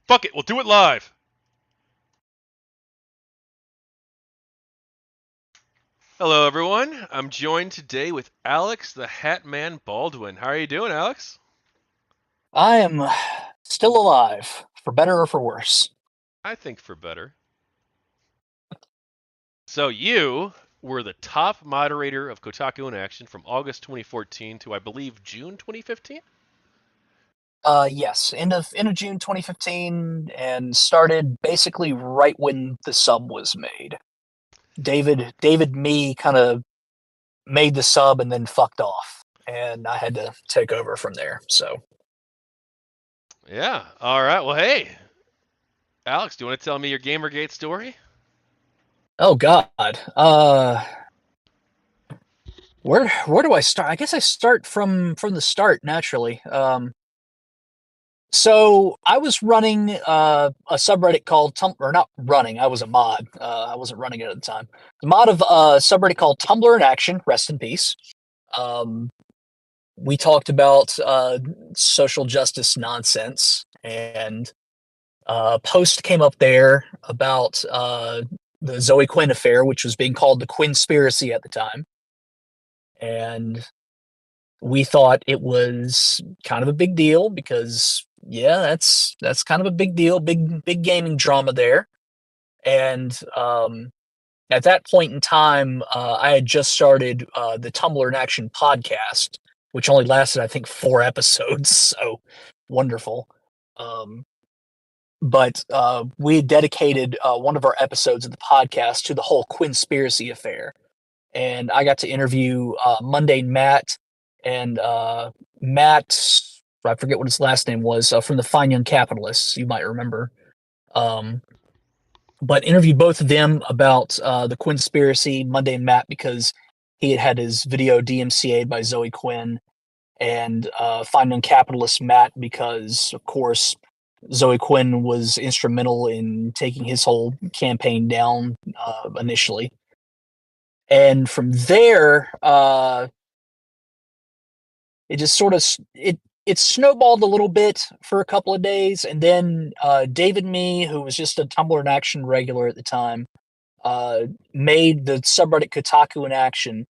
Fuck it, we'll do it live. Hello, everyone. I'm joined today with Alex the Hatman Baldwin. How are you doing, Alex? I am still alive, for better or for worse. I think for better. So you were the top moderator of KotakuInAction from August 2014 to, I believe, June 2015? Yes, end of June 2015, and started basically right when the sub was made. David me kind of made the sub and then fucked off, and I had to take over from there. So, Yeah. All right. Well, hey, Alex, do you want to tell me your GamerGate story? oh God, where do I start? I guess I start from the start naturally. So I was running a subreddit called or not running. I was a mod. I wasn't running it at the time. The mod of a subreddit called Tumblr in Action. Rest in peace. Um, we talked about social justice nonsense, and a post came up there about the Zoe Quinn affair, which was being called the Quinspiracy at the time, and we thought it was kind of a big deal because yeah, that's kind of a big deal, big gaming drama there. And at that point in time, I had just started the Tumblr in Action podcast, which only lasted I think 4 episodes, so wonderful. Um, but we had dedicated one of our episodes of the podcast to the whole Quinspiracy affair, and I got to interview Mundane Matt and Matt. I forget what his last name was from the Fine Young Capitalists. You might remember, um, but interviewed both of them about the Quinspiracy. Mundane Matt because he had his video DMCA'd by Zoe Quinn, and Fine Young Capitalist Matt because, of course, Zoe Quinn was instrumental in taking his whole campaign down initially. And from there, it just sort of it snowballed a little bit for a couple of days, and then David Me, who was just a Tumblr in Action regular at the time, made the subreddit Kotaku in Action,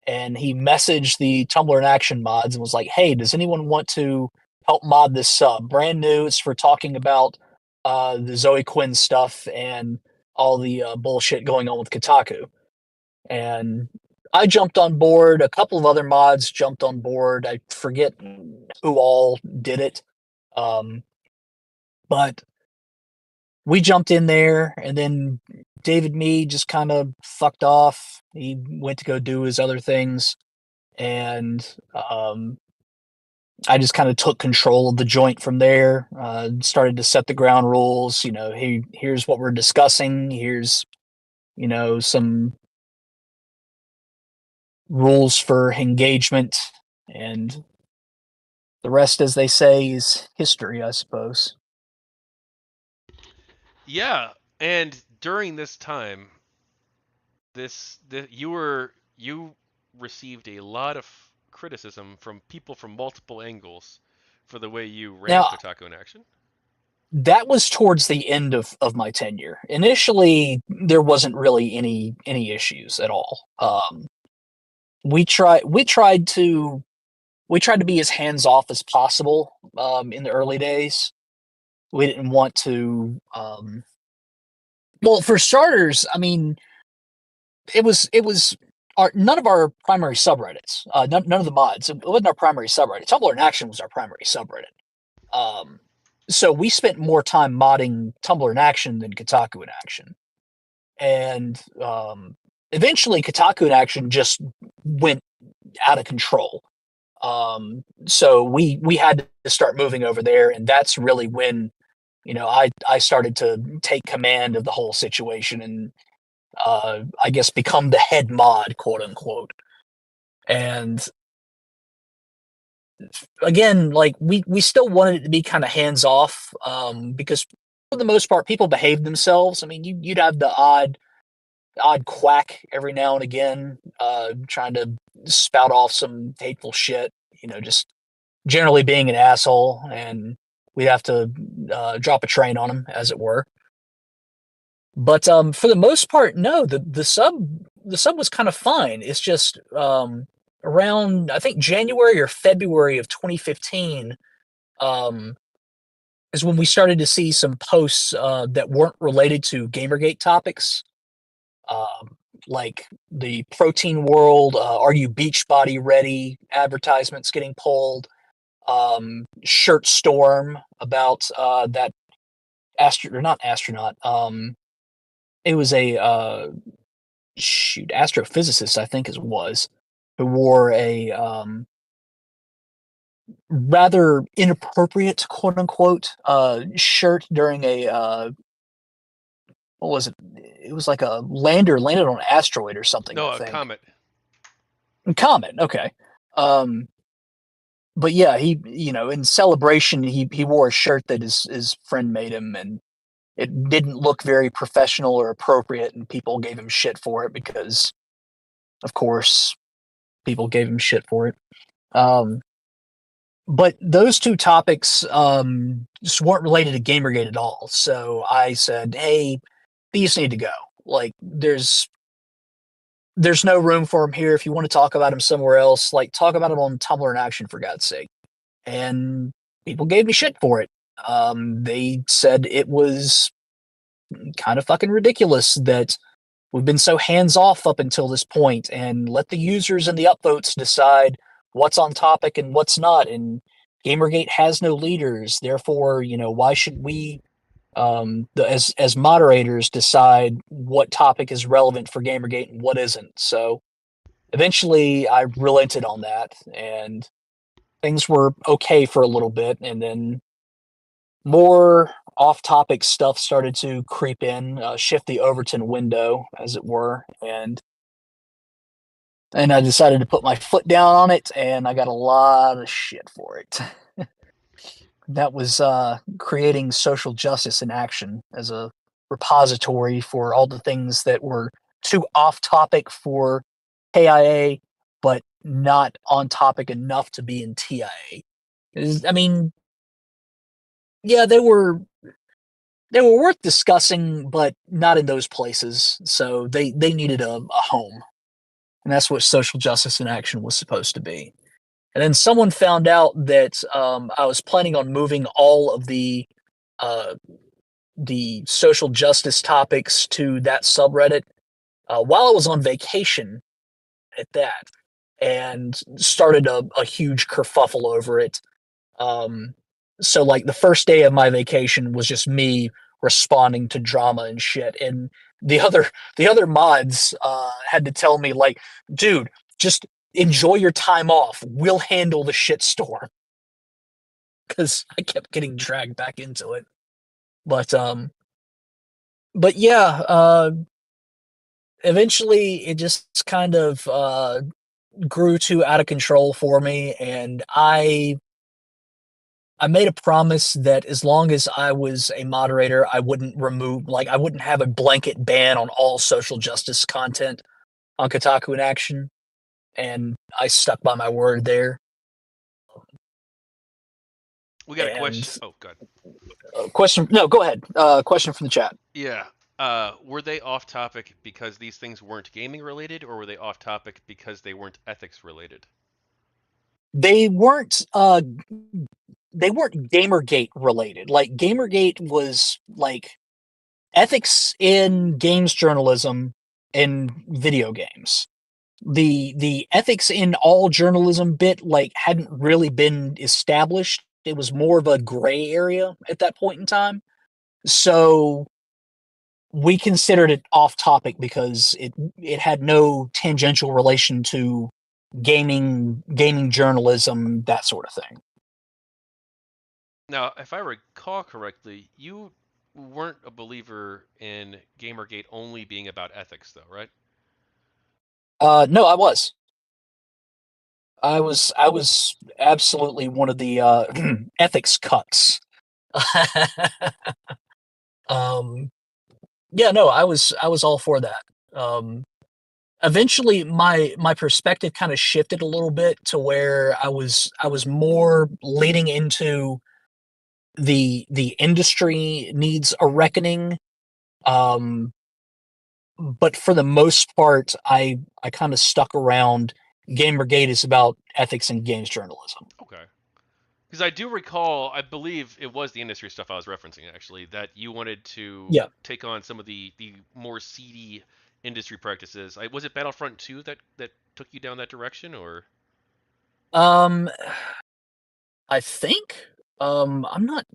and he messaged the Tumblr in Action mods and was like, "Hey, does anyone want to help mod this sub? Brand new. It's for talking about the Zoe Quinn stuff and all the bullshit going on with Kotaku." And I jumped on board. A couple of other mods jumped on board. I forget who all did it, um, but we jumped in there, and then David Me just kind of fucked off. He went to go do his other things, and I just kind of took control of the joint from there. Started to set the ground rules. Here's what we're discussing. Here's some rules for engagement, and the rest, as they say, is history, I suppose. Yeah. And during this time, you received a lot of criticism from people from multiple angles for the way you ran Now, Kotaku in Action. that was towards the end of my tenure. Initially, there wasn't really any issues at all. We tried to be as hands off as possible in the early days. We didn't want to. Well, for starters, I mean, it was none of our primary subreddits. None of the mods. It wasn't our primary subreddit. Tumblr in Action was our primary subreddit. Um, so we spent more time modding Tumblr in Action than Kotaku in Action, and eventually Kotaku in Action just went out of control. So we had to start moving over there, and that's really when I started to take command of the whole situation and I guess become the head mod, quote unquote. And again, like we still wanted it to be kind of hands off, because for the most part, people behaved themselves. I mean, you'd have the odd quack every now and again, trying to spout off some hateful shit. Just generally being an asshole, and we'd have to drop a train on them, as it were. But for the most part, no, the sub was kind of fine. It's just around I think January or February of 2015 um, is when we started to see some posts that weren't related to GamerGate topics, um, like the protein world, are you Beachbody ready? Advertisements getting pulled, shirt storm about that astro or not astronaut. It was a shoot astrophysicist, I think it was, who wore a rather inappropriate quote unquote shirt during a what was it? It was like a lander landed on an asteroid or something, I No, a think. comet. Comet, okay. Um, but yeah, he in celebration he wore a shirt that his friend made him, and it didn't look very professional or appropriate, and people gave him shit for it because, of course, people gave him shit for it. Um, but those two topics just weren't related to Gamergate at all. So I said, "Hey, these need to go. Like, there's no room for them here. If you want to talk about them somewhere else, like talk about them on Tumblr in Action for God's sake." And people gave me shit for it. They said it was kind of fucking ridiculous that we've been so hands off up until this point, and let the users and the upvotes decide what's on topic and what's not. And Gamergate has no leaders, therefore, why should we, as moderators, decide what topic is relevant for Gamergate and what isn't? So eventually, I relented on that, and things were okay for a little bit, and then more off-topic stuff started to creep in, shift the Overton window, as it were, and I decided to put my foot down on it, and I got a lot of shit for it. That was creating social justice in action as a repository for all the things that were too off-topic for KIA, but not on topic enough to be in TIA. I mean, yeah, they were worth discussing, but not in those places. So they needed a home, and that's what social justice in action was supposed to be. And then someone found out that I was planning on moving all of uh, the social justice topics to that subreddit while I was on vacation at that, and started a huge kerfuffle over it. Um, so like the first day of my vacation was just me responding to drama and shit, and the other mods had to tell me like, dude, just enjoy your time off. We'll handle the shitstorm, because I kept getting dragged back into it. But yeah, eventually it just kind of grew too out of control for me, and I made a promise that as long as I was a moderator, I wouldn't I wouldn't have a blanket ban on all social justice content on KotakuInAction, and I stuck by my word there. We got a And question. Oh, God. question, no, go ahead. Question from the chat. Yeah. Were they off topic because these things weren't gaming related, or were they off topic because they weren't ethics related? They weren't. They weren't GamerGate related. Like GamerGate was like ethics in games journalism and video games. The ethics in all journalism bit like hadn't really been established. It was more of a gray area at that point in time. So we considered it off topic because it had no tangential relation to gaming journalism, that sort of thing. Now, if I recall correctly, you weren't a believer in Gamergate only being about ethics, though, right? No, I was absolutely one of the ethics cucks. um, yeah, no, I was all for that. Um, Eventually, my perspective kind of shifted a little bit to where I was more leaning into the industry needs a reckoning. Um, but for the most part, I kind of stuck around. GamerGate is about ethics in games journalism. Okay. Because I do recall, I believe it was the industry stuff I was referencing actually, that you wanted to Yeah. take on some of the more seedy industry practices. Was it Battlefront 2 that took you down that direction, or? Um, I think I'm not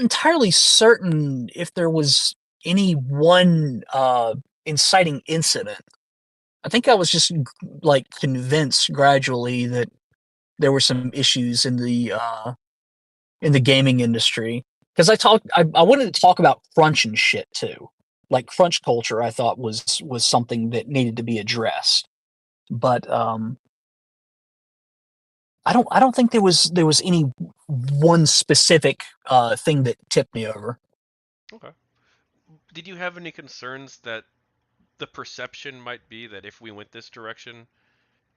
entirely certain if there was any one inciting incident. I think I was just like convinced gradually that there were some issues in the gaming industry because I wanted to talk about crunch and shit too. Like crunch culture, I thought was something that needed to be addressed. But I don't think there was any one specific thing that tipped me over. Okay. Did you have any concerns that the perception might be that if we went this direction,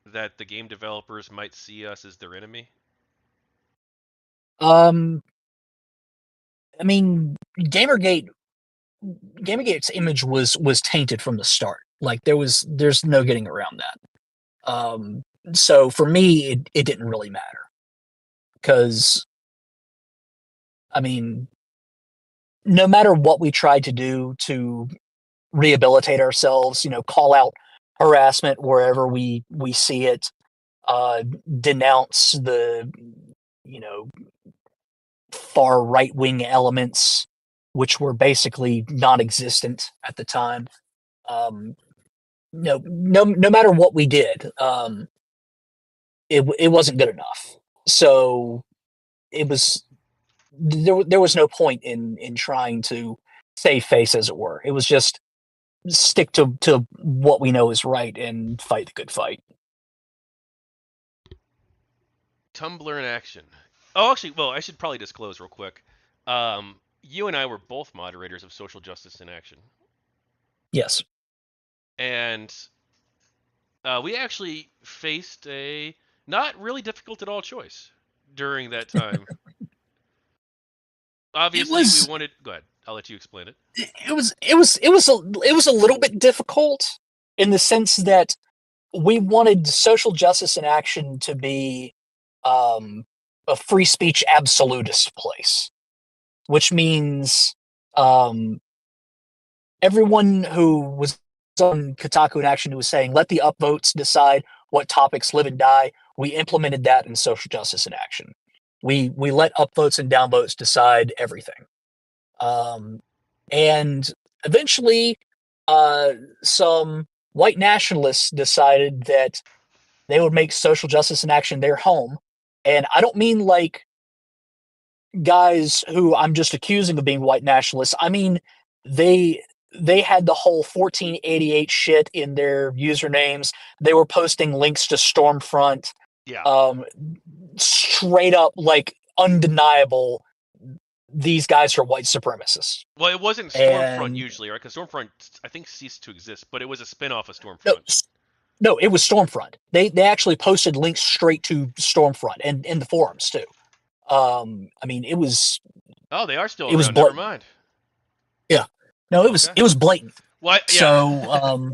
that the game developers might see us as their enemy? Um, I mean, Gamergate's image was tainted from the start. Like there's no getting around that. So for me, it didn't really matter because I mean, no matter what we tried to do to rehabilitate ourselves, you know, call out harassment wherever we see it, uh, denounce the you know far right wing elements, which were basically non-existent at the time. Um, no matter what we did, it wasn't good enough. So it was there was no point in trying to save face, as it were. It was just stick to what we know is right and fight the good fight. Tumblr in action. Oh, actually, well, I should probably disclose real quick. You and I were both moderators of Social Justice in Action, Yes. and we actually faced a not really difficult at all choice during that time. It Obviously, we was wanted. Go ahead. I'll let you explain it. it was a little bit difficult in the sense that we wanted social justice in action to be um, a free speech absolutist place, which means um, everyone who was on Kotaku in Action who was saying, let the upvotes decide what topics live and die. We implemented that in social justice in action. We let upvotes and downvotes decide everything. Um, and eventually, uh, some white nationalists decided that they would make social justice in action their home. And I don't mean like guys who I'm just accusing of being white nationalists. I mean they they had the whole 1488 shit in their usernames. They were posting links to Stormfront. Yeah. Um, straight up like undeniable. These guys are white supremacists. Well, it wasn't Stormfront And usually, right? Because Stormfront, I think, ceased to exist, but it was a spin-off of no, Stormfront. no, it was Stormfront. They actually posted links straight to Stormfront and in the forums too. I mean, Oh, they are still it was around. Never blatant. mind. Yeah, no, Okay. it was blatant. Well, yeah. So, Oh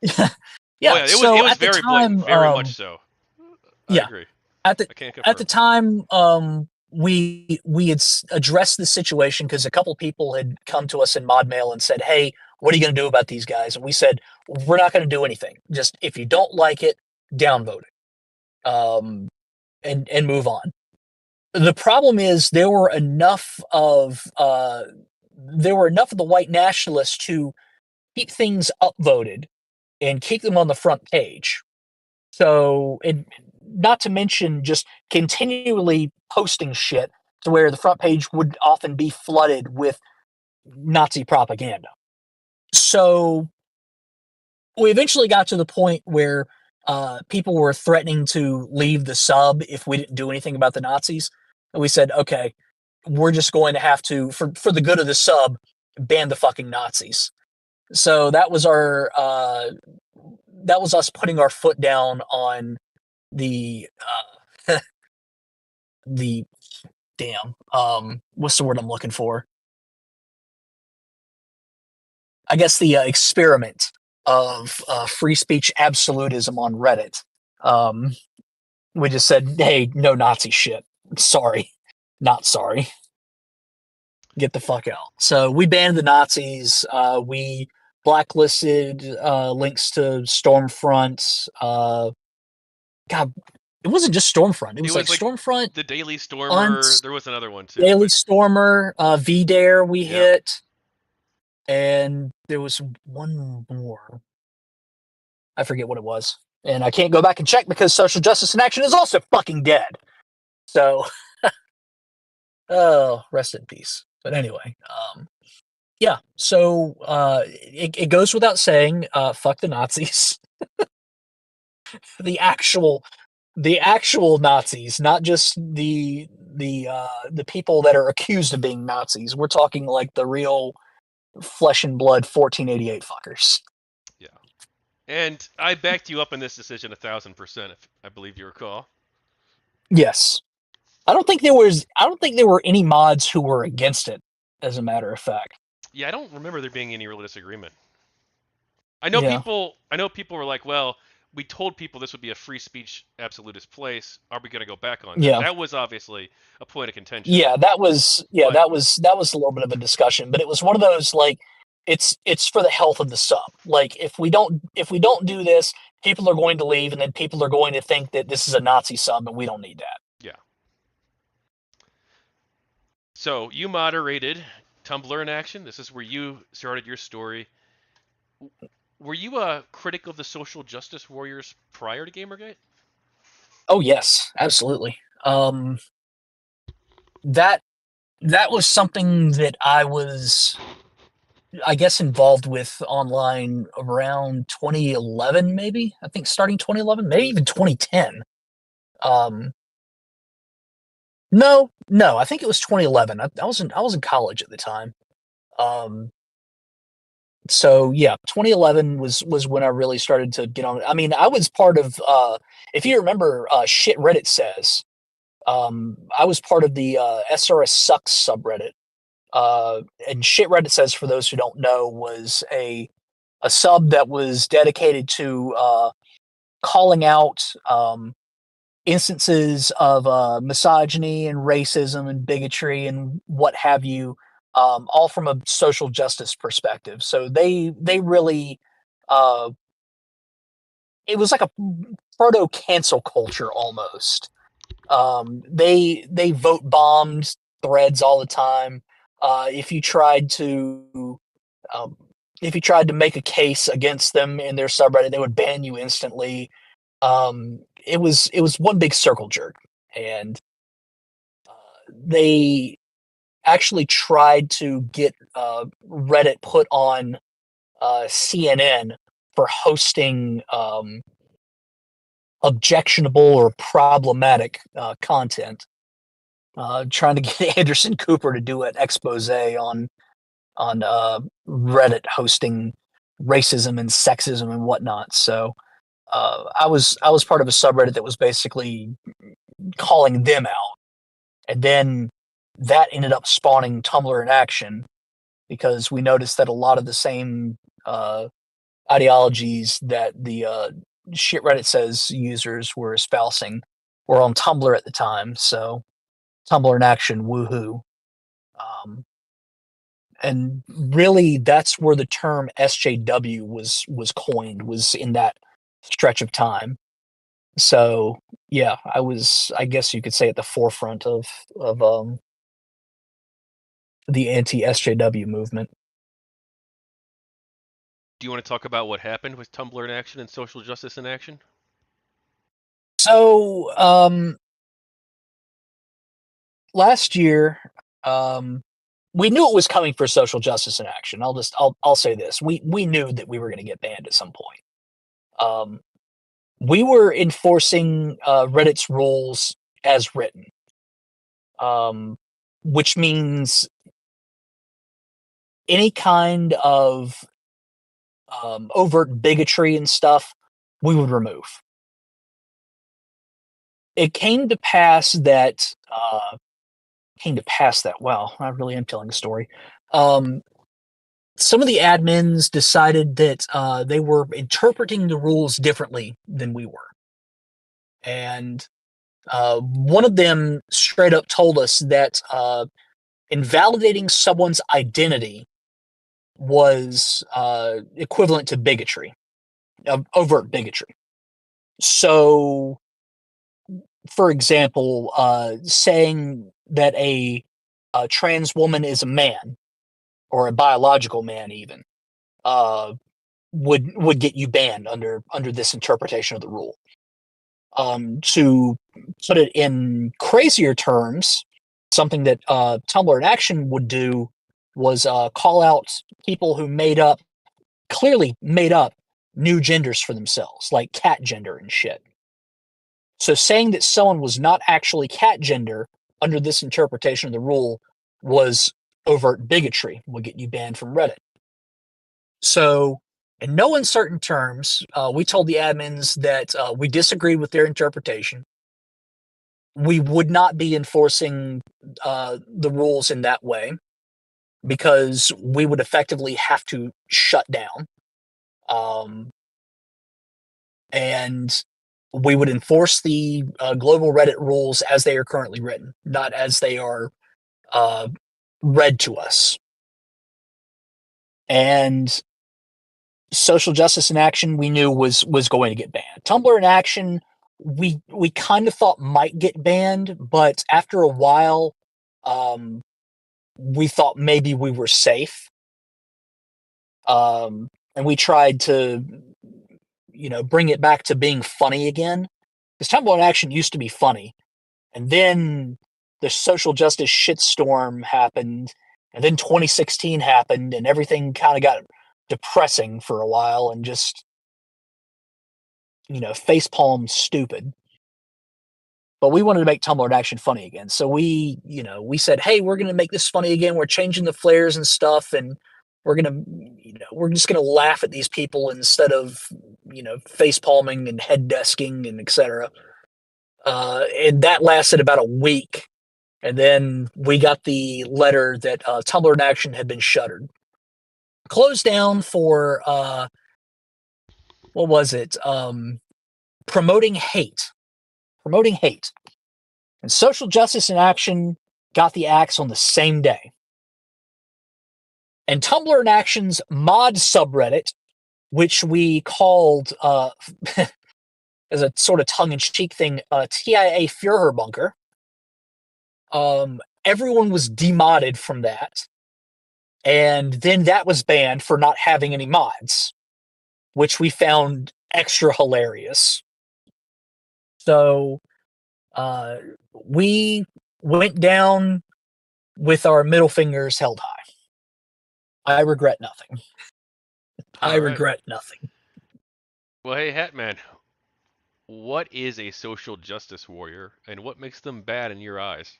yeah. yeah, it So was at the very blatant, time, very much so. I yeah, agree. at the I can't at the confirm. time, we had addressed the situation because a couple people had come to us in mod mail and said, "Hey, what are you going to do about these guys?" And we said, "We're not going to do anything. Just if you don't like it, downvote it, and move on." The problem is there were enough of the white nationalists to keep things upvoted and keep them on the front page. So, and not to mention just continually posting shit to where the front page would often be flooded with Nazi propaganda. So, we eventually got to the point where people were threatening to leave the sub if we didn't do anything about the Nazis. And we said, okay, we're just going to have to, for the good of the sub, ban the fucking Nazis. So that was us putting our foot down on the the damn. What's the word I'm looking for? I guess the experiment of free speech absolutism on Reddit. Um, we just said, hey, no Nazi shit. Sorry. Not sorry. Get the fuck out. So we banned the Nazis. We blacklisted links to Stormfront. God, it wasn't just Stormfront. It It was like was like Stormfront, the Daily Stormer. Unt, There was another one too, Daily but Stormer, VDare we yep. hit, and there was one more. I forget what it was. And I can't go back and check because Social Justice in Action is also fucking dead. So, oh, rest in peace. But anyway, yeah. So it goes without saying, fuck the Nazis, the actual Nazis, not just the people that are accused of being Nazis. We're talking like the real flesh and blood 1488 fuckers. Yeah. And I backed you up in this decision 1,000%, if I believe you recall. Yes, I don't think there was. I don't think there were any mods who were against it. As a matter of fact, Yeah, I don't remember there being any real disagreement. yeah, I know people were like, well, we told people this would be a free speech absolutist place. Are we going to go back on that? yeah, That was obviously a point of contention. yeah. But That was a little bit of a discussion, but it was one of those like it's for the health of the sub. Like if we don't do this, people are going to leave, and then people are going to think that this is a Nazi sub, and we don't need that. yeah. So you moderated Tumblr in Action. This is where you started your story. Were you a critic of the social justice warriors prior to GamerGate? Oh yes, absolutely. That that was something that I was, I guess, involved with online around 2011, maybe. I think starting 2011, maybe even 2010. Um, no, I think it was 2011. I was in college at the time. Um, so yeah, 2011 was when I really started to get on. I mean, I was part of. If you remember, shit Reddit says. I was part of the SRS sucks subreddit. And shit Reddit says, for those who don't know, was a sub that was dedicated to calling out instances of misogyny and racism and bigotry and what have you, all from a social justice perspective. So they really uh, it was like a proto cancel culture almost. They vote bombed threads all the time. If you tried to um, if you tried to make a case against them in their subreddit, they would ban you instantly. It was one big circle jerk, and they actually tried to get Reddit put on CNN for hosting objectionable or problematic content. Trying to get Anderson Cooper to do an expose on Reddit hosting racism and sexism and whatnot. So I was part of a subreddit that was basically calling them out, and then that ended up spawning Tumblr in Action because we noticed that a lot of the same ideologies that the shit Reddit says users were espousing were on Tumblr at the time. So Tumblr in Action, woohoo! Um, and really, that's where the term SJW was coined. Was in that stretch of time. So yeah, I was, I guess you could say, at the forefront of the anti SJW movement. Do you want to talk about what happened with Tumblr in Action and social justice in action? So last year, um, we knew it was coming for social justice in action. I'll say this: we knew that we were going to get banned at some point. Um, we were enforcing Reddit's rules as written, um, which means any kind of overt bigotry and stuff we would remove. It came to pass that came to pass that well. I really am telling a story. Um, some of the admins decided that they were interpreting the rules differently than we were. And one of them straight up told us that invalidating someone's identity was equivalent to bigotry, overt bigotry. So, for example, saying that a trans woman is a man or a biological man, even uh, would get you banned under this interpretation of the rule. To put it in crazier terms, something that Tumblr in Action would do was call out people who clearly made up new genders for themselves, like cat gender and shit. So saying that someone was not actually cat gender under this interpretation of the rule was overt bigotry, would get you banned from Reddit. So, in no uncertain terms, we told the admins that we disagreed with their interpretation. We would not be enforcing the rules in that way because we would effectively have to shut down. Um, and we would enforce the global Reddit rules as they are currently written, not as they are uh, read to us. And Social Justice in Action, we knew was going to get banned. Tumblr in Action, we kind of thought might get banned, but after a while, we thought maybe we were safe. And we tried to, bring it back to being funny again. Because Tumblr in Action used to be funny. And then the social justice shitstorm happened. And then 2016 happened, and everything kind of got depressing for a while and just, facepalm stupid. But we wanted to make Tumblr in Action funny again. So we said, hey, we're going to make this funny again. We're changing the flares and stuff. And we're just going to laugh at these people instead of, face palming and head desking and etc. And that lasted about a week. And then we got the letter that Tumblr in Action had been shuttered. Closed down for, what was it? Promoting hate. Promoting hate. And Social Justice in Action got the axe on the same day. And Tumblr in Action's mod subreddit, which we called, as a sort of tongue-in-cheek thing, TIA Führerbunker, everyone was demodded from that. And then that was banned for not having any mods, which we found extra hilarious. So we went down with our middle fingers held high. I regret nothing. I All right. regret nothing. Well, hey, Hatman, what is a social justice warrior, and what makes them bad in your eyes?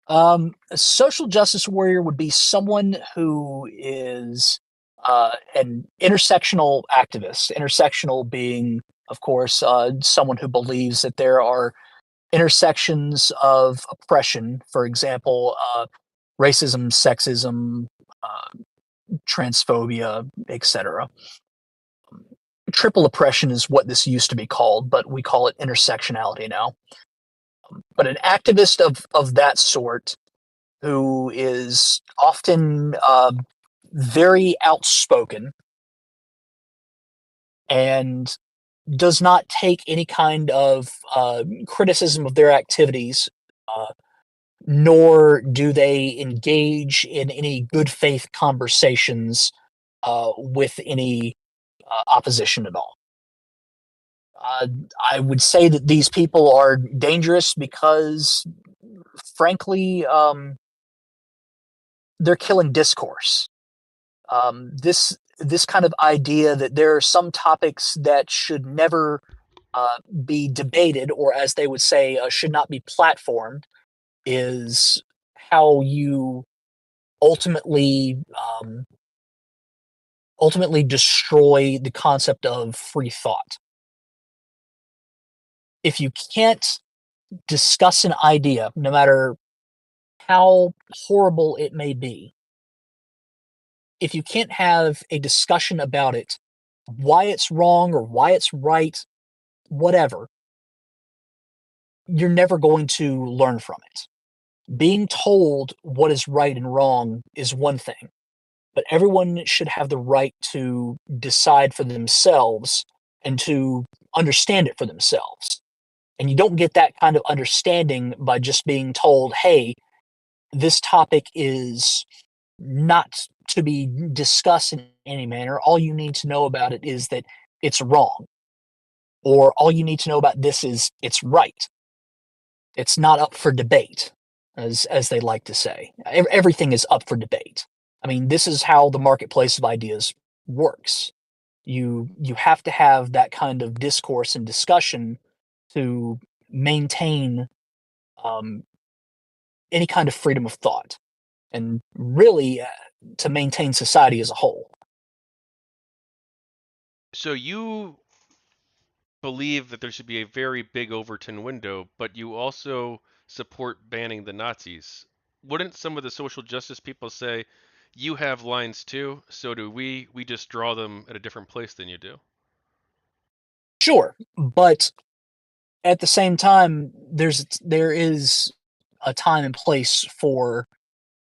A social justice warrior would be someone who is an intersectional activist. Intersectional being, of course, someone who believes that there are intersections of oppression. For example, racism, sexism, transphobia, etc. Triple oppression is what this used to be called, but we call it intersectionality now. But an activist of that sort who is often very outspoken and does not take any kind of criticism of their activities, nor do they engage in any good faith conversations with any opposition at all. Uh, I would say that these people are dangerous because, frankly, they're killing discourse. This kind of idea that there are some topics that should never be debated, or as they would say, should not be platformed, is how you ultimately ultimately destroy the concept of free thought. If you can't discuss an idea, no matter how horrible it may be, if you can't have a discussion about it, why it's wrong or why it's right, whatever, you're never going to learn from it. Being told what is right and wrong is one thing, but everyone should have the right to decide for themselves and to understand it for themselves. And you don't get that kind of understanding by just being told, hey, this topic is not to be discussed in any manner. All you need to know about it is that it's wrong. Or all you need to know about this is it's right. It's not up for debate, as they like to say. Everything is up for debate. I mean, this is how the marketplace of ideas works. You have to have that kind of discourse and discussion to maintain um, any kind of freedom of thought, and really to maintain society as a whole. So you believe that there should be a very big Overton window, but you also support banning the Nazis. Wouldn't some of the social justice people say, you have lines too, so do we? We just draw them at a different place than you do. Sure, but at the same time, there is a time and place for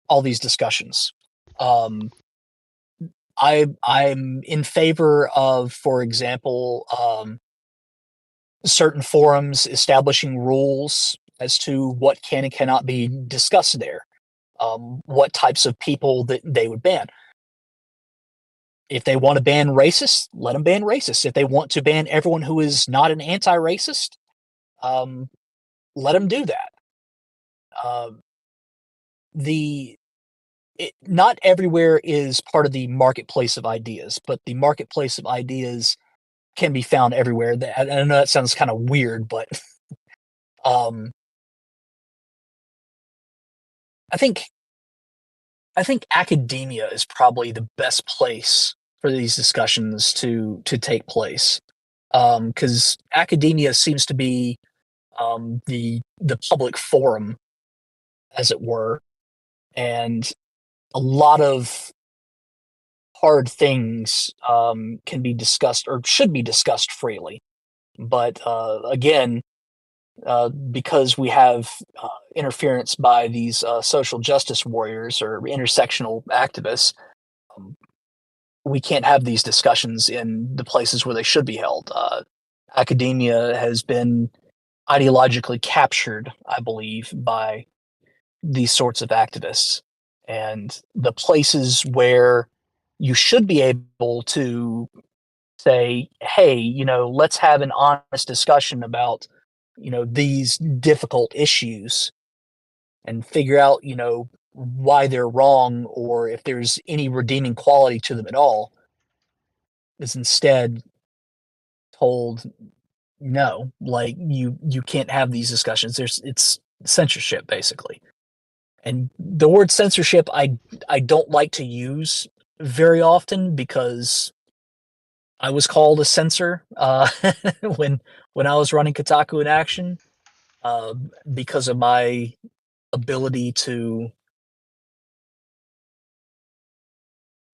all these discussions. Um, I'm in favor of, for example, certain forums establishing rules as to what can and cannot be discussed there. What types of people that they would ban. If they want to ban racists, let them ban racists. If they want to ban everyone who is not an anti-racist, um, let them do that. Uh, the not everywhere is part of the marketplace of ideas, but the marketplace of ideas can be found everywhere. I know that sounds kind of weird, but um, I think I think academia is probably the best place for these discussions to take place, because academia seems to be the public forum, as it were, and a lot of hard things can be discussed or should be discussed freely. But again, because we have interference by these social justice warriors or intersectional activists, um, we can't have these discussions in the places where they should be held. Academia has been ideologically captured, I believe, by these sorts of activists. And the places where you should be able to say, hey, let's have an honest discussion about, these difficult issues and figure out, why they're wrong or if there's any redeeming quality to them at all, is instead told no, like you can't have these discussions. It's censorship basically. And the word censorship I don't like to use very often because I was called a censor when when I was running KotakuInAction, uh, because of my ability to,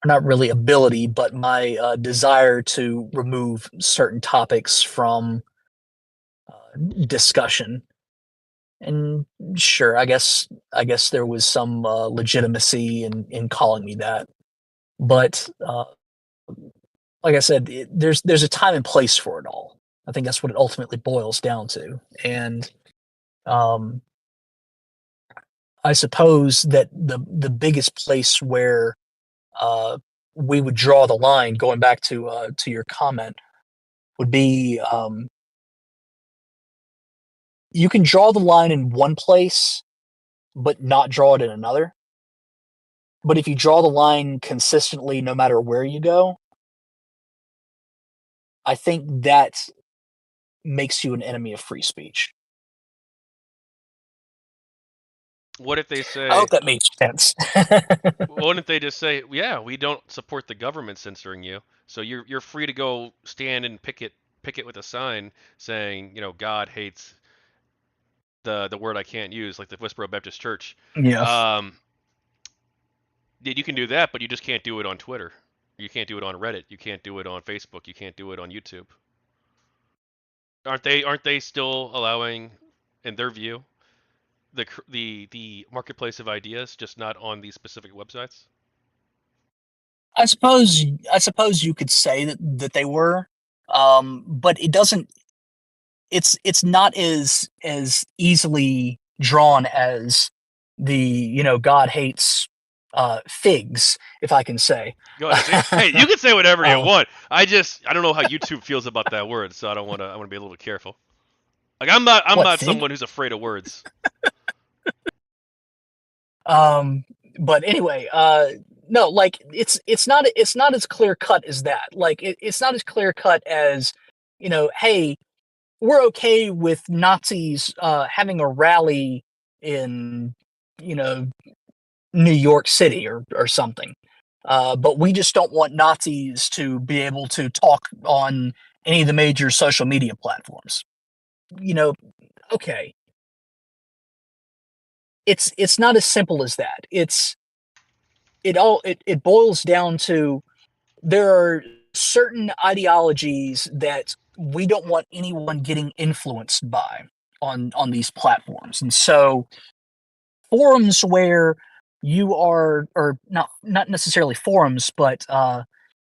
or not really ability, but my desire to remove certain topics from discussion. And sure, I guess there was some legitimacy in calling me that, but like I said, there's a time and place for it all. I think that's what it ultimately boils down to. And um, I suppose that the biggest place where uh, we would draw the line, going back to your comment, would be you can draw the line in one place, but not draw it in another. But if you draw the line consistently, no matter where you go, I think that makes you an enemy of free speech. What if they I hope say, that makes sense. wouldn't they just say, yeah, we don't support the government censoring you, so you're free to go stand and picket with a sign saying, God hates the word I can't use, like the Westboro Baptist Church. Yeah. Um, you can do that, but you just can't do it on Twitter. You can't do it on Reddit. You can't do it on Facebook. You can't do it on YouTube. Aren't they still allowing, in their view, the marketplace of ideas, just not on these specific websites? I suppose you could say that they were, but it doesn't. It's not as easily drawn as the God hates figs, if I can say. Go ahead. Say, hey, you can say whatever you uh, want. I don't know how YouTube feels about that word, so I don't want to. I want to be a little bit careful. Like I'm what not fig? someone who's afraid of words. Um, but anyway, no, like it's not as clear cut as that. Like it's not as clear cut as hey, we're okay with Nazis having a rally in you know New York City or something. But we just don't want Nazis to be able to talk on any of the major social media platforms. You know, okay, it's not as simple as that. It boils down to there are certain ideologies that we don't want anyone getting influenced by on these platforms, and so forums where you are, or not necessarily forums, but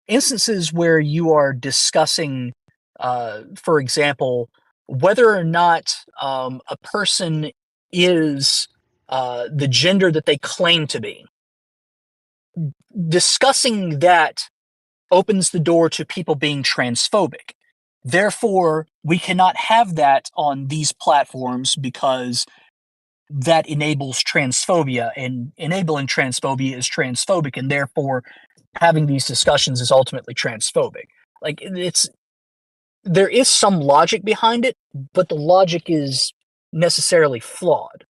instances where you are discussing, for example, whether or not a person is the gender that they claim to be. Discussing that opens the door to people being transphobic. Therefore, we cannot have that on these platforms because that enables transphobia, and enabling transphobia is transphobic, and therefore having these discussions is ultimately transphobic. Like it's there is some logic behind it, but the logic is necessarily flawed.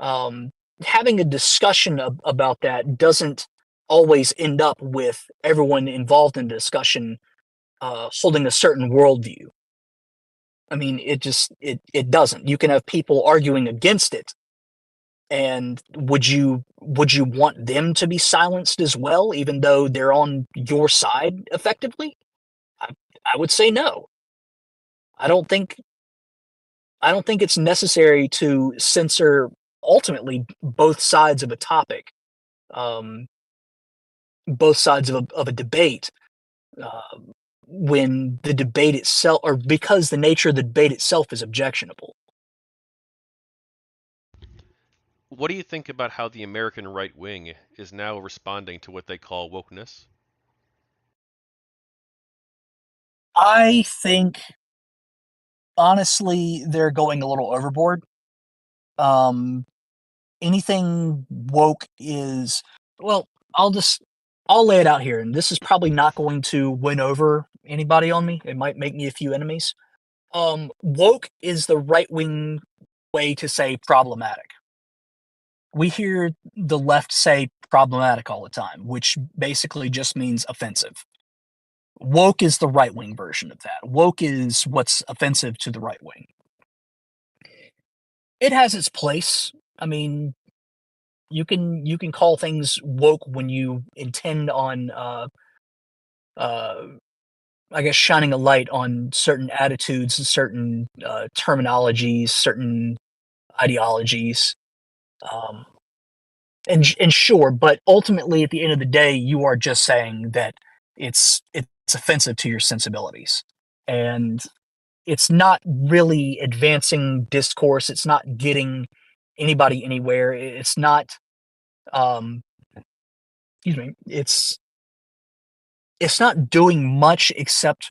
Um, Having a discussion about that doesn't always end up with everyone involved in the discussion holding a certain worldview. I mean, it doesn't. You can have people arguing against it, and would you want them to be silenced as well, even though they're on your side effectively? I, I would say no. I don't think I don't think it's necessary to censor ultimately both sides of a topic, um, both sides of a debate, uh, when the debate itself, or because the nature of the debate itself is objectionable. What do you think about how the American right wing is now responding to what they call wokeness? I think honestly they're going a little overboard. Um, Anything woke is, well, I'll just I'll lay it out here, and this is probably not going to win over anybody on me. It might make me a few enemies. Woke is the right wing way to say problematic. We hear the left say problematic all the time, which basically just means offensive. Woke is the right wing version of that. Woke is what's offensive to the right wing. It has its place. I mean, you can call things woke when you intend on uh I guess shining a light on certain attitudes, certain terminologies, certain ideologies. Um and sure, but ultimately at the end of the day you are just saying that it's offensive to your sensibilities. And it's not really advancing discourse, it's not getting anybody anywhere. It's not um excuse me, it's not doing much except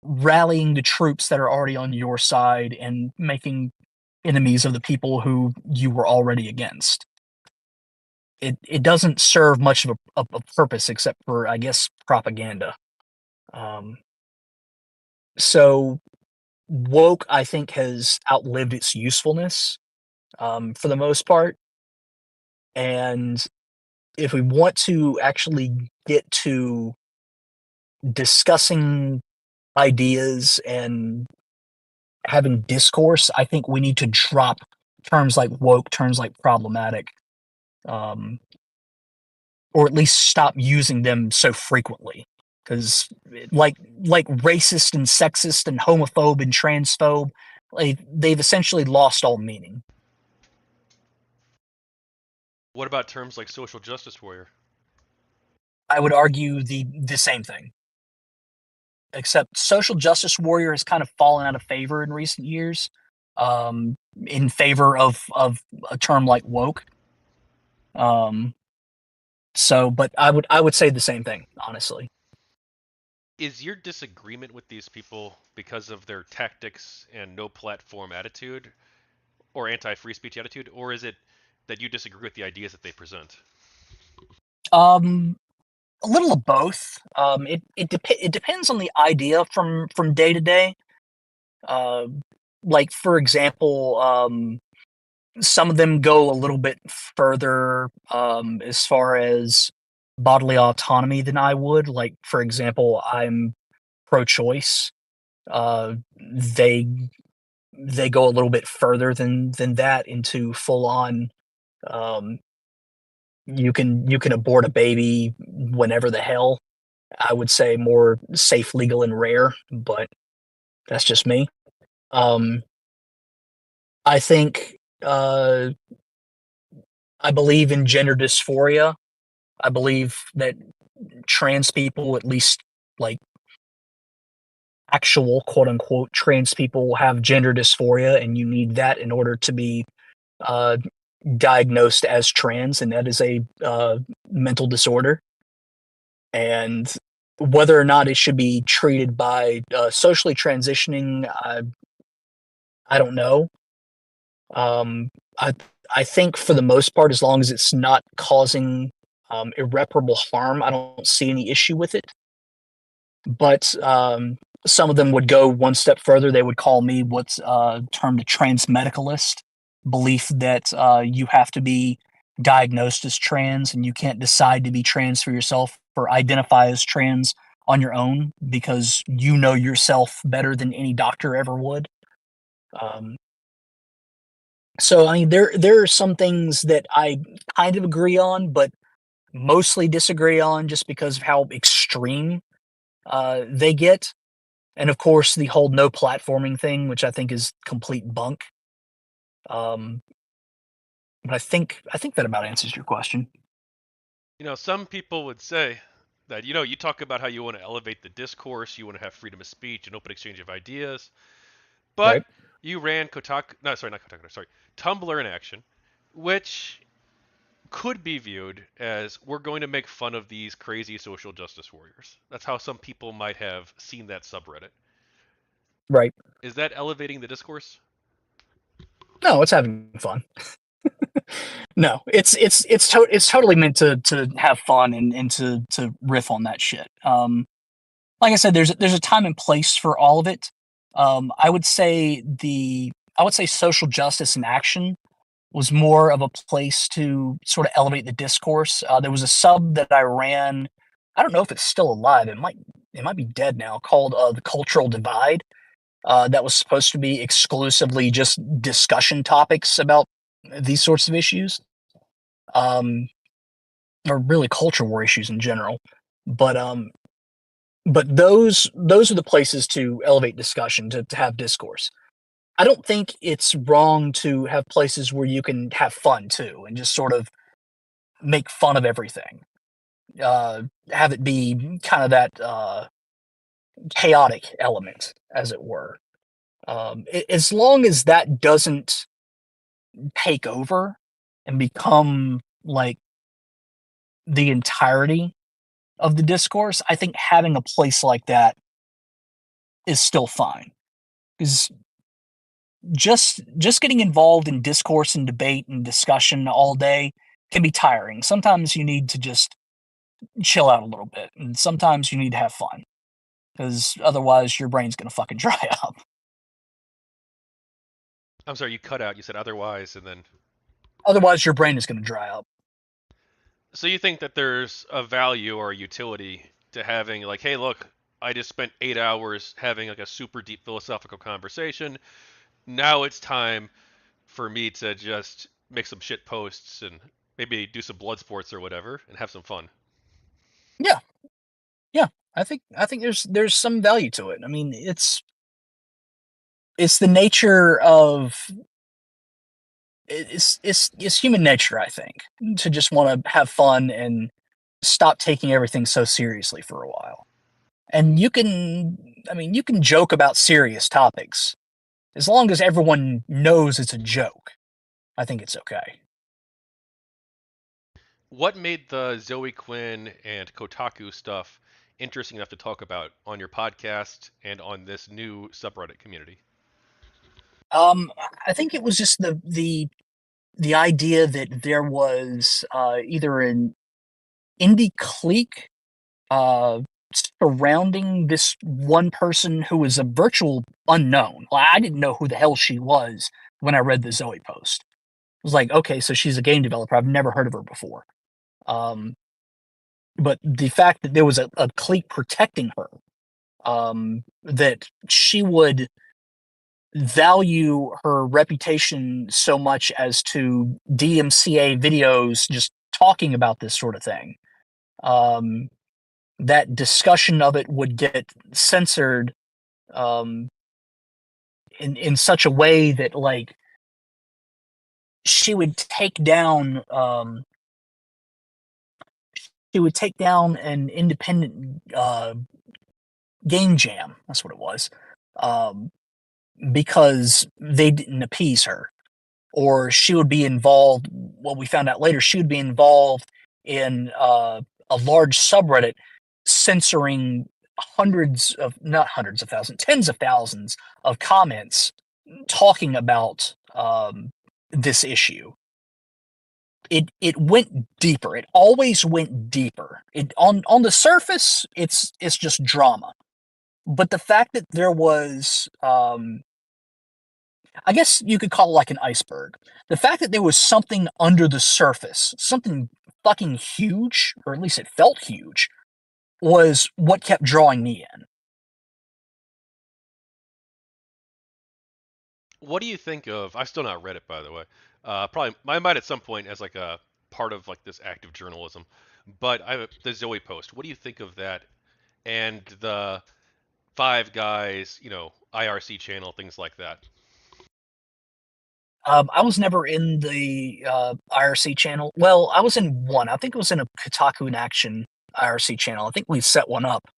rallying the troops that are already on your side and making enemies of the people who you were already against. It doesn't serve much of a purpose except for, I guess, propaganda. Um, so woke, I think, has outlived its usefulness for the most part. And if we want to actually get to discussing ideas and having discourse, I think we need to drop terms like woke, terms like problematic, um, or at least stop using them so frequently. Because like racist and sexist and homophobe and transphobe, like they've essentially lost all meaning. What about terms like social justice warrior? I would argue the same thing, except social justice warrior has kind of fallen out of favor in recent years, in favor of a term like woke. Um, but I would say the same thing, honestly. Is your disagreement with these people because of their tactics and no platform attitude or anti-free speech attitude, or is it that you disagree with the ideas that they present? Um, a little of both. It depends on the idea from day to day. Uh, like for example, some of them go a little bit further as far as bodily autonomy than I would. Like for example, I'm pro-choice. They go a little bit further than that into full on. Um, you can abort a baby whenever the hell. I would say more safe, legal, and rare, but that's just me. Um, I think I believe in gender dysphoria. I believe that trans people, at least like actual quote unquote trans people, have gender dysphoria, and you need that in order to be uh, diagnosed as trans, and that is a mental disorder. And whether or not it should be treated by socially transitioning, I don't know. Um, I I think for the most part, as long as it's not causing irreparable harm, I don't see any issue with it. But some of them would go one step further. They would call me what's termed a transmedicalist, belief that you have to be diagnosed as trans and you can't decide to be trans for yourself or identify as trans on your own because you know yourself better than any doctor ever would. Um, so I mean, there are some things that I kind of agree on, but mostly disagree on just because of how extreme they get. And of course, the whole no platforming thing, which I think is complete bunk. Um, but I think that about answers your question. Some people would say that, you talk about how you want to elevate the discourse, you want to have freedom of speech and open exchange of ideas, but Right. you ran Kotaku, no, sorry, not Kotaku, sorry, Tumblr in action, which could be viewed as we're going to make fun of these crazy social justice warriors. That's how some people might have seen that subreddit. Right. Is that elevating the discourse? No, it's having fun. No, it's totally meant to have fun and to riff on that shit. Like I said, there's a time and place for all of it. I would say social justice in action was more of a place to sort of elevate the discourse. There was a sub that I ran. I don't know if it's still alive. It might be dead now. Called the Cultural Divide. That was supposed to be exclusively just discussion topics about these sorts of issues, um, or really culture war issues in general. But those are the places to elevate discussion to have discourse. I don't think it's wrong to have places where you can have fun too and just sort of make fun of everything. Have it be kind of that chaotic element, as it were. As long as that doesn't take over and become like the entirety of the discourse, I think having a place like that is still fine. Because just getting involved in discourse and debate and discussion all day can be tiring. Sometimes you need to just chill out a little bit, and sometimes you need to have fun because otherwise your brain's gonna fucking dry up. I'm sorry, you cut out. You said otherwise, and then. Otherwise, your brain is gonna dry up. So you think that there's a value or a utility to having, like, hey, look, I just spent 8 hours having like a super deep philosophical conversation. Now it's time for me to just make some shit posts and maybe do some blood sports or whatever and have some fun. Yeah, yeah. I think there's some value to it. I mean, it's the nature of it's human nature, I think, to just want to have fun and stop taking everything so seriously for a while. And I mean, you can joke about serious topics as long as everyone knows it's a joke. I think it's okay. What made the Zoe Quinn and Kotaku stuff interesting enough to talk about on your podcast and on this new subreddit community? Um, I think it was just the idea that there was either an indie clique uh, surrounding this one person who was a virtual unknown. Like, I didn't know who the hell she was when I read the Zoe post. I was like, okay, so she's a game developer. I've never heard of her before. Um, but the fact that there was a clique protecting her, that she would value her reputation so much as to DMCA videos just talking about this sort of thing. Um, that discussion of it would get censored um, in such a way that like she would take down an independent game jam. That's what it was, um, because they didn't appease her, or she would be involved. What we found out later, she would be involved in a large subreddit censoring not hundreds of thousands, tens of thousands of comments talking about this issue. It went deeper. It always went deeper. It on the surface, it's just drama, but the fact that there was I guess you could call it like an iceberg. The fact that there was something under the surface, something fucking huge, or at least it felt huge, was what kept drawing me in. What do you think of? I've still not read it, by the way. Probably I might at some point as like a part of like this active journalism. But the Zoe post. What do you think of that and the Five Guys, IRC channel, things like that? I was never in the IRC channel. Well, I was in one. I think it was in a KotakuInAction IRC channel. I think we set one up,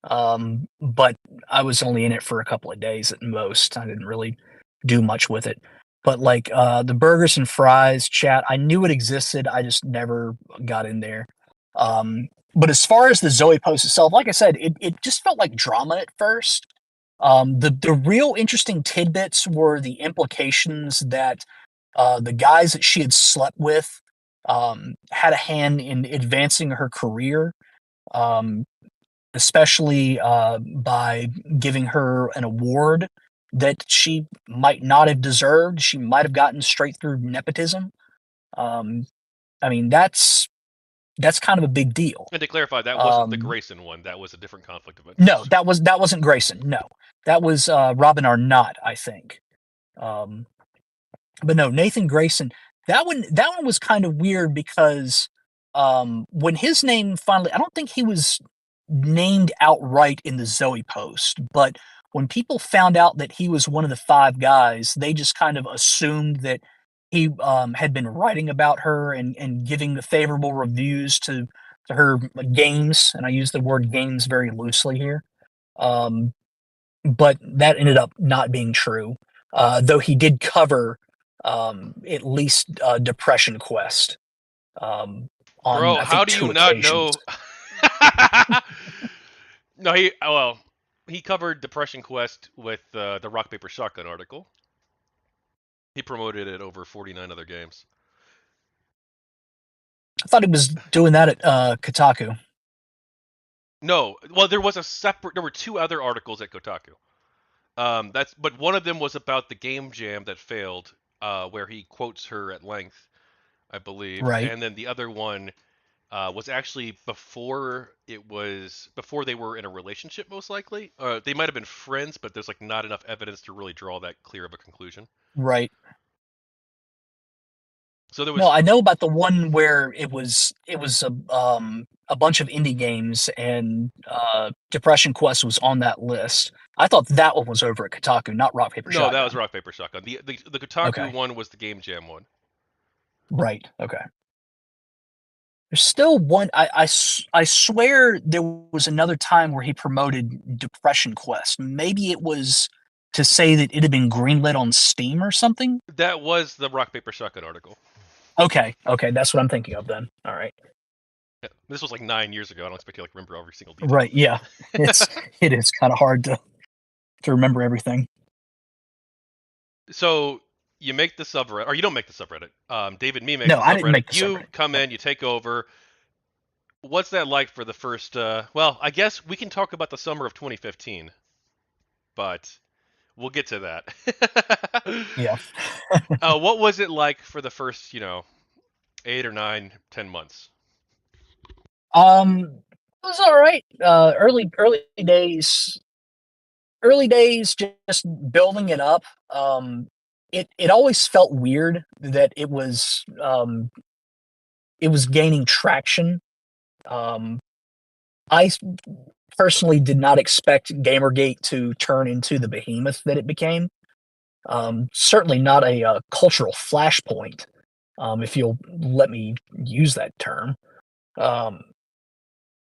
but I was only in it for a couple of days at most. I didn't really do much with it. But like the burgers and fries chat, I knew it existed. I just never got in there. But as far as the Zoe post itself, like I said, it just felt like drama at first. The real interesting tidbits were the implications that the guys that she had slept with had a hand in advancing her career, um, especially by giving her an award that she might not have deserved. She might have gotten straight through nepotism. Um, I mean, that's kind of a big deal. And to clarify, that wasn't the Um, Grayson one. That was a different conflict of no, interest. that wasn't Grayson. No, that was Robin Arnott, I think. Um, but no, Nathan Grayson. That one was kind of weird because when his name finally, I don't think he was named outright in the Zoe post, but when people found out that he was one of the five guys, they just kind of assumed that he had been writing about her and giving the favorable reviews to her games, and I use the word games very loosely here. Um, but that ended up not being true. Though he did cover at least Depression Quest on Bro, I how think do you two not occasions. know? No, he covered Depression Quest with the Rock Paper Shotgun article. He promoted it over 49 other games. I thought he was doing that at Kotaku. No, well, there was a separate. There were two other articles at Kotaku. But one of them was about the game jam that failed, where he quotes her at length, I believe, Right, and then the other one was actually before they were in a relationship, most likely. They might have been friends, but there's like not enough evidence to really draw that clear of a conclusion. right. So there No, was I know about the one where it was a bunch of indie games and Depression Quest was on that list. I thought that one was over at Kotaku, not Rock Paper no, that was Shotgun. rock paper shotgun. The Kotaku Okay, one was the Game Jam one. right. Okay. There's still one. I swear there was another time where he promoted Depression Quest. Maybe it was to say that it had been greenlit on Steam or something. That was the rock paper shotgun article. Okay, okay, that's what I'm thinking of then. All right, Yeah. This was like 9 years ago. I don't expect you to like remember every single detail. right, yeah, it's it is kind of hard to remember everything. So you make the subreddit, or you don't make the subreddit. David Me makes No, the I didn't subreddit. make the You subreddit. come Yep. in, you take over. What's that like for the first? Well, I guess we can talk about the summer of 2015, but we'll get to that. Yeah. What was it like for the first, 8 or 9, 10 months? It was all right. Early days, just building it up. It always felt weird that it was gaining traction. Um, I personally did not expect GamerGate to turn into the behemoth that it became. Certainly not a cultural flashpoint, if you'll let me use that term. Um,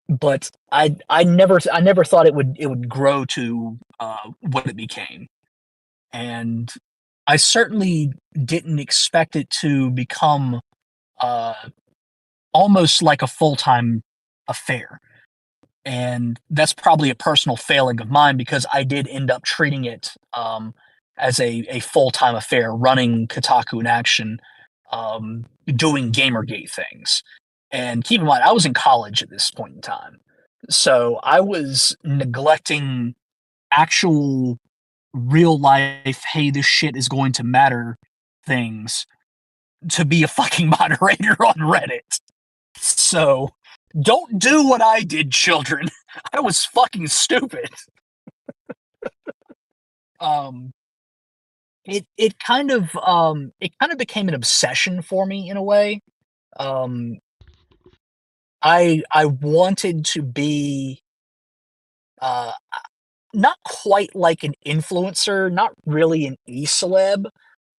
but I never thought it would grow to what it became, and I certainly didn't expect it to become uh, almost like a full time affair. And that's probably a personal failing of mine because I did end up treating it as a full time affair, running KotakuInAction, doing GamerGate things. And keep in mind, I was in college at this point in time, so I was neglecting actual real life. Hey, this shit is going to matter things to be a fucking moderator on Reddit. So don't do what I did, children. I was fucking stupid. Um, it kind of became an obsession for me in a way. Um, I wanted to be uh not quite like an influencer, not really an e-celeb,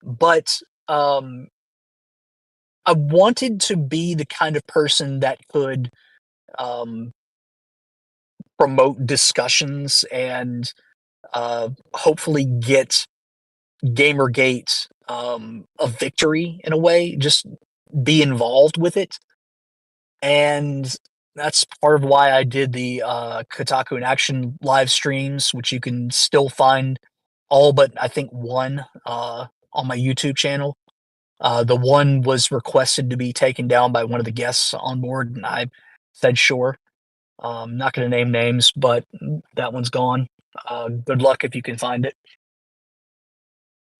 but um I wanted to be the kind of person that could um promote discussions and hopefully get Gamergate a victory in a way, just be involved with it. And that's part of why I did the KotakuInAction live streams, which you can still find all but I think one on my YouTube channel. The one was requested to be taken down by one of the guests on board, and I said sure. Not going to name names, but that one's gone. Good luck if you can find it.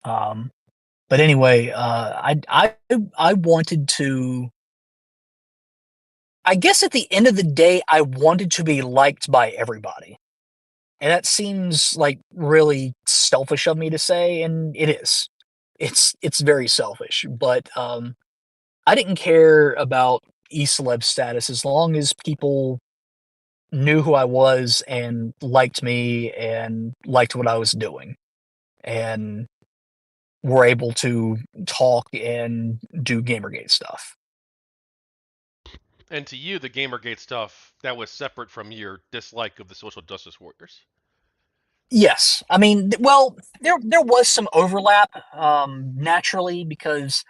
Um, but anyway, I wanted to. I guess at the end of the day, I wanted to be liked by everybody, and that seems like really selfish of me to say, and it is. It's very selfish, but I didn't care about e-celeb status as long as people knew who I was and liked me and liked what I was doing and were able to talk and do Gamergate stuff. And to you, the Gamergate stuff that was separate from your dislike of the social justice warriors. Yes, I mean, well, there was some overlap naturally because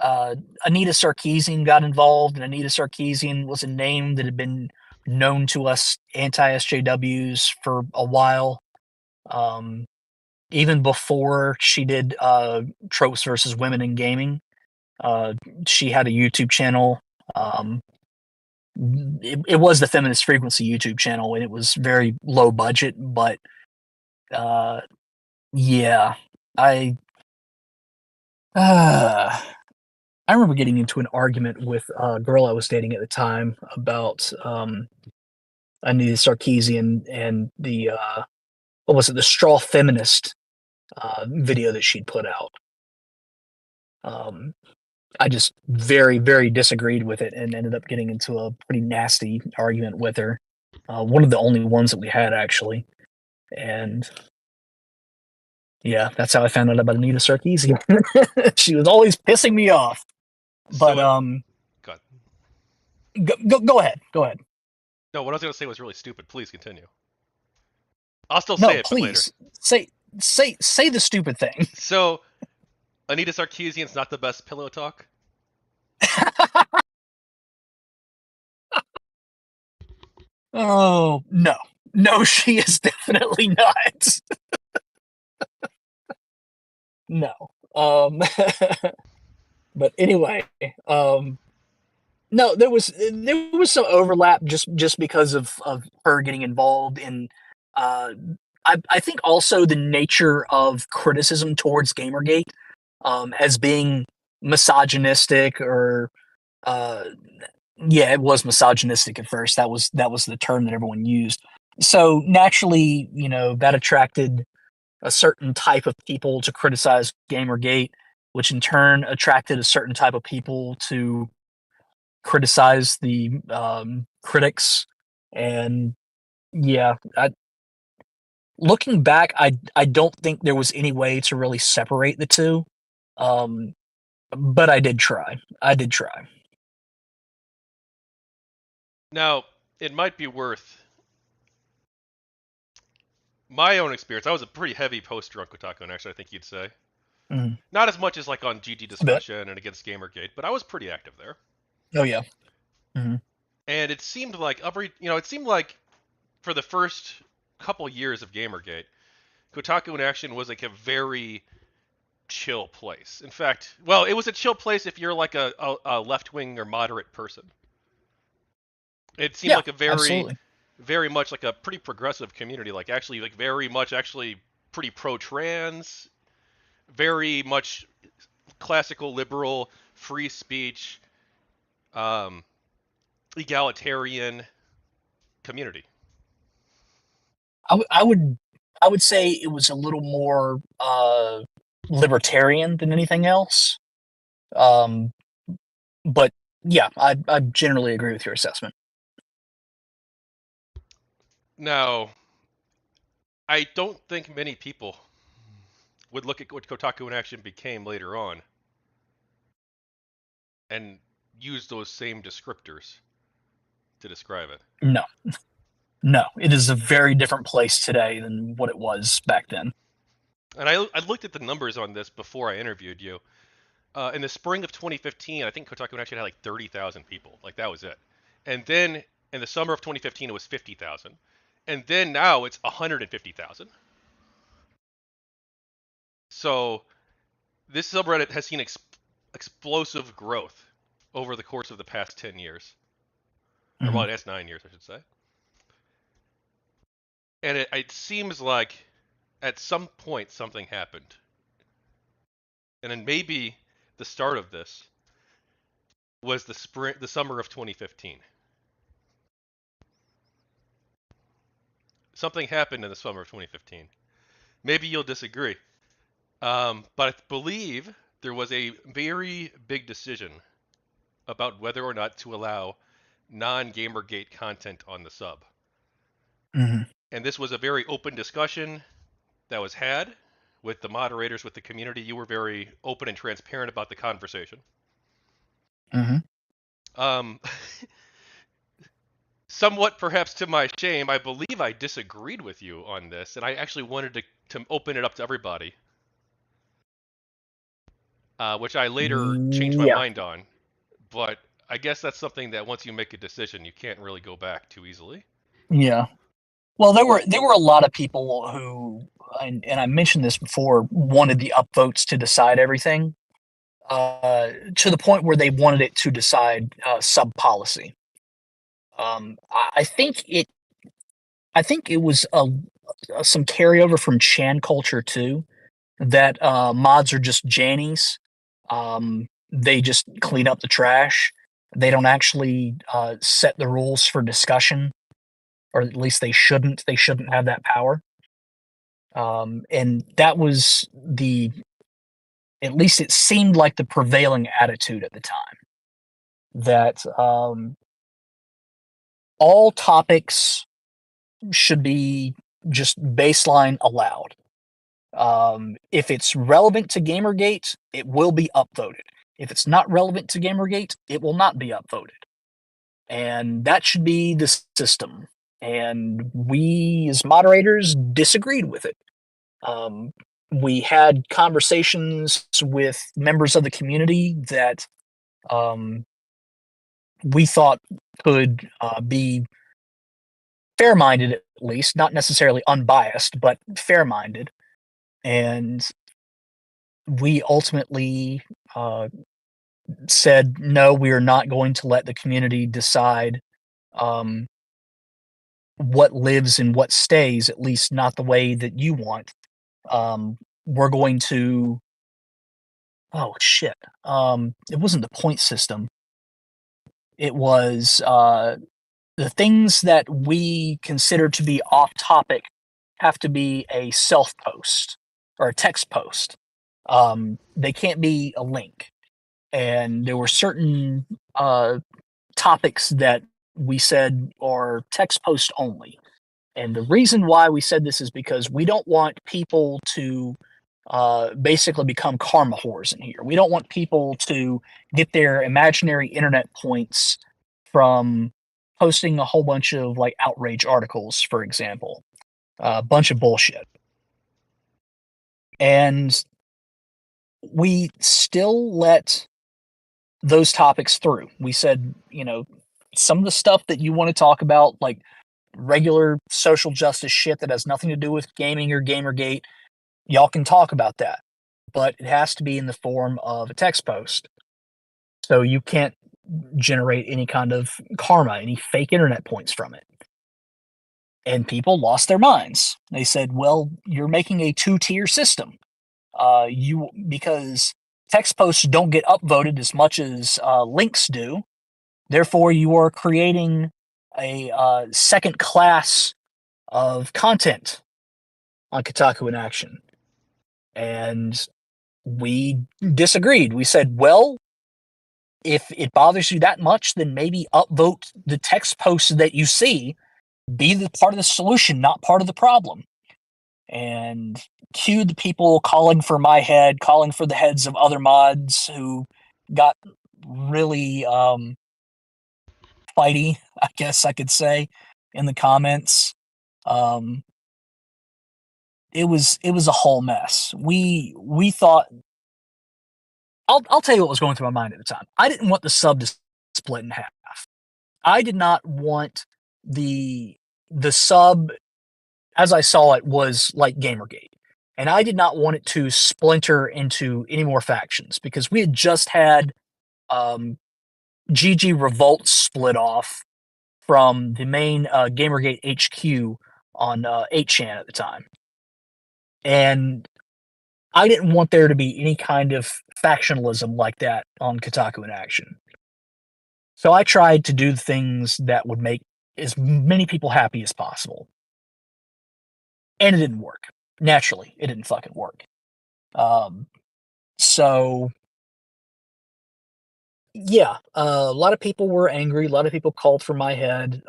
uh, Anita Sarkeesian got involved, and Anita Sarkeesian was a name that had been known to us anti SJWs for a while. Um, Even before she did tropes versus women in gaming, uh, she had a YouTube channel. Um, it was the Feminist Frequency YouTube channel, and it was very low budget. But uh, yeah, I uh, I remember getting into an argument with a girl I was dating at the time about Anita Sarkeesian and the what was it, the straw feminist video that she'd put out. Um, I just very, very disagreed with it and ended up getting into a pretty nasty argument with her. One of the only ones that we had, actually. And yeah, that's how I found out about Anita Sarkeesian. She was always pissing me off. But So it, God, go ahead, go ahead. no, what I was going to say was really stupid. Please continue. I'll still say No, it, but later. please say the stupid thing. So Anita Sarkeesian's not the best pillow talk. Oh no, no, she is definitely not. No. Um, but anyway, um, no, there was some overlap just because of her getting involved in. Uh, I think also the nature of criticism towards GamerGate as being misogynistic or uh, yeah, it was misogynistic at first. That was the term that everyone used. So naturally, that attracted a certain type of people to criticize Gamergate, which in turn attracted a certain type of people to criticize the critics. And yeah, looking back, I don't think there was any way to really separate the two. Um, but I did try. I did try. Now, it might be worth my own experience. I was a pretty heavy poster on KotakuInAction, I think you'd say. Mhm. Not as much as like on GG A bit. discussion and against Gamergate, but I was pretty active there. Oh yeah. Hmm. And it seemed like it seemed like for the first couple years of Gamergate, KotakuInAction was like a very chill place. In fact, well, it was a chill place if you're like a left wing or moderate person. It seemed Yeah, like a very, absolutely. very much like a pretty progressive community. Like actually, like very much actually pretty pro-trans, very much classical liberal, free speech, um, egalitarian community. I would say it was a little more libertarian than anything else. Um, but yeah, I generally agree with your assessment. Now, I don't think many people would look at what KotakuInAction became later on and use those same descriptors to describe it. No, no, it is a very different place today than what it was back then. And I looked at the numbers on this before I interviewed you. In the spring of 2015, I think KotakuInAction had like 30,000 people. Like that was it. And then in the summer of 2015, it was 50,000. And then now it's 150,000. So this subreddit has seen explosive growth over the course of the past 10 years. Or Hmm. well, that's 9 years, I should say. And it seems like at some point something happened. And then maybe the start of this was the summer of 2015. Something happened in the summer of 2015. Maybe you'll disagree. But I believe there was a very big decision about whether or not to allow non-Gamergate content on the sub. Hmm. And this was a very open discussion that was had with the moderators, with the community. You were very open and transparent about the conversation. Hmm. Um, somewhat perhaps to my shame, I believe I disagreed with you on this, and I actually wanted to open it up to everybody, which I later changed my Yeah, mind on. But I guess that's something that once you make a decision, you can't really go back too easily. yeah. Well, there were a lot of people who, and I mentioned this before, wanted the upvotes to decide everything, to the point where they wanted it to decide sub policy. I think it was some carryover from Chan culture too, that mods are just jannies. They just clean up the trash. They don't actually set the rules for discussion, or at least they shouldn't. They shouldn't have that power. And that was At least it seemed like the prevailing attitude at the time, that all topics should be just baseline allowed. If it's relevant to Gamergate, it will be upvoted. If it's not relevant to Gamergate, it will not be upvoted. And that should be the system. And we, as moderators, disagreed with it. Um, we had conversations with members of the community that we thought could be fair minded, at least, not necessarily unbiased, but fair minded. And we ultimately said, no, we are not going to let the community decide um, what lives and what stays, at least not the way that you want. We're going to, oh shit. It wasn't the point system. It was the things that we consider to be off topic have to be a self post or a text post. They can't be a link. And there were certain topics that we said are text post only. And the reason why we said this is because we don't want people to basically become karma whores in here. We don't want people to get their imaginary internet points from posting a whole bunch of like outrage articles, for example, a bunch of bullshit. And we still let those topics through. We said, you know, some of the stuff that you want to talk about, like regular social justice shit that has nothing to do with gaming or Gamergate, y'all can talk about that. But it has to be in the form of a text post. So you can't generate any kind of karma, any fake internet points from it. And people lost their minds. They said, well, you're making a two-tier system. You because text posts don't get upvoted as much as links do. Therefore, you are creating a second class of content on KotakuInAction. And we disagreed. We said, well, if it bothers you that much, then maybe upvote the text posts that you see. Be the part of the solution, not part of the problem. And cue the people calling for my head, calling for the heads of other mods who got really fighty, I guess I could say, in the comments. Um, it was a whole mess. We thought I'll tell you what was going through my mind at the time. I didn't want the sub to split in half. I did not want the sub as I saw it was like Gamergate. And I did not want it to splinter into any more factions because we had just had GG Revolt split off from the main Gamergate HQ on 8chan at the time. And I didn't want there to be any kind of factionalism like that on KotakuInAction. So I tried to do things that would make as many people happy as possible. And it didn't work. Naturally, it didn't fucking work. Um, so yeah, a lot of people were angry. A lot of people called for my head.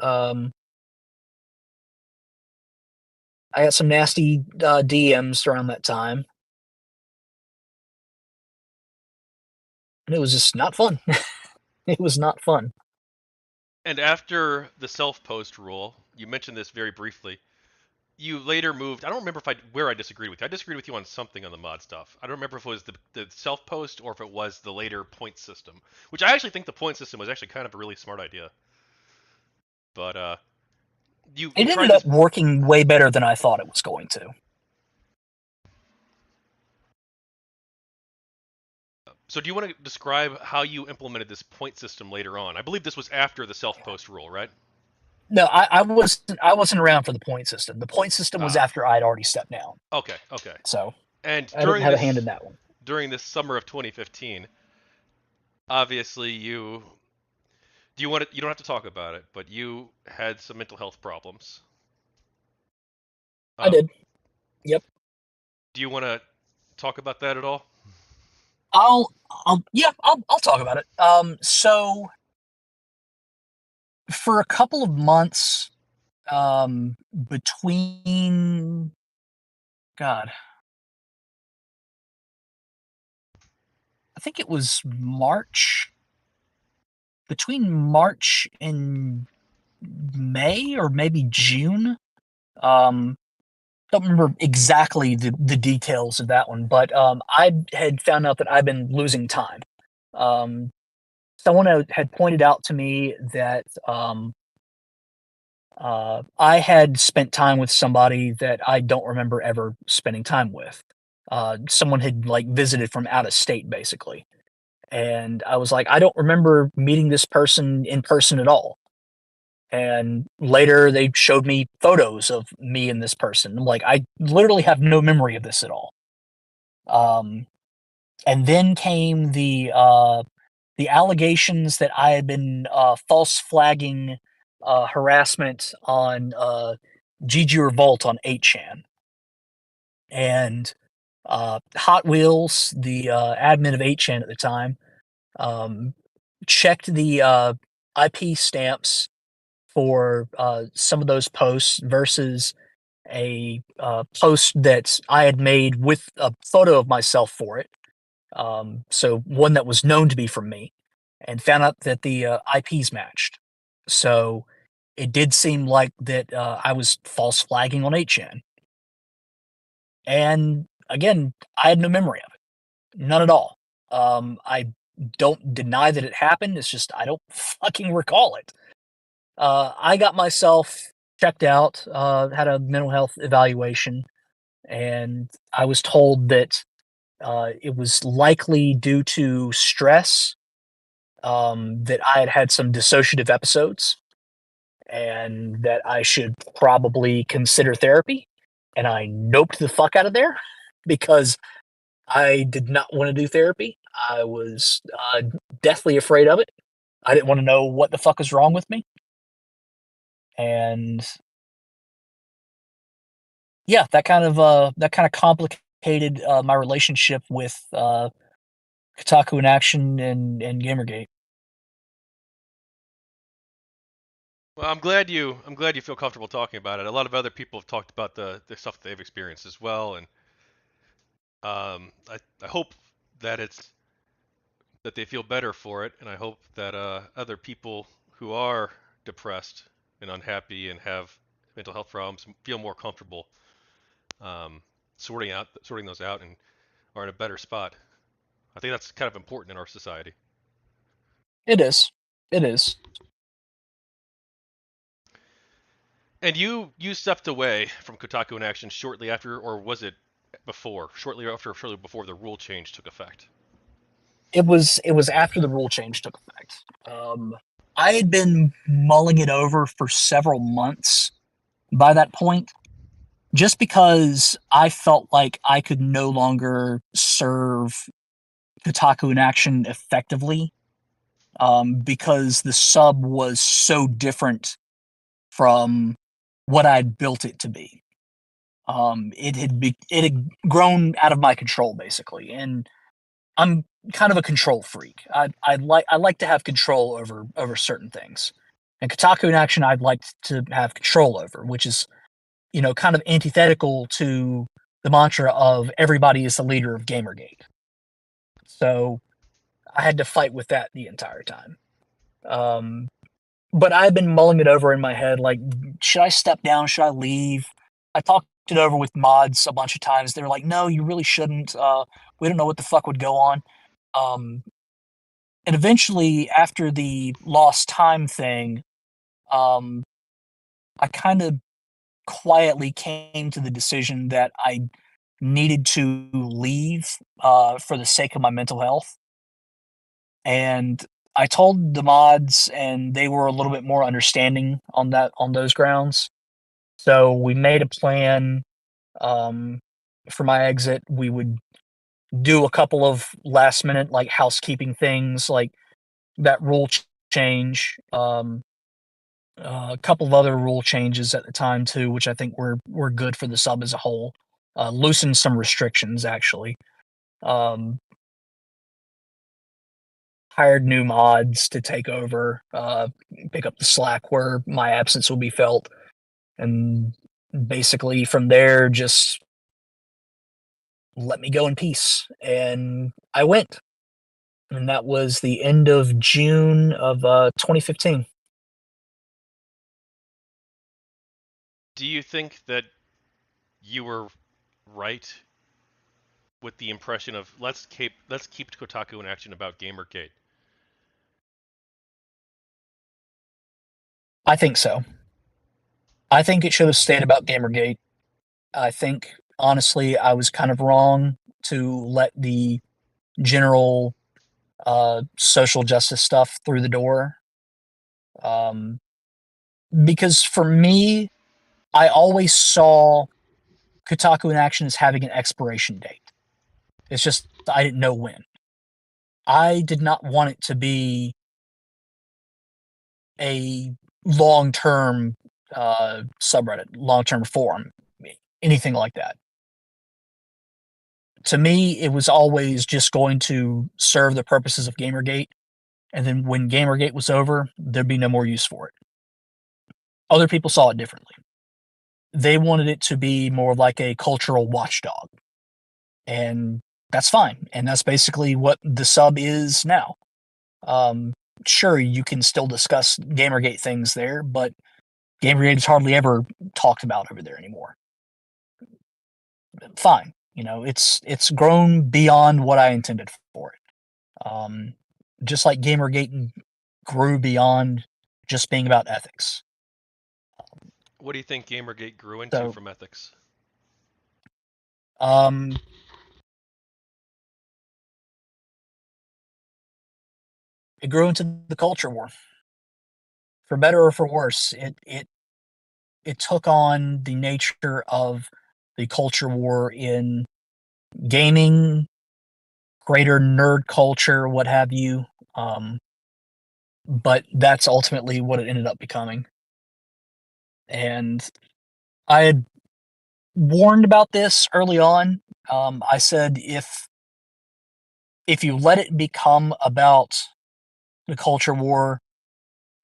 I got some nasty DMs around that time, and it was just not fun. It was not fun. And after the self-post rule, you mentioned this very briefly. You later moved. I don't remember if where I disagreed with you. I disagreed with you on something on the mod stuff. I don't remember if it was the self-post or if it was the later point system, which I actually think the point system was actually kind of a really smart idea. But you It tried ended this. up working way better than I thought it was going to. So do you want to describe how you implemented this point system later on? I believe this was after the self-post rule, right? No, I wasn't around for the point system. The point system was Ah, after I'd already stepped down, okay, okay. so And I didn't have a hand in that one. during this summer of 2015, obviously you don't have to talk about it, but you had some mental health problems. I Um, did. Yep. do you want to talk about that at all? I'll talk about it. So for a couple of months, between God, I think it was March, between March and May or maybe June. Um, don't remember exactly the details of that one, but I had found out that I've been losing time. Um, someone had pointed out to me that I had spent time with somebody that I don't remember ever spending time with. Someone had like visited from out of state, basically, and I was like, I don't remember meeting this person in person at all. And later they showed me photos of me and this person. I'm like, I literally have no memory of this at all. Um, and then came the allegations that I had been false flagging harassment on GG Revolt on 8chan. And Hot Wheels, the admin of 8chan at the time, um, checked the IP stamps for some of those posts versus a post that I had made with a photo of myself for it. So one that was known to be from me, and found out that the IPs matched. So it did seem like that I was false flagging on 8chan. And again, I had no memory of it, none at all. I don't deny that it happened. It's just I don't fucking recall it. I got myself checked out, had a mental health evaluation, and I was told that it was likely due to stress, that I had had some dissociative episodes, and that I should probably consider therapy. And I noped the fuck out of there because I did not want to do therapy. I was deathly afraid of it. I didn't want to know what the fuck was wrong with me. And yeah, that kind of complicated my relationship with KotakuInAction and GamerGate. Well, I'm glad you feel comfortable talking about it. A lot of other people have talked about the stuff they've experienced as well, and I hope that it's that they feel better for it, and I hope that other people who are depressed and unhappy and have mental health problems feel more comfortable um, sorting those out and are in a better spot. I think that's kind of important in our society. It is. It is. And you stepped away from Kotaku in Action shortly after, or was it before? Shortly after, shortly before the rule change took effect. It was after the rule change took effect. I had been mulling it over for several months by that point, just because I felt like I could no longer serve Kotaku in Action effectively, because the sub was so different from what I'd built it to be. It had grown out of my control basically, and I'm kind of a control freak. I like to have control over certain things, and Kotaku in Action I'd like to have control over, which is kind of antithetical to the mantra of everybody is the leader of GamerGate. So I had to fight with that the entire time. Um, but I've been mulling it over in my head, like, should I step down? Should I leave? I talked it over with mods a bunch of times. They're like, no, you really shouldn't. We don't know what the fuck would go on. Um, and eventually, after the lost time thing, um, I kind of quietly came to the decision that I needed to leave for the sake of my mental health. And I told the mods, and they were a little bit more understanding on those grounds. So we made a plan um, for my exit. We would do a couple of last minute like housekeeping things, like that change. A couple of other rule changes at the time too, which I think were good for the sub as a whole. Loosened some restrictions actually. Um, hired new mods to take over, pick up the slack where my absence will be felt, and basically from there just let me go in peace. And I went, and that was the end of June of 2015. Do you think that you were right with the impression of let's keep Kotaku in action about GamerGate? I think so. I think it should have stayed about Gamergate. I think honestly I was kind of wrong to let the general social justice stuff through the door. Um, because for me, I always saw Kotaku in action as having an expiration date. It's just I didn't know when. I did not want it to be a long term subreddit, long term forum, anything like that. To me, it was always just going to serve the purposes of Gamergate. And then when Gamergate was over, there'd be no more use for it. Other people saw it differently. They wanted it to be more like a cultural watchdog. And that's fine. And that's basically what the sub is now. Um, sure, you can still discuss Gamergate things there, but Gamergate is hardly ever talked about over there anymore. Fine. It's grown beyond what I intended for it. Just like Gamergate grew beyond just being about ethics. What do you think GamerGate grew into So, from ethics? um, it grew into the culture war, for better or for worse. It took on the nature of the culture war in gaming, greater nerd culture, what have you. Um, but that's ultimately what it ended up becoming. And I had warned about this early on. I said if you let it become about the culture war,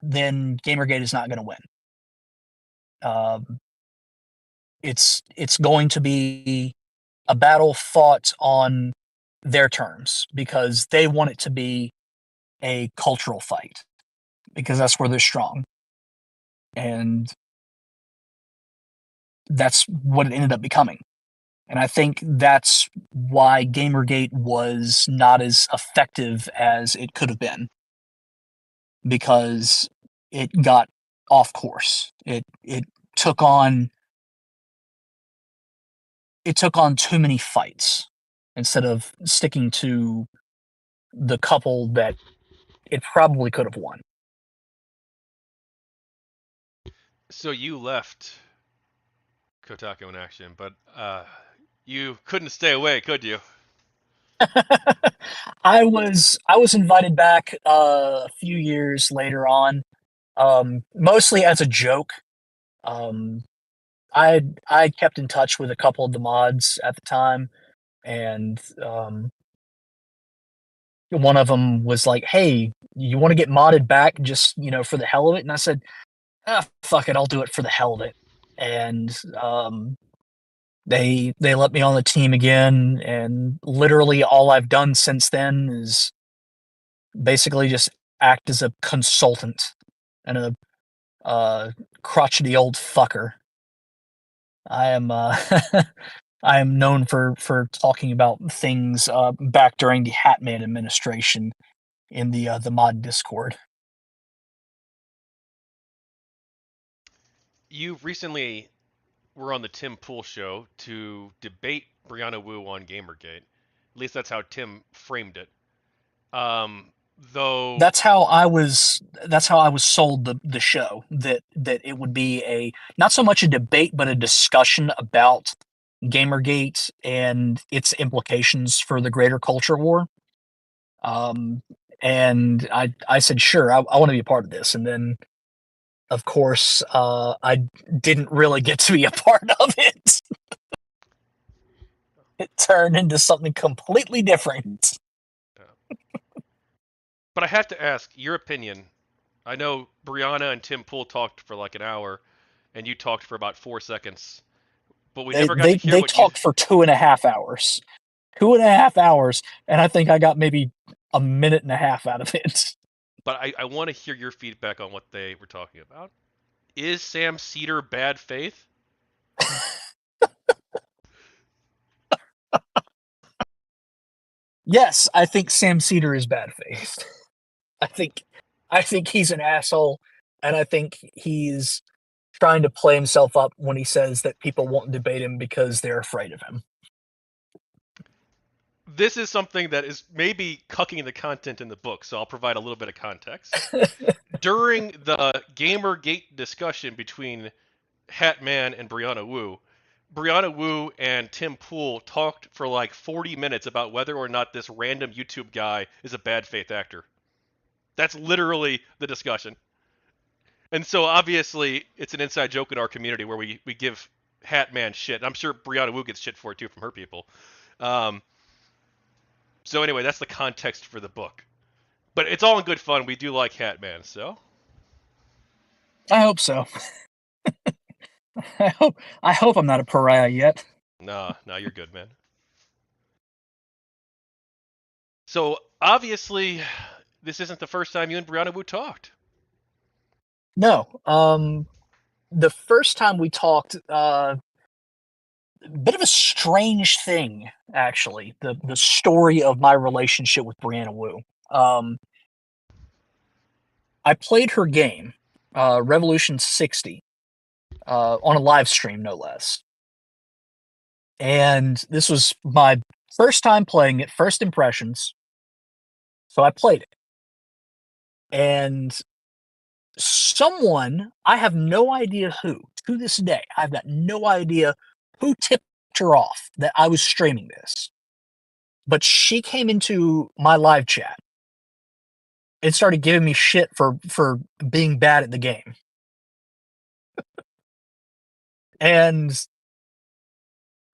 then Gamergate is not going to win. Um, it's going to be a battle fought on their terms because they want it to be a cultural fight because that's where they're strong, and that's what it ended up becoming. And I think that's why Gamergate was not as effective as it could have been because it got off course. It took on it took on too many fights instead of sticking to the couple that it probably could have won. So you left Kotaku in action, but you couldn't stay away, could you? I was invited back a few years later on, mostly as a joke. Um, I kept in touch with a couple of the mods at the time, and one of them was like, "Hey, you want to get modded back just for the hell of it?" And I said, "Ah, fuck it, I'll do it for the hell of it." And they let me on the team again, and literally all I've done since then is basically just act as a consultant and a uh, crotchety old fucker. I am I am known for talking about things back during the Hatman administration in the mod Discord. You recently were on the Tim Pool show to debate Brianna Wu on Gamergate. At least that's how Tim framed it. Though, That's how I was sold the show that it would be a not so much a debate but a discussion about Gamergate and its implications for the greater culture war. Um, and I said sure I want to be a part of this, and then of course I didn't really get to be a part of it. It turned into something completely different. uh, But I have to ask your opinion. I know Brianna and Tim Pool talked for like an hour, and you talked for about 4 seconds, but we They never got to they hear they what you. talked for 2.5 hours. 2.5 hours, and I think I got maybe a minute and a half out of it. But I want to hear your feedback on what they were talking about. Is Sam Cedar bad faith? Yes, I think Sam Cedar is bad faith. I think I think he's an asshole, and I think he's trying to play himself up when he says that people won't debate him because they're afraid of him. This is something that is maybe cucking the content in the book, so I'll provide a little bit of context. During the GamerGate discussion between Hatman and Brianna Wu and Tim Pool talked for like 40 minutes about whether or not this random YouTube guy is a bad faith actor. That's literally the discussion. And so obviously it's an inside joke in our community where we give Hatman shit. I'm sure Brianna Wu gets shit for it too from her people. Um, so anyway, that's the context for the book. But it's all in good fun. We do like Hatman, so I hope so. I hope I'm not a pariah yet. nah, you're good, man. So obviously, this isn't the first time you and Brianna Wu talked. No. The first time we talked, bit of a strange thing, actually. The story of my relationship with Brianna Wu. Um, I played her game, Revolution 60, on a live stream, no less. And this was my first time playing it, first impressions. So I played it. And someone, I have no idea who, to this day, I've got no idea who tipped her off that I was streaming this. But she came into my live chat and started giving me shit for being bad at the game. And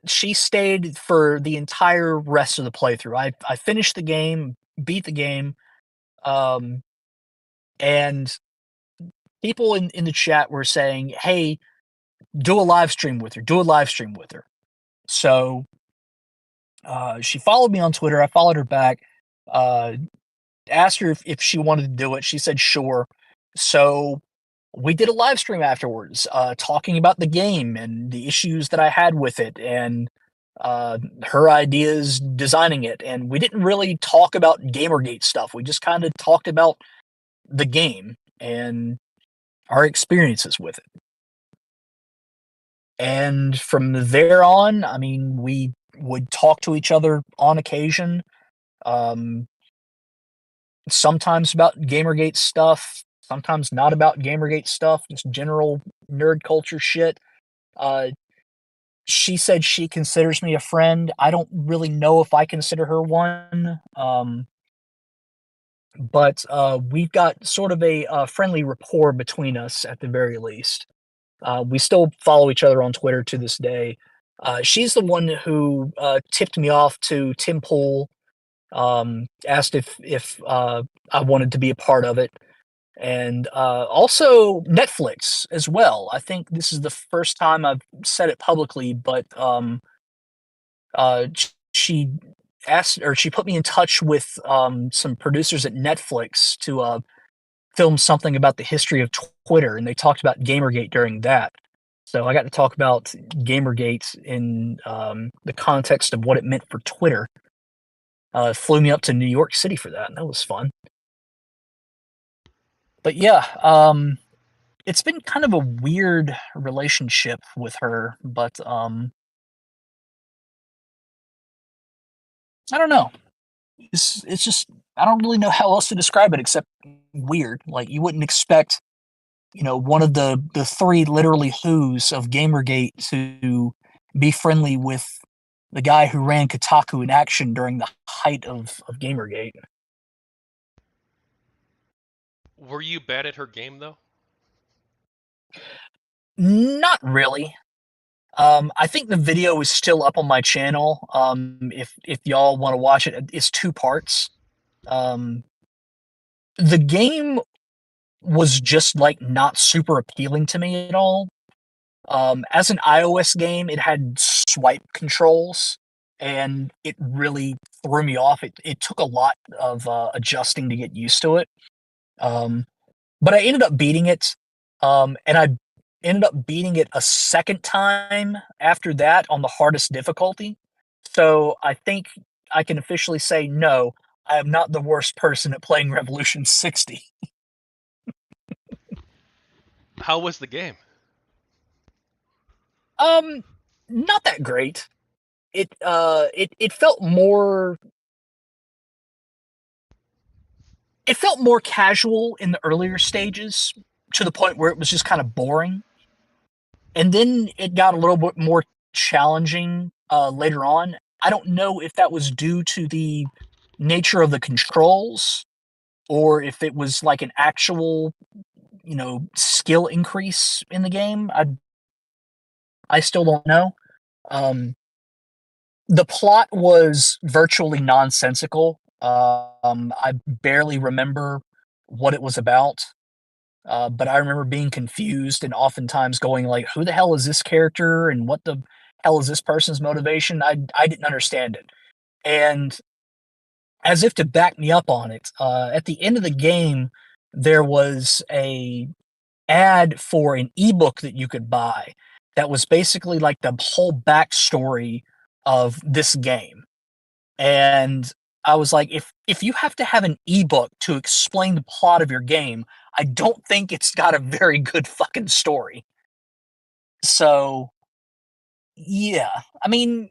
she stayed for the entire rest of the playthrough. I finished the game, beat the game, um, and people in the chat were saying, "Hey, do a live stream with her. Do a live stream with her." So she followed me on Twitter. I followed her back. Uh, Asked her if she wanted to do it. She said sure. So we did a live stream afterwards, talking about the game and the issues that I had with it and her ideas designing it. And we didn't really talk about Gamergate stuff. We just kind of talked about the game and our experiences with it. And from there on, I mean, we would talk to each other on occasion. Um, Sometimes about Gamergate stuff, sometimes not about Gamergate stuff, just general nerd culture shit. Uh, she said she considers me a friend. I don't really know if I consider her one. But we've got sort of a friendly rapport between us at the very least. We still follow each other on Twitter to this day. She's the one who tipped me off to Tim Pool, asked if I wanted to be a part of it, and also Netflix as well. I think this is the first time I've said it publicly, but she asked or she put me in touch with some producers at Netflix to film something about the history of Twitter, and they talked about Gamergate during that. So I got to talk about Gamergate in the context of what it meant for Twitter. Flew me up to New York City for that, and that was fun. But yeah, it's been kind of a weird relationship with her, but I don't know. It's just I don't really know how else to describe it except weird. Like you wouldn't expect, one of the three literally who's of Gamergate to be friendly with the guy who ran KotakuInAction during the height of Gamergate. Were you bad at her game though? Not really. I think the video is still up on my channel. If y'all want to watch it, it's two parts. Um, The game was just like not super appealing to me at all. As an iOS game, it had swipe controls, and it really threw me off. It took a lot of adjusting to get used to it. Um, but I ended up beating it, and I ended up beating it a second time after that on the hardest difficulty. So I think I can officially say no, I am not the worst person at playing Revolution 60. How was the game? Um, Not that great. It felt more, it felt more casual in the earlier stages to the point where it was just kind of boring. And then it got a little bit more challenging later on. I don't know if that was due to the nature of the controls or if it was like an actual, skill increase in the game. I still don't know. Um, the plot was virtually nonsensical. I barely remember what it was about. But I remember being confused and oftentimes going like, "Who the hell is this character? And what the hell is this person's motivation?" I didn't understand it. And as if to back me up on it, at the end of the game, there was a ad for an ebook that you could buy that was basically like the whole backstory of this game. And I was like, if you have to have an ebook to explain the plot of your game, I don't think it's got a very good fucking story. So yeah, I mean,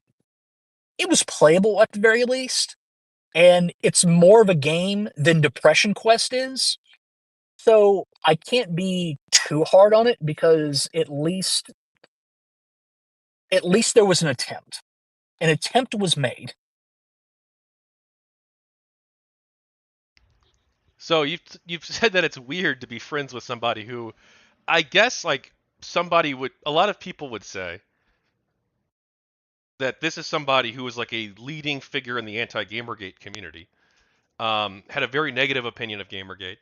it was playable at the very least, and it's more of a game than Depression Quest is. So I can't be too hard on it because at least there was an attempt. An attempt was made. So you've said that it's weird to be friends with somebody who, I guess, like somebody would, a lot of people would say that this is somebody who was like a leading figure in the anti-GamerGate community. Had a very negative opinion of GamerGate,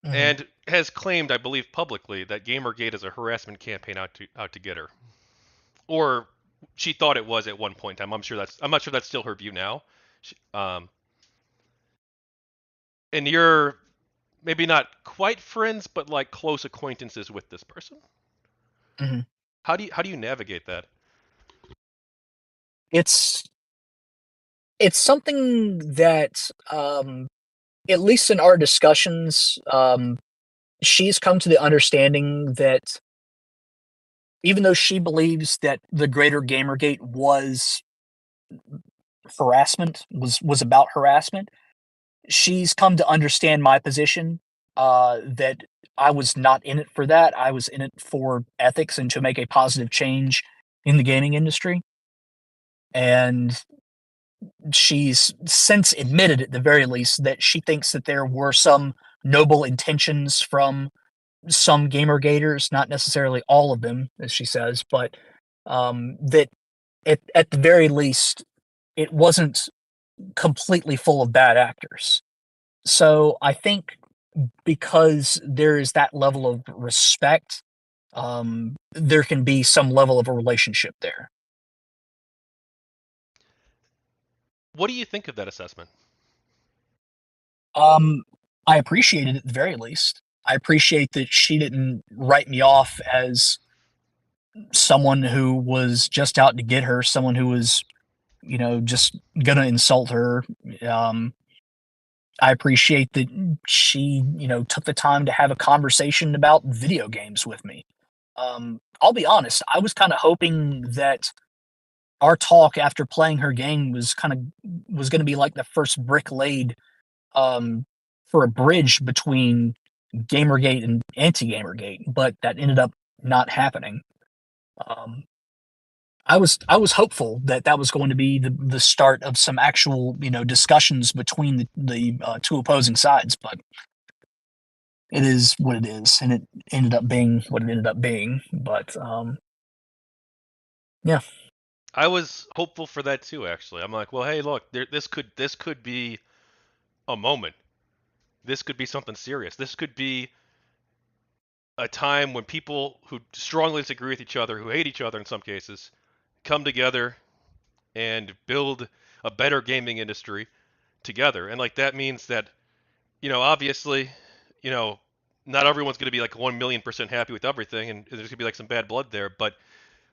Mhm. and has claimed, I believe publicly, that GamerGate is a harassment campaign out to get her, or she thought it was at one point in time. I'm not sure that's still her view now. And you're maybe not quite friends, but like close acquaintances with this person. Mhm. How do you navigate that? It's it's something that at least in our discussions, she's come to the understanding that even though she believes that the greater Gamergate was about harassment, she's come to understand my position, that I was not in it for that. I was in it for ethics and to make a positive change in the gaming industry. And she's since admitted, at the very least, that she thinks that there were some noble intentions from some gamergaters, not necessarily all of them, as she says, but that at the very least, it wasn't completely full of bad actors. So I think because there is that level of respect, there can be some level of a relationship there. What do you think of that assessment? Um, I appreciate it at the very least. I appreciate that she didn't write me off as someone who was just out to get her, someone who was, just gonna insult her. Um, I appreciate that she, took the time to have a conversation about video games with me. I'll be honest, I was kind of hoping that our talk after playing her game was going to be like the first brick laid um, for a bridge between Gamergate and anti-Gamergate, but that ended up not happening. Um, I was hopeful that that was going to be the start of some actual discussions between the two opposing sides, but it is what it is, and it ended up being what it ended up being. But yeah, I was hopeful for that too. Actually, I'm like, well, hey, look, this could be a moment. this could be something serious. This could be a time when people who strongly disagree with each other, who hate each other in some cases, come together and build a better gaming industry together. And like that means that, obviously, you know, not everyone's going to be like 1,000,000% happy with everything, and there's going to be like some bad blood there. But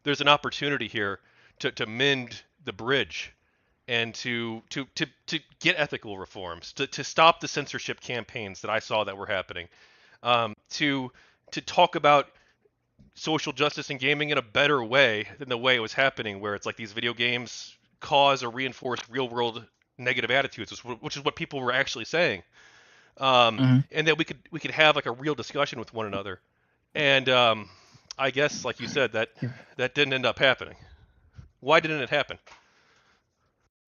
there's an opportunity here to mend the bridge and to get ethical reforms, to stop the censorship campaigns that I saw that were happening, to talk about social justice in gaming in a better way than the way it was happening, where it's like these video games cause or reinforce real world negative attitudes, which is what people were actually saying, Mm-hmm. and that we could have like a real discussion with one another. And I guess, like you said, that didn't end up happening. Why didn't it happen?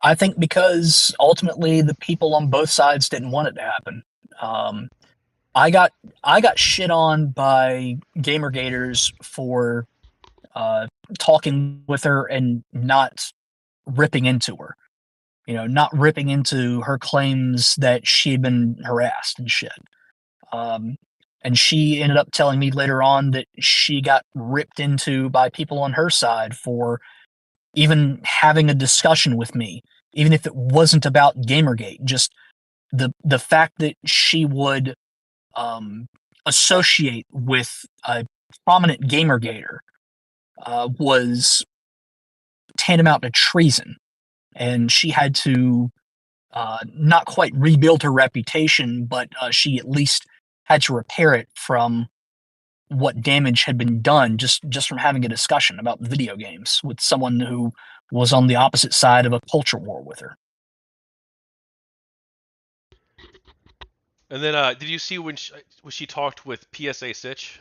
I think because ultimately the people on both sides didn't want it to happen. Um, I got I got shit on by GamerGaters for uh, talking with her and not ripping into her. Not ripping into her claims that she had been harassed and shit. Um, and she ended up telling me later on that she got ripped into by people on her side for even having a discussion with me, even if it wasn't about Gamergate. Just the fact that she would associate with a prominent Gamergater was tantamount to treason, and she had to not quite rebuild her reputation, but she at least had to repair it from what damage had been done just from having a discussion about video games with someone who was on the opposite side of a culture war with her. And then, did you see when she talked with PSA Sitch?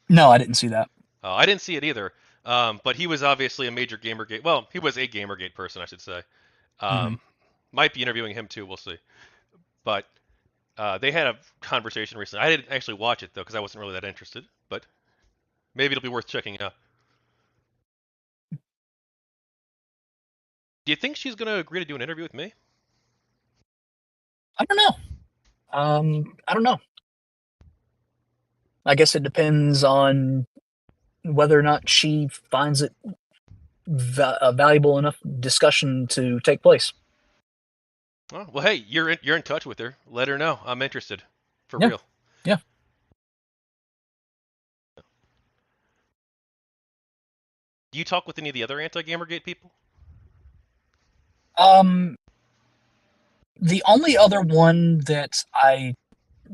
No, I didn't see that. I didn't see it either. But he was obviously a major GamerGate. Well, he was a GamerGate person, I should say. Mm-hmm. Um, might be interviewing him too. We'll see. But they had a conversation recently. I didn't actually watch it though because I wasn't really that interested. But maybe it'll be worth checking out. Do you think she's gonna agree to do an interview with me? I don't know. I don't know. I guess it depends on whether or not she finds it a valuable enough discussion to take place. Oh, well, hey, you're in touch with her. Let her know. I'm interested, for Yeah, real. yeah. Do you talk with any of the other anti-GamerGate people? Um, the only other one that I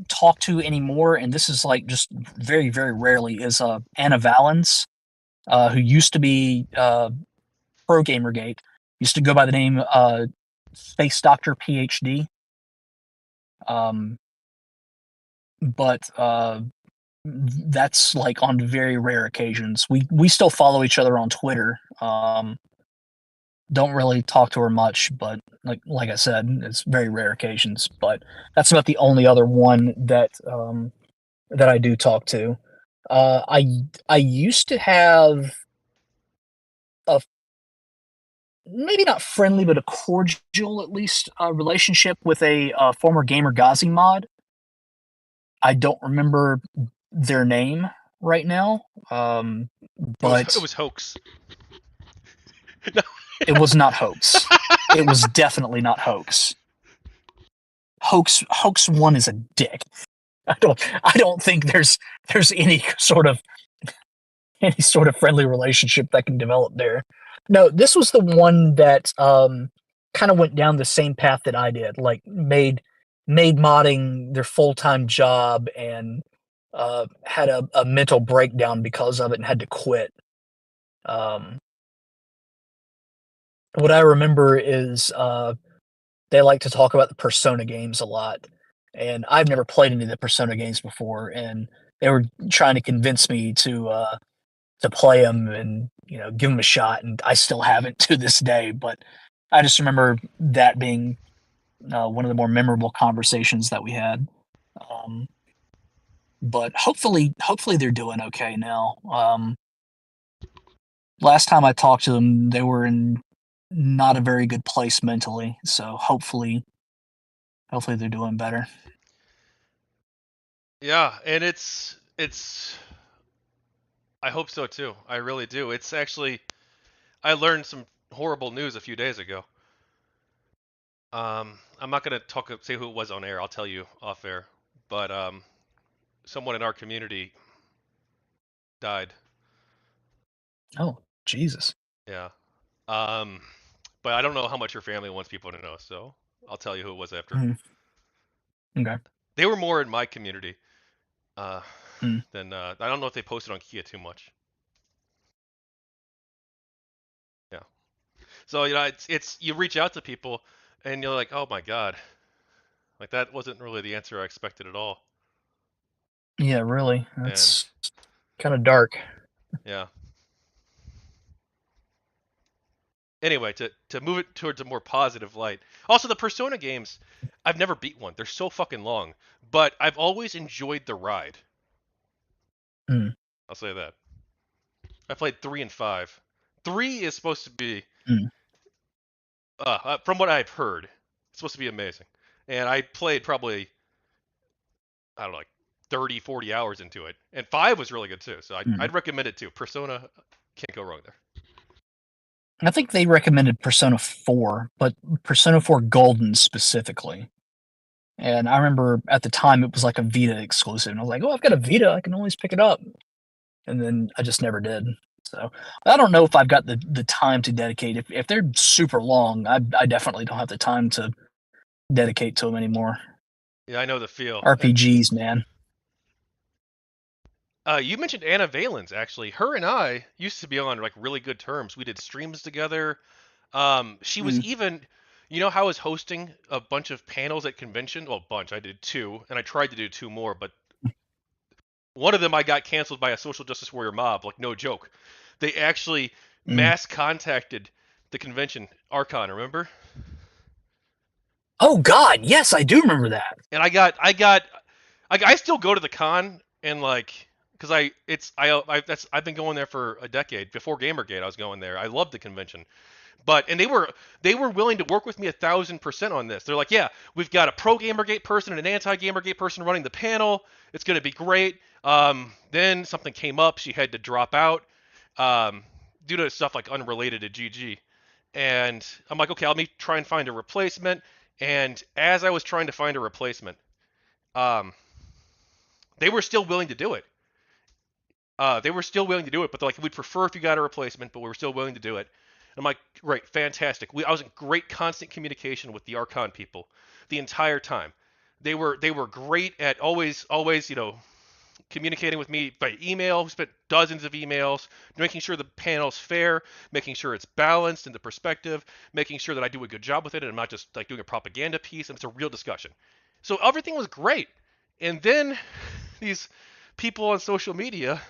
talk to anymore, and this is like just very, very rarely, is Anna Valens, who used to be pro Gamergate, used to go by the name Space Doctor PhD. Um, but that's like on very rare occasions. We still follow each other on Twitter. Don't really talk to her much, but like I said, it's very rare occasions. But that's about the only other one that I do talk to. I used to have a maybe not friendly, but a cordial at least relationship with a former Gamer Ghazi mod. I don't remember their name right now, It but was hoax. No. it was not hoax. It was definitely not hoax. Hoax one is a dick. I don't think there's any sort of friendly relationship that can develop there. No, this was the one that kind of went down the same path that I did, like made modding their full time job and had a mental breakdown because of it and had to quit. Um, what I remember is they like to talk about the Persona games a lot, and I've never played any of the Persona games before, and they were trying to convince me to play them and give them a shot, and I still haven't to this day. But I just remember that being one of the more memorable conversations that we had. Um, but hopefully they're doing okay now. Last time I talked to them, they were in not a very good place mentally. So hopefully Hopefully they're doing better. Yeah, and it's I hope so too. I really do. It's actually I learned some horrible news a few days ago. I'm not gonna say who it was on air. I'll tell you off air. But someone in our community died. Oh, Jesus. Yeah. Um, but I don't know how much her family wants people to know, so I'll tell you who it was after. Mm, okay. They were more in my community uh, Mm, than I don't know if they posted on Kia too much. Yeah. So it's you reach out to people and you're like, oh my god, like that wasn't really the answer I expected at all. yeah, really. And That's kind of dark. yeah. Anyway, to move it towards a more positive light. Also, the Persona games, I've never beat one. They're so fucking long, but I've always enjoyed the ride. Mm, I'll say that. I played 3 and 5. 3 is supposed to be, mm, from what I've heard, it's supposed to be amazing. And I played probably, I don't know, like 30, 40 hours into it. And 5 was really good too. So mm. I'd recommend it too. Persona, can't go wrong there. I think they recommended Persona 4, but Persona 4 Golden specifically. And I remember at the time it was like a Vita exclusive. And I was like, oh, I've got a Vita. I can always pick it up. And then I just never did. So I don't know if I've got the time to dedicate. If they're super long, I definitely don't have the time to dedicate to them anymore. Yeah, I know the feel. And RPGs, man. you mentioned Anna Valens, actually. Her and I used to be on like really good terms. We did streams together. She was Mm, even, you know how I was hosting a bunch of panels at convention? Well, bunch. I did 2, and I tried to do 2 more, but one of them I got canceled by a social justice warrior mob. Like no joke. They actually mm. mass contacted the convention, Archon. Remember? Oh God, yes, I do remember that. And I still go to the con and like because I've been going there for a decade. Before GamerGate, I was going there. I loved the convention. But and they were willing to work with me 1,000% on this. They're like, yeah, we've got a pro GamerGate person and an anti GamerGate person running the panel. It's gonna be great. Then something came up. She had to drop out um, due to stuff like unrelated to GG. And I'm like, okay, let me try and find a replacement. And as I was trying to find a replacement, um, they were still willing to do it. They were still willing to do it, but they're like, we'd prefer if you got a replacement, but we were still willing to do it. I'm like, great, fantastic. I was in great constant communication with the Archon people the entire time. They were great at always communicating with me by email. We spent dozens of emails, making sure the panel's fair, making sure it's balanced in the perspective, making sure that I do a good job with it, and I'm not just like doing a propaganda piece, and it's a real discussion. So everything was great, and then these people on social media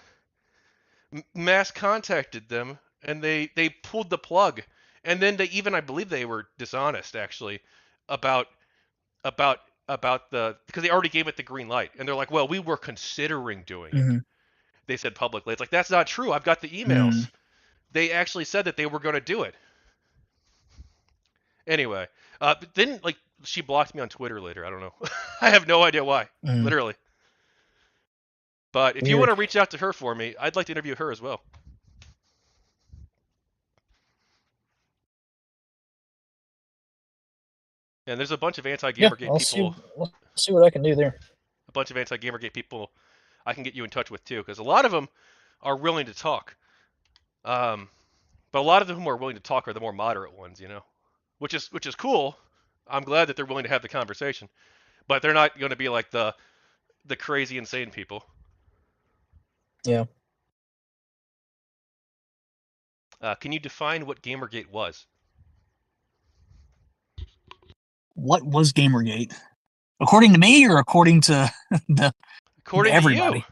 mass contacted them and they pulled the plug, and then they even, I believe, they were dishonest actually about about the because they already gave it the green light, and they're like, well, we were considering doing it. Mm-hmm. They said publicly. It's like, that's not true. I've got the Mm, emails. They actually said that they were going to do it. Anyway, but then like she blocked me on Twitter later. I don't know. I have no idea why. mm. Literally. But if you want Weird. to reach out to her for me, I'd like to interview her as well. And there's a bunch of Yeah, anti-Gamergate I'll see. people, I'll see what I can do there. a bunch of anti-Gamergate people I can get you in touch with too, because a lot of them are willing to talk. Um, but a lot of them who are willing to talk are the more moderate ones, which is cool. I'm glad that they're willing to have the conversation, but they're not going to be like the crazy, insane people. Yeah. Can you define what Gamergate was? What was Gamergate? According to me, or according to the According to you. everybody?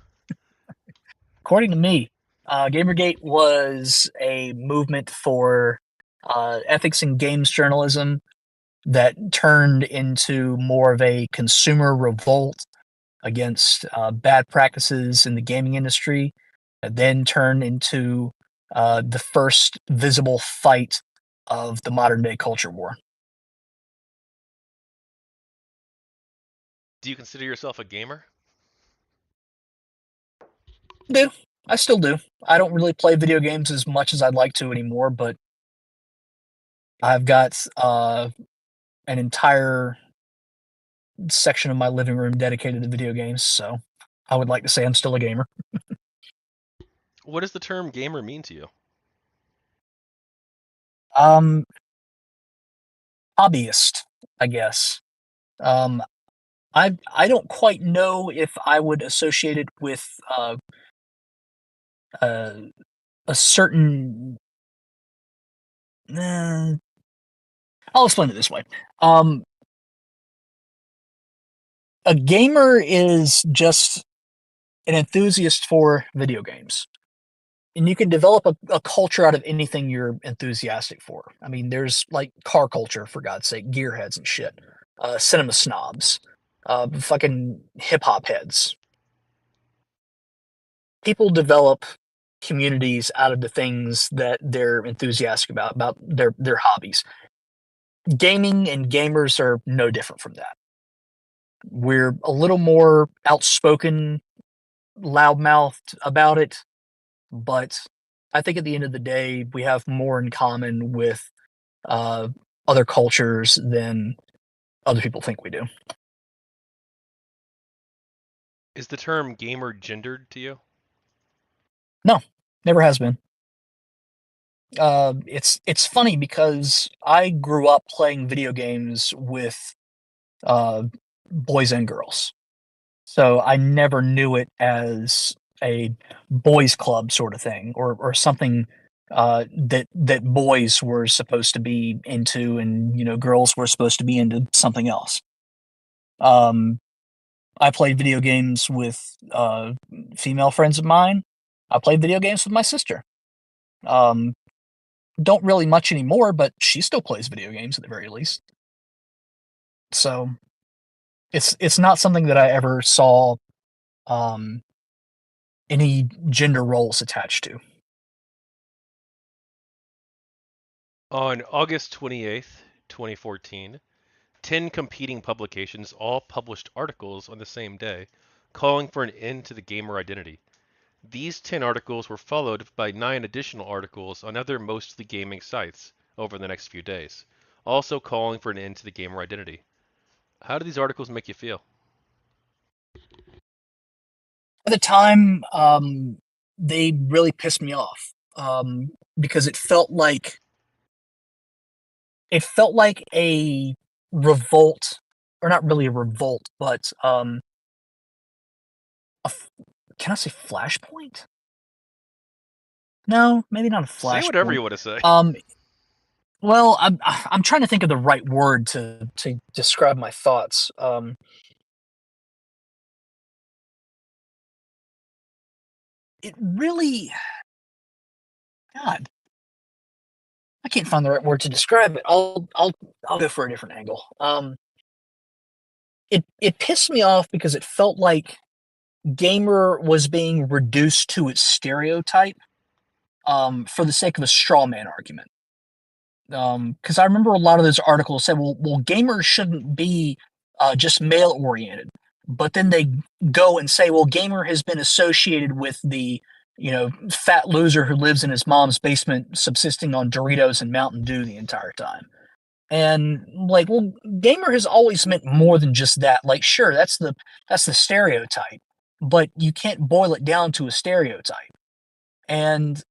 According to me, Gamergate was a movement for ethics in games journalism that turned into more of a consumer revolt against bad practices in the gaming industry, and then turned into the first visible fight of the modern day culture war. Do you consider yourself a gamer? Do I still do? I don't really play video games as much as I'd like to anymore, but I've got an entire section of my living room dedicated to video games, so I would like to say I'm still a gamer. What does the term gamer mean to you? Um, Hobbyist, I guess. Um, I don't quite know if I would associate it with uh, a certain. Uh, I'll explain it this way. Um, a gamer is just an enthusiast for video games. And you can develop a culture out of anything you're enthusiastic for. I mean, there's like car culture, for God's sake, gearheads and shit, cinema snobs, fucking hip hop heads. People develop communities out of the things that they're enthusiastic about their hobbies. Gaming and gamers are no different from that. We're a little more outspoken, loudmouthed about it, but I think at the end of the day, we have more in common with uh, other cultures than other people think we do. Is the term gamer gendered to you? No, never has been. It's funny because I grew up playing video games with uh, boys and girls, so I never knew it as a boys' club sort of thing, or something that boys were supposed to be into, and girls were supposed to be into something else. Um, I played video games with female friends of mine. I played video games with my sister. Um, don't really much anymore, but she still plays video games at the very least. So it's not something that I ever saw um, any gender roles attached to. On August 28th, 2014, 10 competing publications all published articles on the same day calling for an end to the gamer identity. These 10 articles were followed by 9 additional articles on other mostly gaming sites over the next few days, also calling for an end to the gamer identity. How do these articles make you feel? At the time, they really pissed me off because it felt like a revolt, or not really a revolt, but a f- can I say flashpoint? No, maybe not a Say whatever flashpoint. you want to say. Um, well, I'm trying to think of the right word to describe my thoughts. It really, God, I can't find the right word to describe it. I'll go for a different angle. It pissed me off because it felt like gamer was being reduced to its stereotype for the sake of a straw man argument. Because I remember a lot of those articles said, well, gamers shouldn't be just male oriented, but then they go and say, well, gamer has been associated with the fat loser who lives in his mom's basement subsisting on Doritos and Mountain Dew the entire time. And like, well, gamer has always meant more than just that. Like, sure, that's the stereotype, but you can't boil it down to a stereotype. And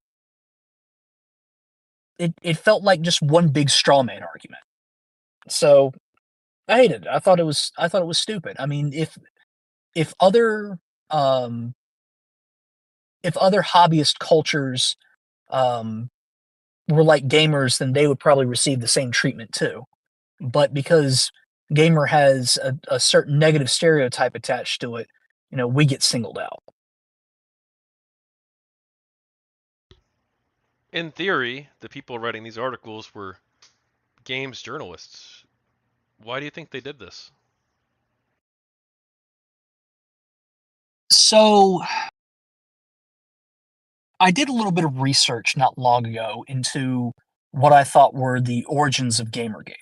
it felt like just one big straw man argument. So I hated it. I thought it was stupid. I mean, if other um if other hobbyist cultures um were like gamers, then they would probably receive the same treatment too. But because gamer has a certain negative stereotype attached to it, we get singled out. In theory, the people writing these articles were games journalists. Why do you think they did this? So I did a little bit of research not long ago into what I thought were the origins of GamerGate.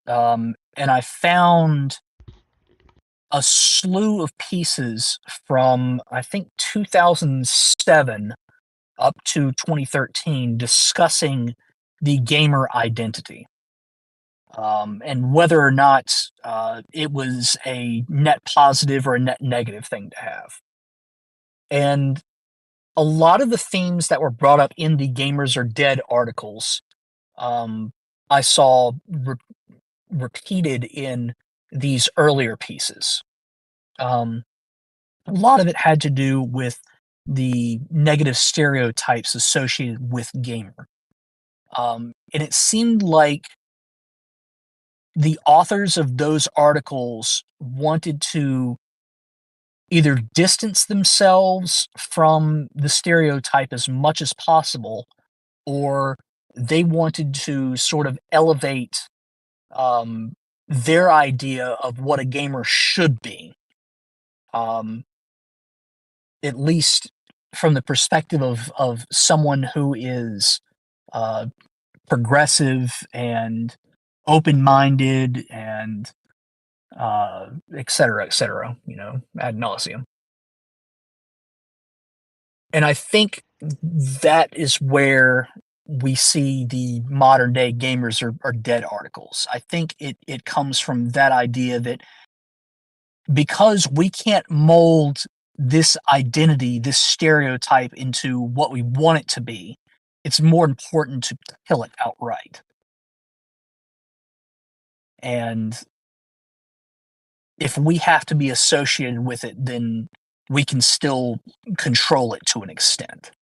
And I found a slew of pieces from, I think, 2007 up to 2013 discussing the gamer identity, and whether or not it was a net positive or a net negative thing to have. And a lot of the themes that were brought up in the Gamers Are Dead articles, um, I saw repeated in these earlier pieces. A lot of it had to do with the negative stereotypes associated with gamer. And it seemed like the authors of those articles wanted to either distance themselves from the stereotype as much as possible, or they wanted to sort of elevate um, their idea of what a gamer should be. Um, at least from the perspective of someone who is uh, progressive and open-minded and et cetera, you know, ad nauseum. And I think that is where we see the modern day gamers are dead articles. I think it comes from that idea that because we can't mold this identity, this stereotype into what we want it to be, it's more important to kill it outright. And if we have to be associated with it, then we can still control it to an extent,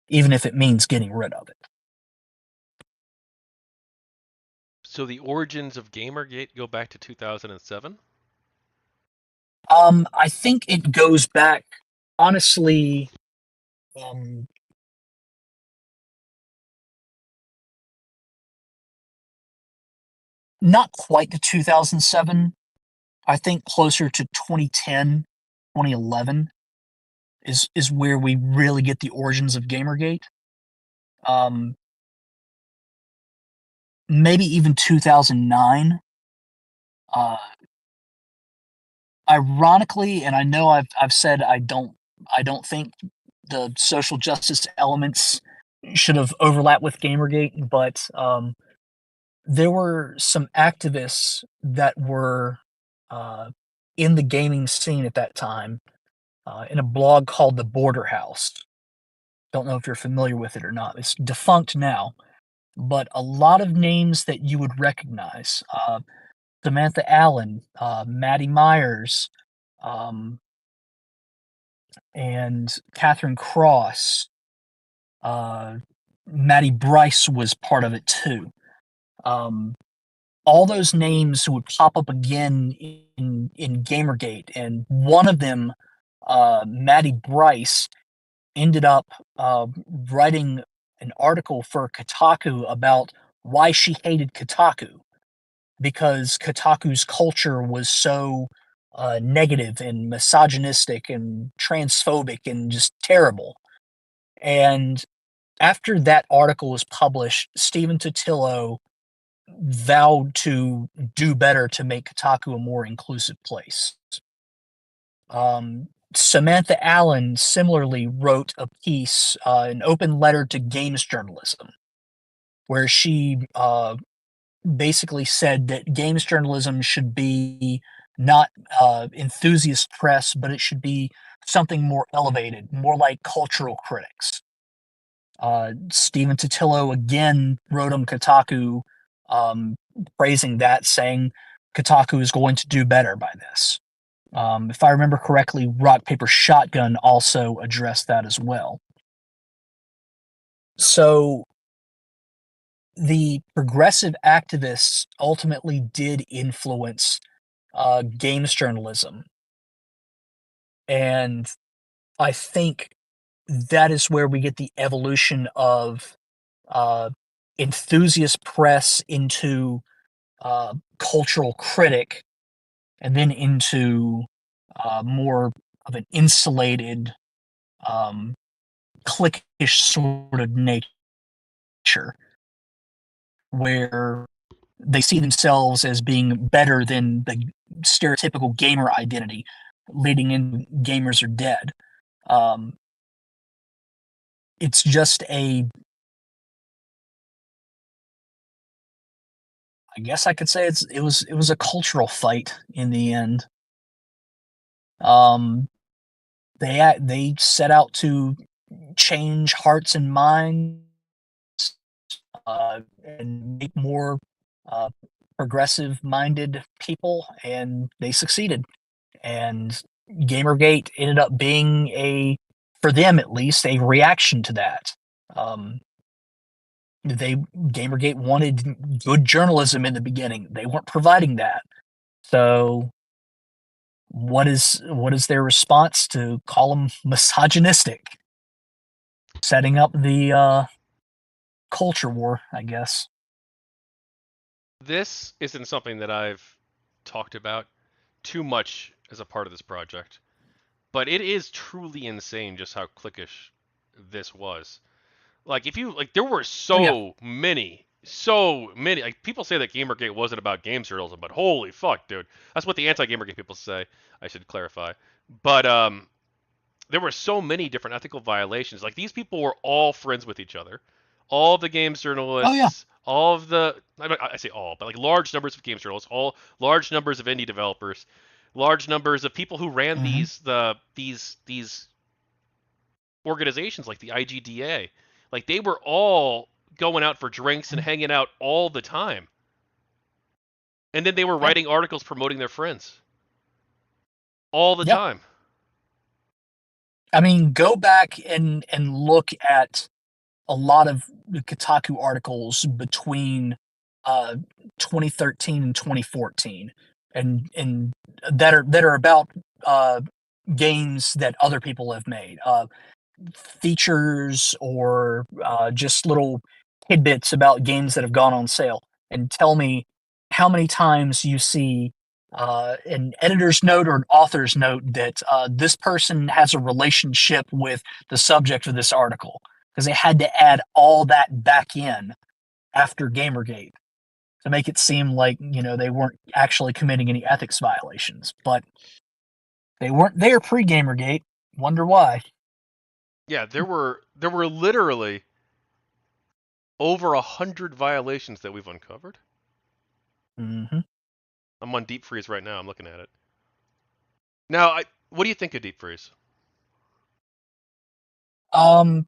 even if it means getting rid of it. So the origins of GamerGate go back to 2007? I think it goes back, honestly, um, not quite to 2007. I think closer to 2010, 2011 is where we really get the origins of GamerGate. Um, Maybe even 2009. Uh, Ironically, and I know I've said I don't think the social justice elements should have overlapped with GamerGate, but there were some activists that were uh, in the gaming scene at that time in a blog called The Border House. Don't know if you're familiar with it or not. It's defunct now, but a lot of names that you would recognize: Samantha Allen, Maddie Myers, um, and Catherine Cross. Maddie Bryce was part of it too. Um, all those names would pop up again in Gamergate, and one of them, Maddie Bryce, ended up writing an article for Kotaku about why she hated Kotaku, because Kotaku's culture was so negative and misogynistic and transphobic and just terrible. And after that article was published, Stephen Totillo vowed to do better to make Kotaku a more inclusive place. Samantha Allen similarly wrote a piece, an open letter to games journalism, where she basically said that games journalism should be not enthusiast press, but it should be something more elevated, more like cultural critics. Stephen Totillo again wrote on Kotaku, um, praising that, saying Kotaku is going to do better by this. If I remember correctly, Rock Paper Shotgun also addressed that as well. So the progressive activists ultimately did influence games journalism, and I think that is where we get the evolution of uh, enthusiast press into cultural critic, and then into more of an insulated, um, cliquish sort of nature, where they see themselves as being better than stereotypical gamer identity, leading in gamers are dead. Um, it's just a, I guess I could say it was a cultural fight in the end. Um, they set out to change hearts and minds, and make more uh, progressive minded people, and they succeeded. And Gamergate ended up being a, for them at least, a reaction to that. Um, they Gamergate wanted good journalism in the beginning. They weren't providing that. So what is their response? To call them misogynistic, setting up the culture war, I guess. This isn't something that I've talked about too much as a part of this project, but it is truly insane just how cliquish this was. Like if you like, there were Oh yeah. so many. Like people say that GamerGate wasn't about games journalism, but holy fuck, dude, that's what the anti-GamerGate people say. I should clarify, but there were so many different ethical violations. Like these people were all friends with each other, all the games Oh yeah. journalists, all of the I say all, but like large numbers of games journalists, all large numbers of indie developers, large numbers of people who ran Hmm. these organizations like the IGDA. Like they were all going out for drinks and hanging out all the time. And then they were Yeah. writing articles promoting their friends all the Yeah. time. I mean, go back and look at a lot of the Kotaku articles between uh, 2013 and 2014, and that are about games that other people have made, features or just little tidbits about games that have gone on sale, and tell me how many times you see an editor's note or an author's note that this person has a relationship with the subject of this article, because they had to add all that back in after Gamergate to make it seem like they weren't actually committing any ethics violations, but they weren't there pre-Gamergate. Wonder why? Yeah, there were literally over 100 violations that we've uncovered. Hmm. I'm on Deep Freeze right now. I'm looking at it. Now, what do you think of Deep Freeze? Um,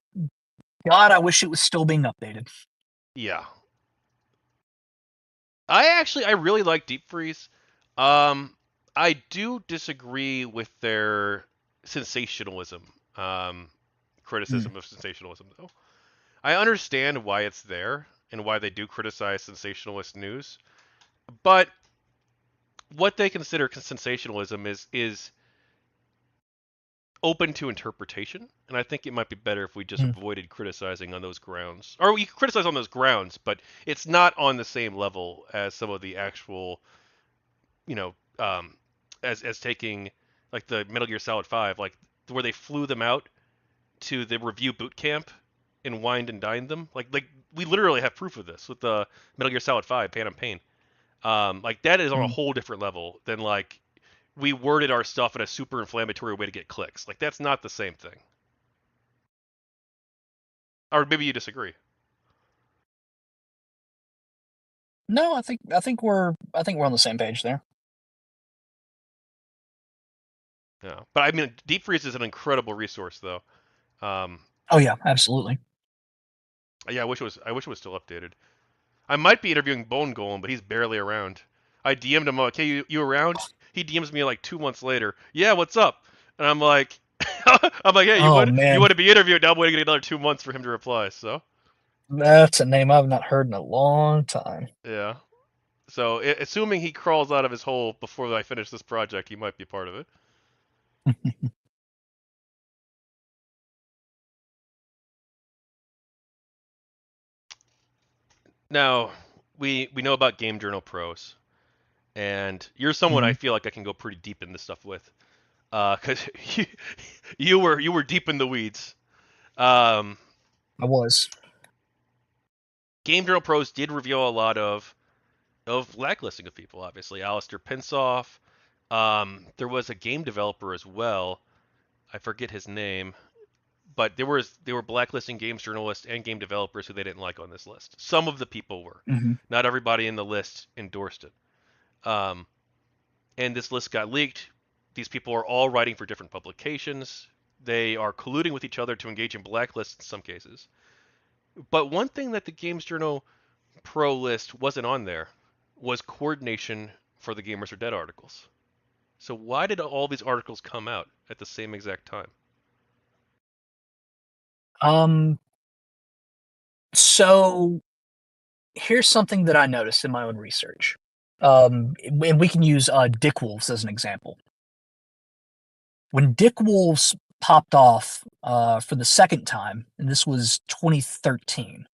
God, I wish it was still being updated. Yeah, I really like Deep Freeze. I do disagree with their sensationalism, um, Mm. criticism of sensationalism, though. I understand why it's there and why they do criticize sensationalist news, but what they consider sensationalism is open to interpretation, and I think it might be better if we just Mm. avoided criticizing on those grounds. Or we criticize on those grounds, but it's not on the same level as some of the actual, you know, as taking like the Metal Gear Solid 5, like where they flew them out to the review boot camp and wined and dined them. Like we literally have proof of this with the Metal Gear Solid 5 Phantom Pain. Like that is on a Mm. whole different level than like we worded our stuff in a super inflammatory way to get clicks. Like that's not the same thing. Or maybe you disagree. No, I think we're on the same page there. Yeah. But I mean, Deep Freeze is an incredible resource, though. Um, Oh yeah, absolutely. yeah, I wish it was still updated. I might be interviewing Bone Golem, but he's barely around. I DM'd him like, "Hey, you around?" He DMs me like 2 months later. Yeah, what's up? And I'm like, I'm like, hey, you Oh would you man, want to be interviewed? Now I'm waiting another 2 months for him to reply. So that's a name I've not heard in a long time. yeah. So assuming he crawls out of his hole before I finish this project, he might be part of it. Now we know about Game Journal Pros, and you're someone I Mhm. feel like I can go pretty deep in this stuff with, because you were deep in the weeds. Um, I was. Game Journal Pros did reveal a lot of blacklisting of people. Obviously, Alistair Pinsoff. There was a game developer as well. I forget his name, but they were blacklisting games journalists and game developers who they didn't like on this list. Some of the people were. Hmm. Not everybody in the list endorsed it. Um, and this list got leaked. These people are all writing for different publications. They are colluding with each other to engage in blacklists in some cases. But one thing that the Games Journal Pro list wasn't on there was coordination for the Gamers Are Dead articles. So why did all these articles come out at the same exact time? Um, so here's something that I noticed in my own research. And we can use Dick Wolves as an example. When Dick Wolves popped off for the second time, and this was 2013,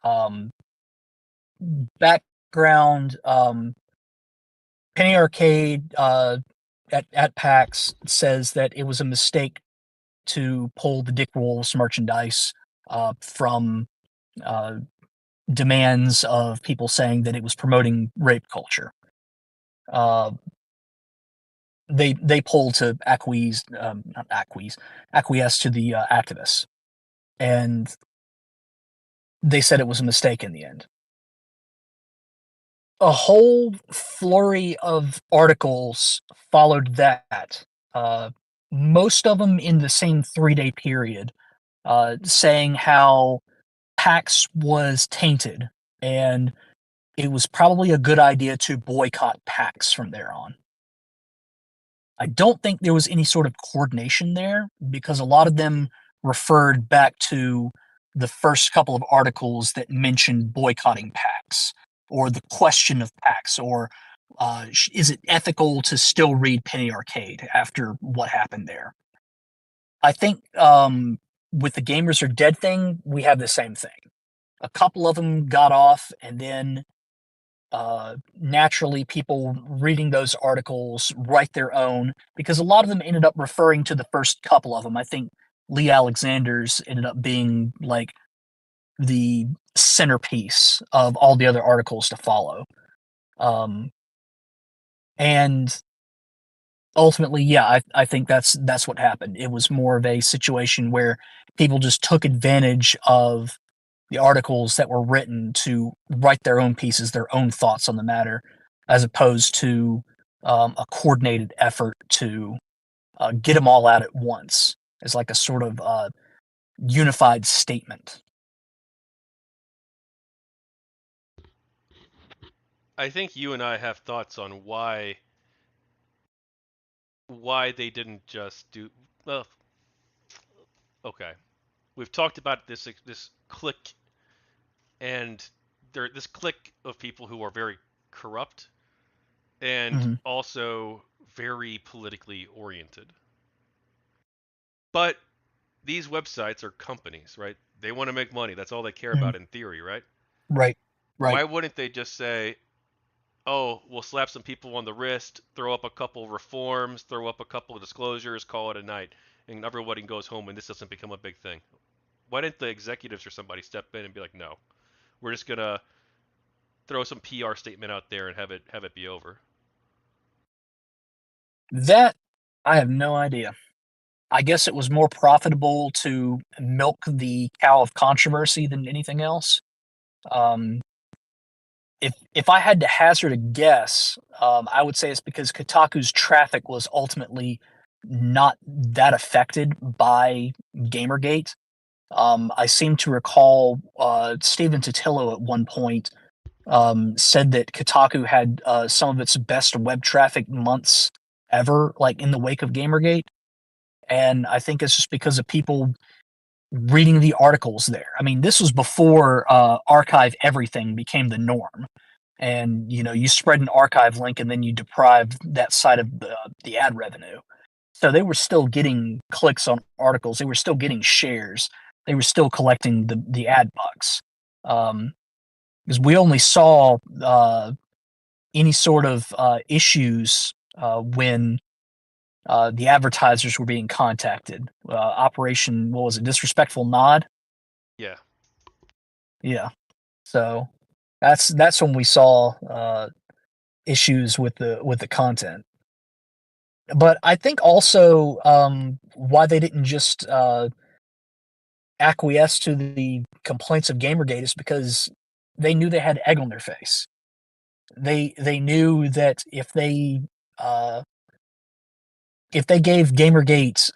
um, background Penny Arcade at PAX says that it was a mistake to pull the Dick Wolves merchandise from uh, demands of people saying that it was promoting rape culture. Uh, they pulled to not acquiesce to the activists, and they said it was a mistake in the end. A whole flurry of articles followed that. Uh, Most of them in the same 3-day period, saying how PAX was tainted and it was probably a good idea to boycott PAX from there on. I don't think there was any sort of coordination there because a lot of them referred back to the first couple of articles that mentioned boycotting PAX or the question of PAX or is it ethical to still read Penny Arcade after what happened there? I think with the Gamers Are Dead thing, we have the same thing. A couple of them got off, and then naturally people reading those articles write their own because a lot of them ended up referring to the first couple of them. I think Lee Alexander's ended up being like the centerpiece of all the other articles to follow. Um, and ultimately, yeah, I think that's what happened. It was more of a situation where people just took advantage of the articles that were written to write their own pieces, their own thoughts on the matter, as opposed to a coordinated effort to get them all out at once as like a sort of unified statement. I think you and I have thoughts on why they didn't just do well. Okay, we've talked about this clique and this clique of people who are very corrupt and Hmm. also very politically oriented. But these websites are companies, right? They want to make money. That's all they care Hmm. about in theory, right? Right, right. Why wouldn't they just say, "Oh, we'll slap some people on the wrist, throw up a couple reforms, throw up a couple of disclosures, call it a night, and everybody goes home and this doesn't become a big thing." Why didn't the executives or somebody step in and be like, "No, we're just gonna throw some PR statement out there and have it be over"? That I have no idea. I guess it was more profitable to milk the cow of controversy than anything else. Um, if I had to hazard a guess, I would say it's because Kotaku's traffic was ultimately not that affected by GamerGate. I seem to recall Stephen Totillo at one point said that Kotaku had some of its best web traffic months ever, like in the wake of GamerGate. And I think it's just because of people reading the articles there. I mean, this was before archive everything became the norm. And you spread an archive link and then you deprive that site of the ad revenue. So they were still getting clicks on articles. They were still getting shares. They were still collecting the ad bucks. Because we only saw any sort of issues when the advertisers were being contacted. Operation, what was it? Disrespectful Nod. Yeah. Yeah. So that's when we saw issues with the content. But I think also why they didn't just acquiesce to the complaints of GamerGate is because they knew they had egg on their face. They knew that uh, if they gave GamerGate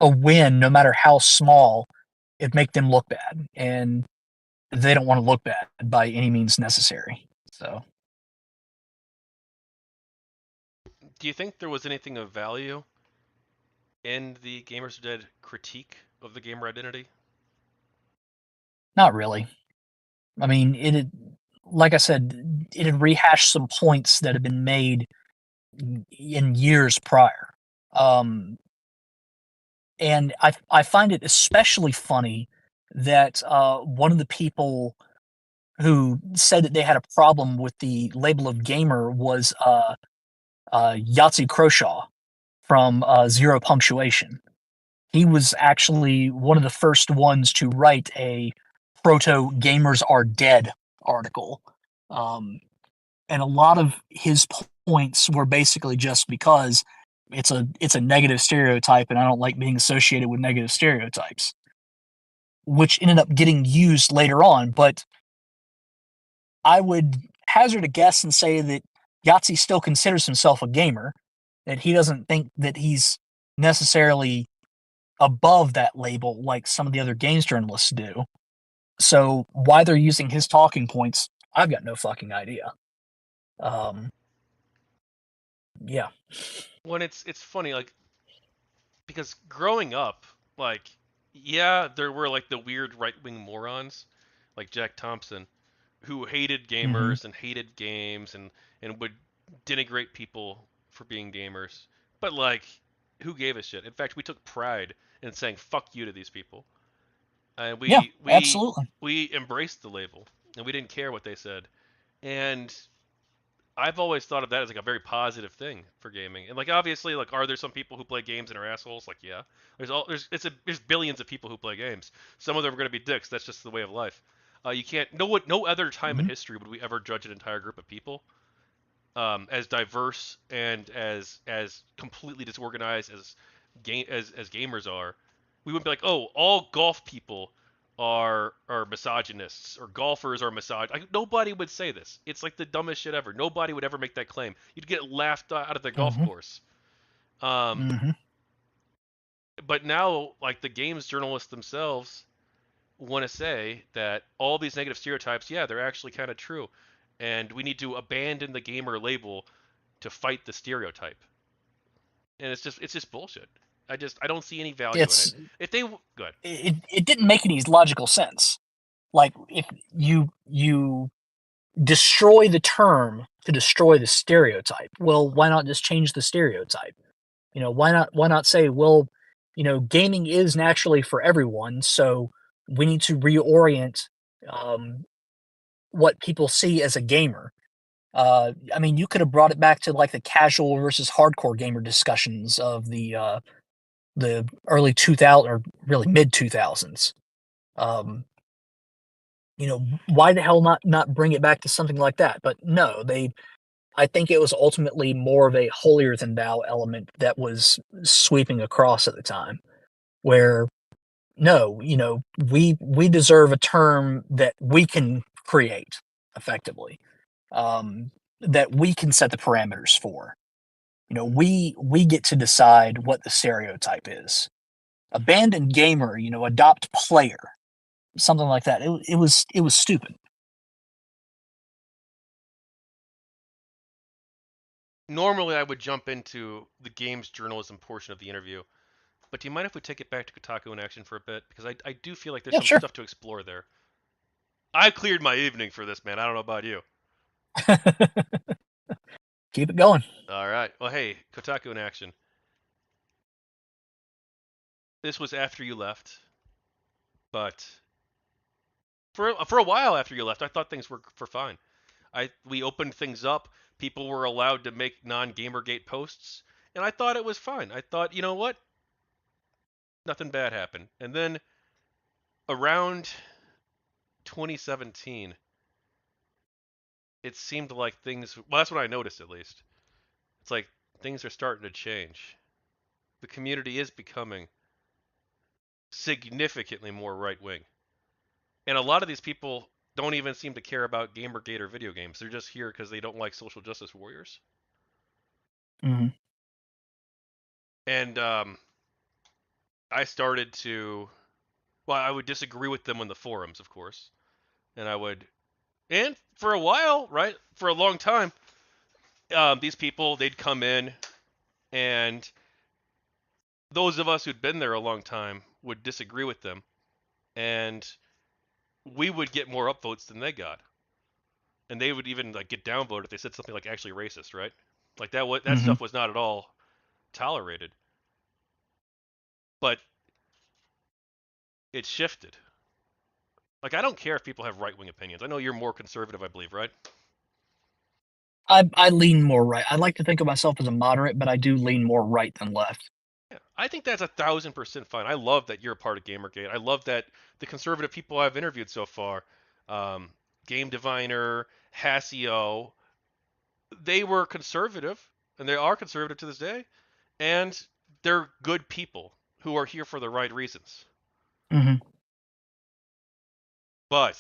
a win, no matter how small, it'd make them look bad, and they don't want to look bad by any means necessary. So, Do you think there was anything of value in the Gamers Are Dead critique of the gamer identity? not really. I mean, like I said, it had rehashed some points that had been made in years prior. Um, and I find it especially funny that one of the people who said that they had a problem with the label of gamer was Yahtzee Croshaw from Zero Punctuation. He was actually one of the first ones to write a proto "Gamers Are Dead" article, um, and a lot of his points were basically just because it's a negative stereotype, and I don't like being associated with negative stereotypes, which ended up getting used later on. But I would hazard a guess and say that Yahtzee still considers himself a gamer, that he doesn't think that he's necessarily above that label like some of the other games journalists do. So why they're using his talking points, I've got no fucking idea. Um, yeah. When it's funny, like because growing up, like yeah, there were like the weird right wing morons, like Jack Thompson, who hated Mm-hmm. gamers and hated games and would denigrate people for being gamers. But like, who gave a shit? In fact, we took pride in saying "fuck you" to these people, and Yeah, we absolutely. we embraced the label, and we didn't care what they said. And I've always thought of that as like a very positive thing for gaming. And like obviously, like are there some people who play games and are assholes? Like yeah, there's billions of people who play games. Some of them are going to be dicks. That's just the way of life. You can't no other time in Mm-hmm. history would we ever judge an entire group of people as diverse and as completely disorganized as gamers are. We wouldn't be like, oh, all golf people are misogynists or golfers are misog. Like, nobody would say this. It's like the dumbest shit ever. Nobody would ever make that claim. You'd get laughed out of the golf Mm-hmm. course. Um, Mm-hmm. but now, like the games journalists themselves want to say that all these negative stereotypes, yeah, they're actually kind of true, and we need to abandon the gamer label to fight the stereotype. And it's just bullshit. I don't see any value in it. It's If they good, it didn't make any logical sense. Like if you destroy the term to destroy the stereotype, well, why not just change the stereotype? Why not say, well, gaming is naturally for everyone, so we need to reorient um, what people see as a gamer. I mean, you could have brought it back to like the casual versus hardcore gamer discussions of the early 2000 or really mid 2000s. Um, why the hell not bring it back to something like that? But no, they. I think it was ultimately more of a holier than thou element that was sweeping across at the time, where no, we deserve a term that we can create effectively, that we can set the parameters for. We get to decide what the stereotype is. Abandoned gamer, adopt player, something like that. It was stupid. normally I would jump into the games journalism portion of the interview. But do you mind if we take it back to Kotaku in action for a bit? Because I do feel like there's Yeah, some sure. stuff to explore there. I cleared my evening for this, man. I don't know about you. Keep it going. All right. Well, hey, Kotaku in action. This was after you left, but for a while after you left, I thought things were for fine. We opened things up. People were allowed to make non-GamerGate posts, and I thought it was fine. I thought, you know what? Nothing bad happened. And then around 2017, it seemed like things. Well, that's what I noticed at least. It's like things are starting to change. The community is becoming significantly more right wing. And a lot of these people don't even seem to care about Gamergate or video games. They're just here because they don't like social justice warriors. Mm-hmm. And I started to, well, I would disagree with them on the forums, of course. And I would, and for a while, right, for a long time, these people, they'd come in, and those of us who'd been there a long time would disagree with them. And we would get more upvotes than they got. And they would even like get downvoted if they said something like actually racist, right? Like that Mm-hmm. stuff was not at all tolerated. But it shifted. Like I don't care if people have right wing opinions. I know you're more conservative, I believe, right? I lean more right. I like to think of myself as a moderate, but I do lean more right than left. Yeah, I think that's 1,000% fine. I love that you're a part of GamerGate. I love that the conservative people I've interviewed so far, um, Game Diviner, Hasio, they were conservative, and they are conservative to this day, and they're good people who are here for the right reasons. Mm-hmm. But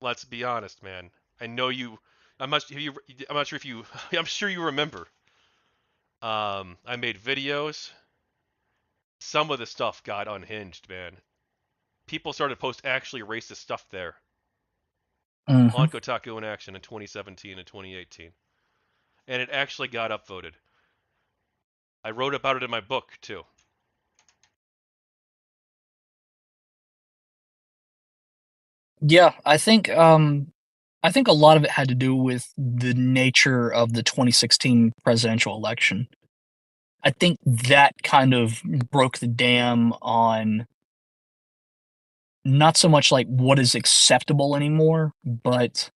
let's be honest, man. I know you. I'm not sure if you. I'm sure you remember. I made videos. Some of the stuff got unhinged, man. People started to post actually racist stuff there Mm-hmm. on KotakuInAction in 2017 and 2018, and it actually got upvoted. I wrote about it in my book too. Yeah, I think a lot of it had to do with the nature of the 2016 presidential election. I think that kind of broke the dam on not so much like what is acceptable anymore, but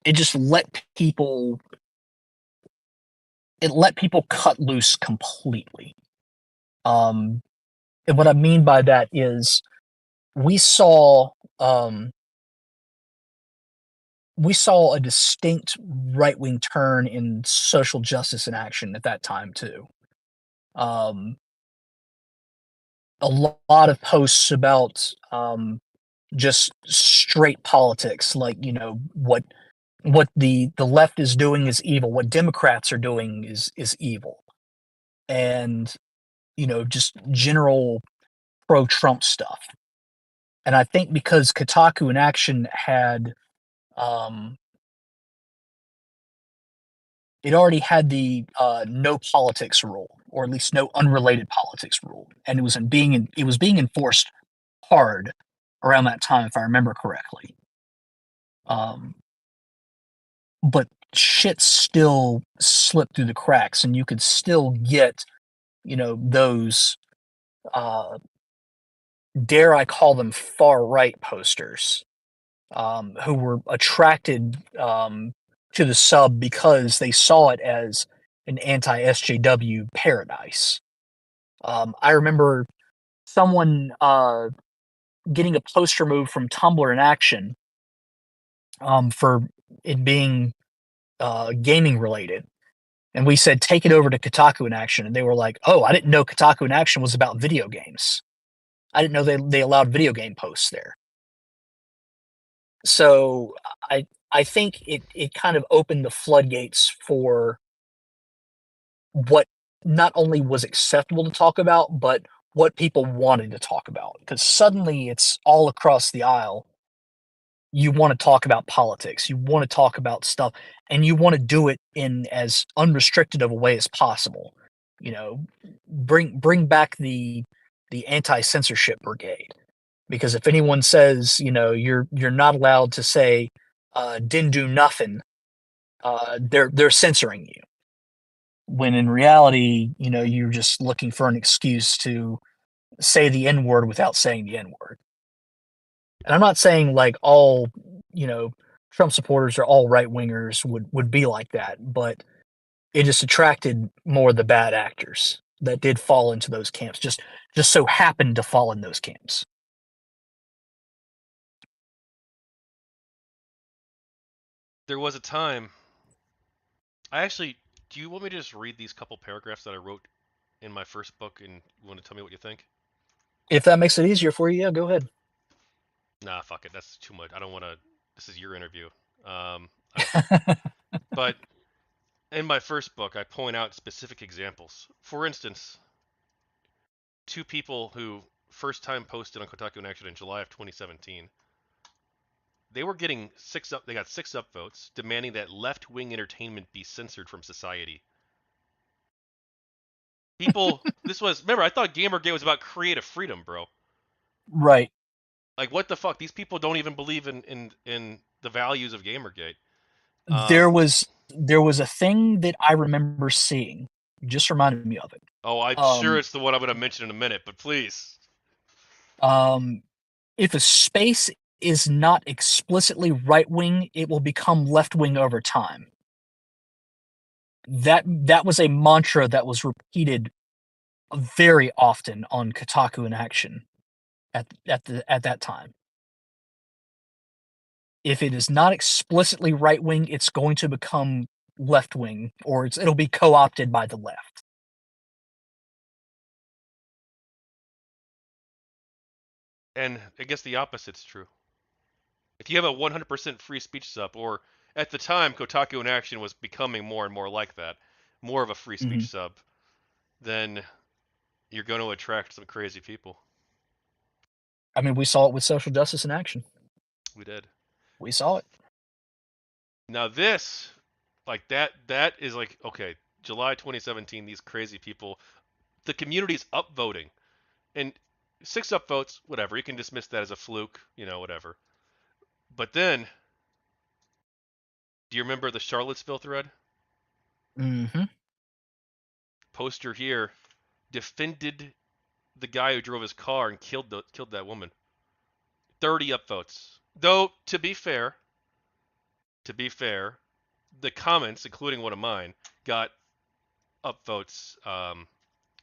it just let people cut loose completely. Um, and what I mean by that is we saw um, we saw a distinct right wing turn in social justice in action at that time too. Um, a lot of posts about just straight politics, like what the left is doing is evil, what Democrats are doing is evil, and just general pro Trump stuff. And I think because Kotaku in Action had um, it already had the no politics rule, or at least no unrelated politics rule, and it was being enforced hard around that time, if I remember correctly. Um, but shit still slipped through the cracks, and you could still get those uh, dare I call them far right posters who were attracted to the sub because they saw it as an anti SJW paradise. I remember someone getting a post removed from Tumblr in Action for it being gaming related. And we said, take it over to Kotaku in Action. And they were like, oh, I didn't know Kotaku in Action was about video games. I didn't know they allowed video game posts there. So I think it kind of opened the floodgates for what not only was acceptable to talk about, but what people wanted to talk about. Because suddenly it's all across the aisle. You want to talk about politics, you want to talk about stuff, and you want to do it in as unrestricted of a way as possible. You know, bring back the anti-censorship brigade. Because if anyone says, you're not allowed to say didn't do nothing, they're censoring you. When in reality, you're just looking for an excuse to say the N word without saying the N word. And I'm not saying like all, you know, Trump supporters or all right wingers would be like that, but it just attracted more of the bad actors that did fall into those camps. Just so happened to fall in those camps. There was a time. I actually. Do you want me to just read these couple paragraphs that I wrote in my first book, and you want to tell me what you think? If that makes it easier for you, yeah, go ahead. Nah, fuck it. That's too much. I don't want to. This is your interview. I, but in my first book, I point out specific examples. For instance, two people who first time posted on KotakuInAction in July of 2017. They were getting six up. They got six upvotes demanding that left-wing entertainment be censored from society. People, this was remember I thought GamerGate was about creative freedom, bro. Right. Like what the fuck? These people don't even believe in the values of GamerGate. There was there was a thing that I remember seeing. You just reminded me of it. Oh, I'm sure Um, it's the one I'm going to mention in a minute, but please. um, if a space is not explicitly right wing, it will become left wing over time. That was a mantra that was repeated very often on KotakuInAction at that time. If it is not explicitly right wing, it's going to become left wing, or it'll be co opted by the left. And I guess the opposite's true. If you have a 100% free speech sub, or at the time, KotakuInAction was becoming more and more like that, more of a free Hmm. speech sub, then you're going to attract some crazy people. I mean, we saw it with social justice in action. We did. We saw it. Now this, like that is like okay, July 2017. These crazy people, the community's upvoting, and six upvotes, whatever. You can dismiss that as a fluke, whatever. But then, do you remember the Charlottesville thread? Hmm. Poster here defended the guy who drove his car and killed that woman. 30 upvotes. Though to be fair, the comments, including one of mine, got upvotes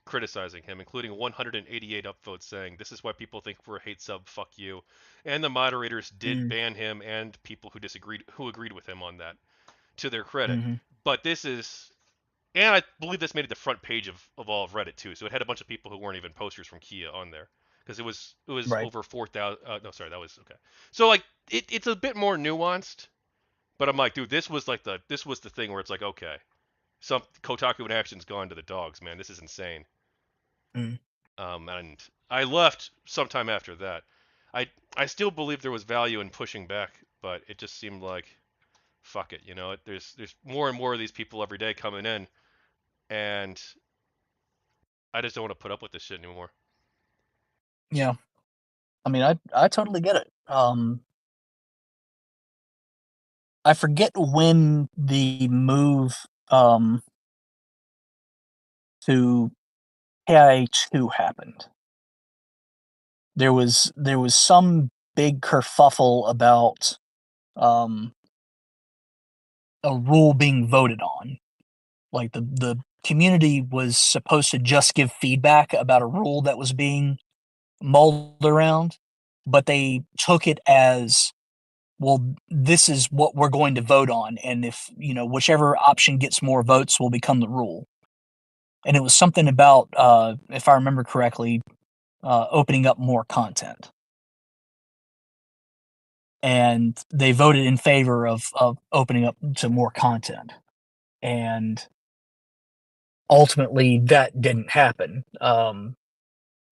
criticizing him, including 188 upvotes saying this is why people think we're a hate sub. Fuck you. And the moderators did Mm-hmm. ban him, and people who agreed with him on that, to their credit. Mm-hmm. But this is, and I believe this made it the front page of all of Reddit too. So it had a bunch of people who weren't even posters from Kia on there because it was Right. over 4,000. No, sorry, that was okay. So like it's a bit more nuanced, but I'm like, dude, this was the thing where it's like, okay, some KotakuInAction's gone to the dogs, man. This is insane. Mm. And I left sometime after that. I I still believe there was value in pushing back, but it just seemed like fuck it, there's more and more of these people every day coming in, and I just don't want to put up with this shit anymore. Yeah. I mean, I totally get it. I forget when the move um to KIA 2 happened. There was some big kerfuffle about um a rule being voted on. Like the community was supposed to just give feedback about a rule that was being mulled around, but they took it as, well, this is what we're going to vote on, and if whichever option gets more votes will become the rule. And it was something about, if I remember correctly, opening up more content, and they voted in favor of opening up to more content, and ultimately that didn't happen.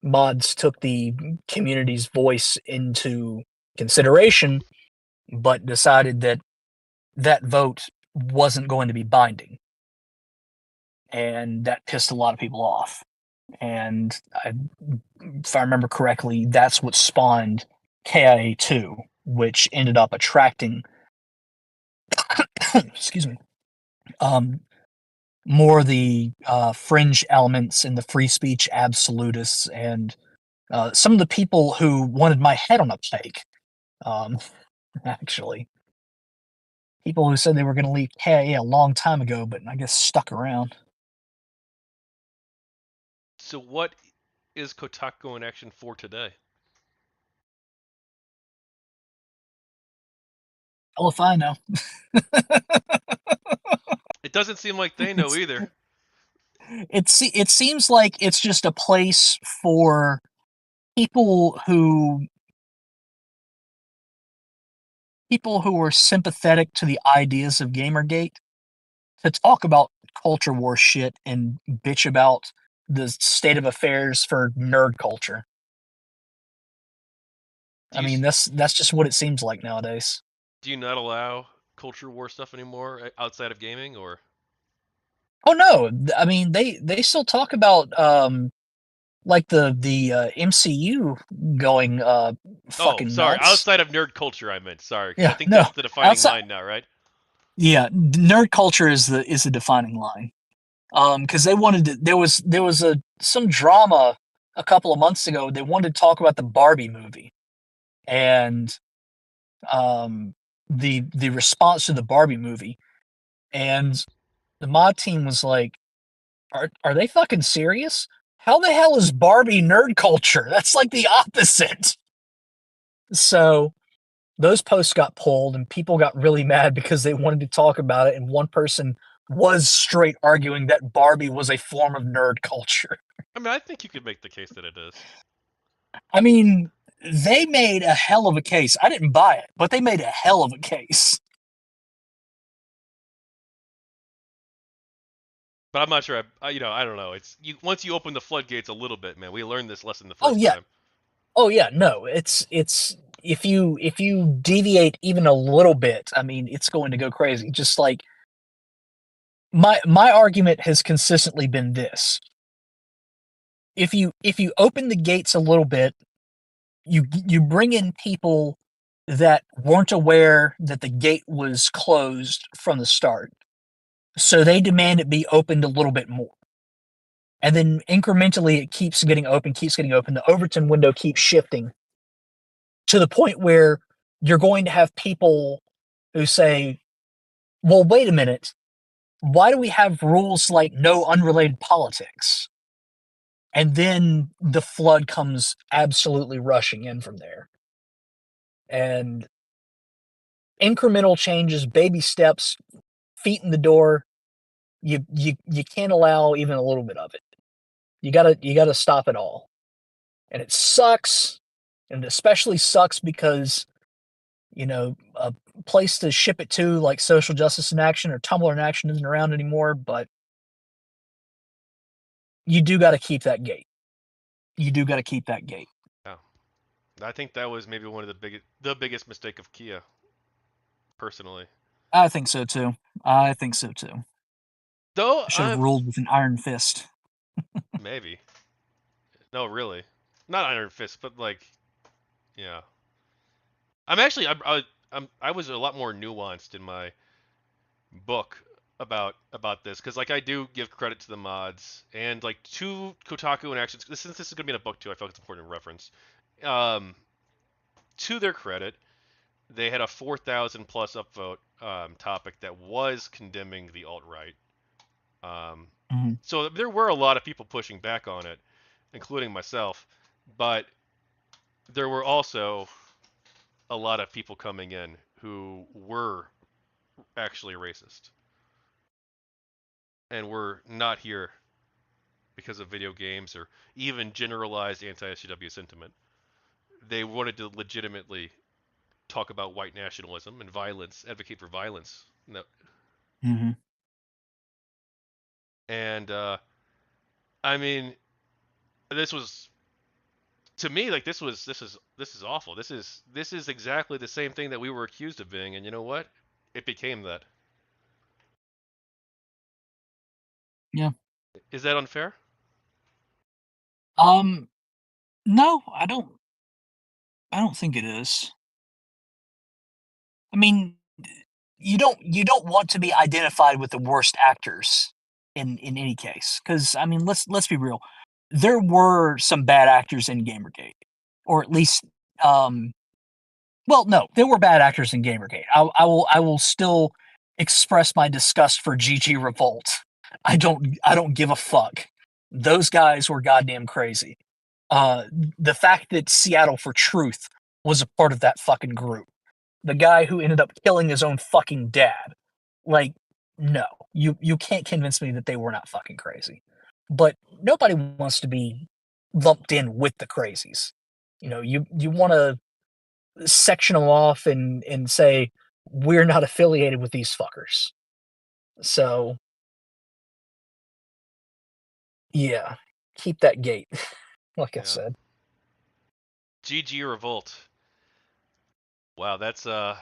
Mods took the community's voice into consideration, but decided that that vote wasn't going to be binding, and that pissed a lot of people off. And if I remember correctly, that's what spawned KIA 2, which ended up attracting, excuse me, um, more of the fringe elements and the free speech absolutists, and some of the people who wanted my head on a pike. Um, actually, people who said they were going to leave KIA a long time ago, but I guess stuck around. So what is KotakuInAction 4 today? Hell if I know. It doesn't seem like they know either. It seems like it's just a place for people who people who are sympathetic to the ideas of Gamergate to talk about culture war shit and bitch about the state of affairs for nerd culture. Do I you mean, that's just what it seems like nowadays. do you not allow culture war stuff anymore outside of gaming, or? Oh no, I mean they still talk about like the MCU going Oh, fucking sorry, nuts. outside of nerd culture, I meant. Sorry, because I Yeah, think no. that's the defining Outside line now, right? yeah, nerd culture is the defining line. Because they wanted to, there was a some drama a couple of months ago. They wanted to talk about the Barbie movie and um the response to the Barbie movie, and the mod team was like, are they fucking serious? How the hell is Barbie nerd culture? That's like the opposite. So those posts got pulled and people got really mad because they wanted to talk about it, and one person was straight arguing that Barbie was a form of nerd culture. I mean, I think you could make the case that it is, I mean, they made a hell of a case. I didn't buy it, but they made a hell of a case. but I'm not sure. I don't know. It's you once you open the floodgates a little bit, man. We learned this lesson the Oh first yeah. time. Oh yeah, no. It's if you deviate even a little bit, I mean, it's going to go crazy. Just like my argument has consistently been this. If you open the gates a little bit, you bring in people that weren't aware that the gate was closed from the start. So they demand it be opened a little bit more. And then incrementally it keeps getting open, keeps getting open. The Overton window keeps shifting to the point where you're going to have people who say, well, wait a minute. Why do we have rules like no unrelated politics? And then the flood comes absolutely rushing in from there. And incremental changes, baby steps, feet in the door, you can't allow even a little bit of it. You gotta stop it all. And it sucks. And it especially sucks because, a place to ship it to like Social Justice in Action or Tumblr in Action isn't around anymore, but you do gotta keep that gate. You do gotta keep that gate. Yeah, I think that was maybe one of the biggest mistake of Kia, personally. I think so too. I think so too. Though I should have I'm ruled with an iron fist. maybe no, really, not Iron Fist, but like yeah. I'm actually I was a lot more nuanced in my book about this because like I do give credit to the mods and like to Kotaku and Actions. Since this is gonna be in a book too, I feel like it's important to reference. Um, to their credit, they had a 4,000 plus upvote topic that was condemning the alt right. Um, Mhm. so there were a lot of people pushing back on it, including myself, but there were also a lot of people coming in who were actually racist and were not here because of video games or even generalized anti-SJW sentiment. They wanted to legitimately talk about white nationalism and violence, advocate for violence. No, Mhm. and I mean, this was to me like this is awful. This is exactly the same thing that we were accused of being, and you know what? It became that. Yeah. Is that unfair? Um. No, I don't. I don't think it is. I mean, you don't want to be identified with the worst actors in any case, because I mean, let's be real. There were some bad actors in Gamergate, or at least, um, well, no, there were bad actors in Gamergate. I will still express my disgust for GG Revolt. I don't give a fuck. Those guys were goddamn crazy. Uh, the fact that Seattle for Truth was a part of that fucking group, the guy who ended up killing his own fucking dad. Like, no, you can't convince me that they were not fucking crazy. But nobody wants to be lumped in with the crazies. You want to section them off and say we're not affiliated with these fuckers. So yeah, keep that gate. Like I Yeah. said. GG Revolt. Wow, that's a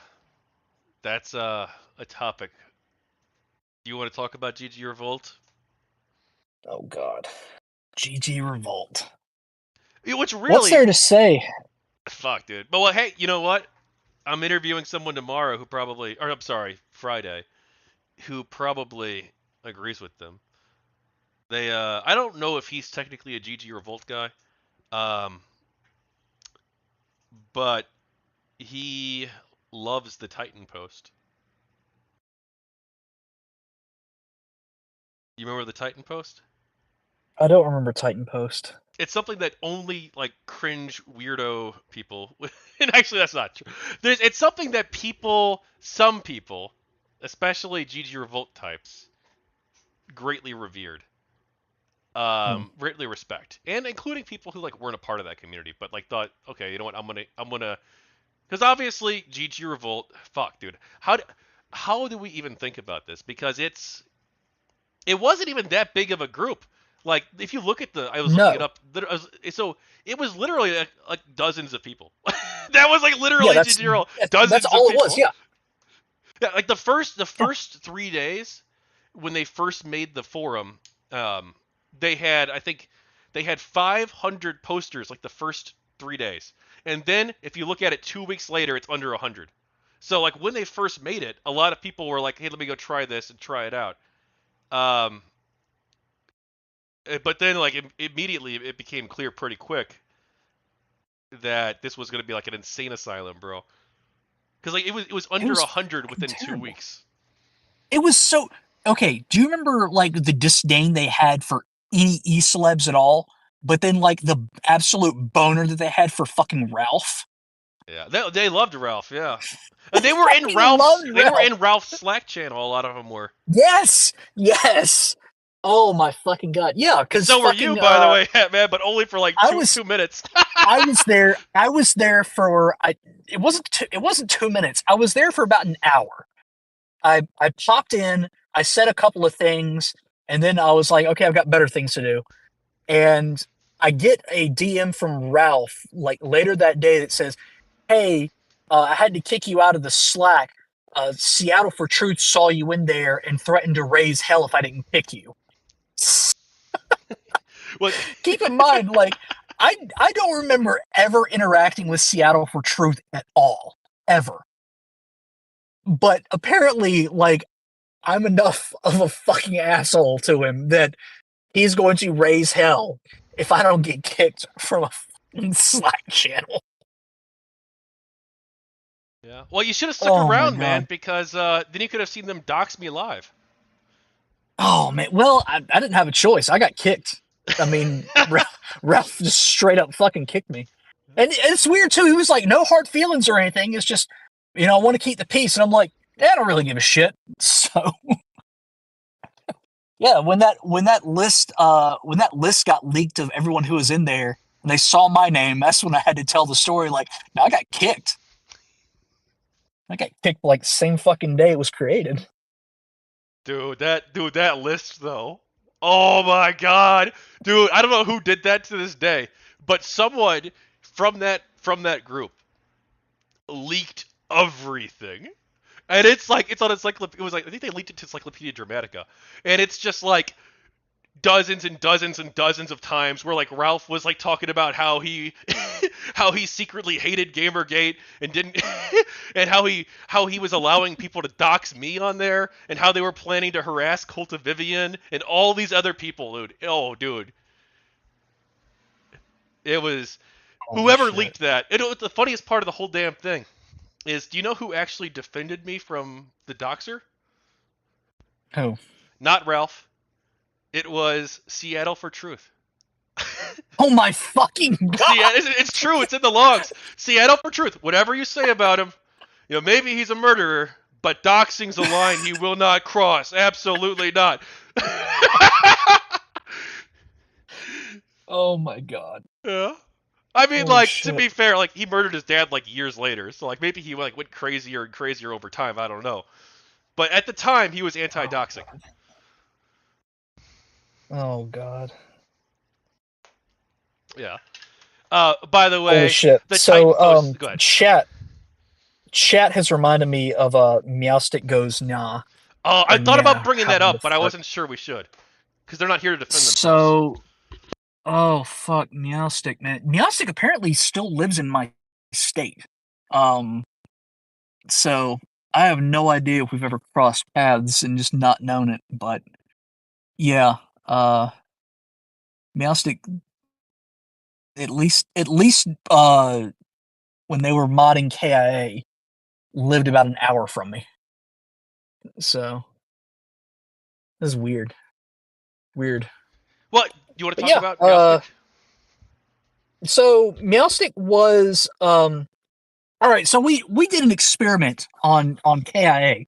topic. Do you want to talk about GG Revolt? Oh god. GG Revolt. Which What's really, there to say? fuck, dude. But well, hey, you know what? I'm interviewing someone tomorrow who probably, or I'm sorry, Friday, who probably agrees with them. I don't know if he's technically a GG Revolt guy, um, but he loves the Titan post. You remember the Titan post? I don't remember Titan Post. It's something that only like cringe weirdo people, and actually that's not true. It's something that some people, especially GG Revolt types, greatly revered. Hmm. Greatly respect, and including people who like weren't a part of that community, but like thought, okay, you know what, I'm gonna, because obviously GG Revolt, fuck, dude, how do we even think about this? Because it wasn't even that big of a group. Like if you look at I was looking it No. up, so it was literally like dozens of people. That was like Yeah, literally that's GG Revolt, that's dozens of all it was. people. Yeah. Yeah, like the Yeah. first 3 days when they first made the forum, um, they had I think they had 500 posters like the first 3 days, and then if you look at it 2 weeks later, it's under 100. So like when they first made it, a lot of people were like, "Hey, let me go try this and try it out." Um, but then like immediately it became clear pretty quick that this was going to be like an insane asylum, bro. Because like it was It under was 100 fucking within two terrible. weeks. It was so okay. Do you remember like the disdain they had for any e celebs at all? But then like the absolute boner that they had for fucking Ralph. Yeah, they loved Ralph. Yeah, and they were in Fucking loved Ralph. Ralph's Slack channel. A lot of them were. Yes, yes. Oh my fucking god. Yeah, because So were you, fucking by the way, man, but only for like I two was 2 minutes. I was there. I was there for it wasn't 2 minutes. I was there for about an hour. I popped in. I said a couple of things, and then I was like, okay, I've got better things to do. And I get a DM from Ralph like later that day that says, "Hey, I had to kick you out of the Slack. Seattle for Truth saw you in there and threatened to raise hell if I didn't pick you." What? Keep in mind, like I don't remember ever interacting with Seattle for Truth at all, ever. But apparently, like I'm enough of a fucking asshole to him that he's going to raise hell if I don't get kicked from a fucking Slack channel. Yeah. Well, you should have stuck Oh my around, man, god. because then you could have seen them dox me live. Oh man. Well, I didn't have a choice. I got kicked. I mean, Ralph just straight up fucking kicked me. And it's weird too. He was like, no hard feelings or anything. It's just, I want to keep the peace. And I'm like, yeah, I don't really give a shit. So yeah, when that list got leaked of everyone who was in there and they saw my name, that's when I had to tell the story. Like, no, I got kicked. I got kicked like the same fucking day it was created. That list though. Oh my god, dude! I don't know who did that to this day, but someone from that group leaked everything. And it's like it's on Encyclopedia. It was like I think they leaked it to Encyclopedia Dramatica, and it's just like dozens and dozens and dozens of times where like Ralph was like talking about how he how he secretly hated GamerGate and didn't and how he was allowing people to dox me on there and how they were planning to harass Cult of Vivian and all these other people, dude. Oh, dude, it was Holy whoever shit. leaked that. The funniest part of the whole damn thing is, do you know who actually defended me from the doxer? Who? Not Ralph. It was Seattle for Truth. Oh my fucking See, god! it's true. It's in the logs. Seattle for Truth. Whatever you say about him, Maybe he's a murderer, but doxing's a line he will not cross. Absolutely not. Oh my god. Yeah. I mean, Holy like, to shit. be fair, like, he murdered his dad, like, years later. So, like, maybe he, like, went crazier and crazier over time. I don't know. But at the time, he was Oh anti-doxing. god. Oh god. Yeah. By the Holy way, shit. the type. So Oh, go ahead. chat has reminded me of Meowstick goes nah I or thought about nya, bringing that however the up, but I fuck. wasn't sure we should. Because they're not here to defend themselves. So oh fuck Meowstick, man. Meowstick apparently still lives in my state. Um so I have no idea if we've ever crossed paths and just not known it, but yeah, Meowstick at least when they were modding KIA lived about an hour from me. So this is weird. Weird. What? You want to But talk yeah, about Meowstick? so Meowstick was all right, so we did an experiment on KIA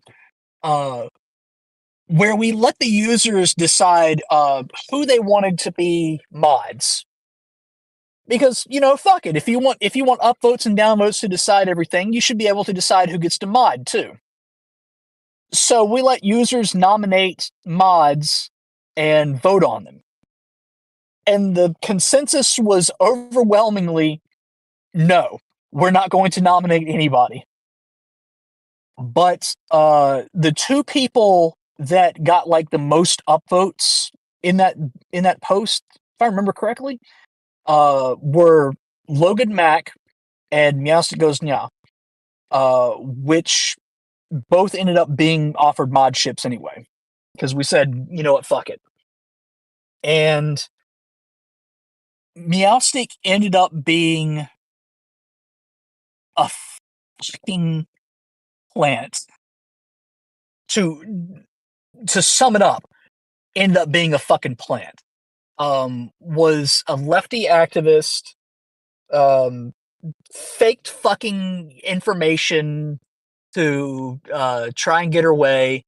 where we let the users decide who they wanted to be mods. Because, fuck it. If you want upvotes and downvotes to decide everything, you should be able to decide who gets to mod too. So we let users nominate mods and vote on them. And the consensus was overwhelmingly no, we're not going to nominate anybody. But the two people that got like the most upvotes in that post, if I remember correctly, were Logan Mack and Meowstick Goes Nya, which both ended up being offered mod ships anyway. Because we said, you know what, fuck it. And Meowstick ended up being a fucking plant. To sum it up, ended up being a fucking plant. Was a lefty activist, um, faked fucking information to try and get her way.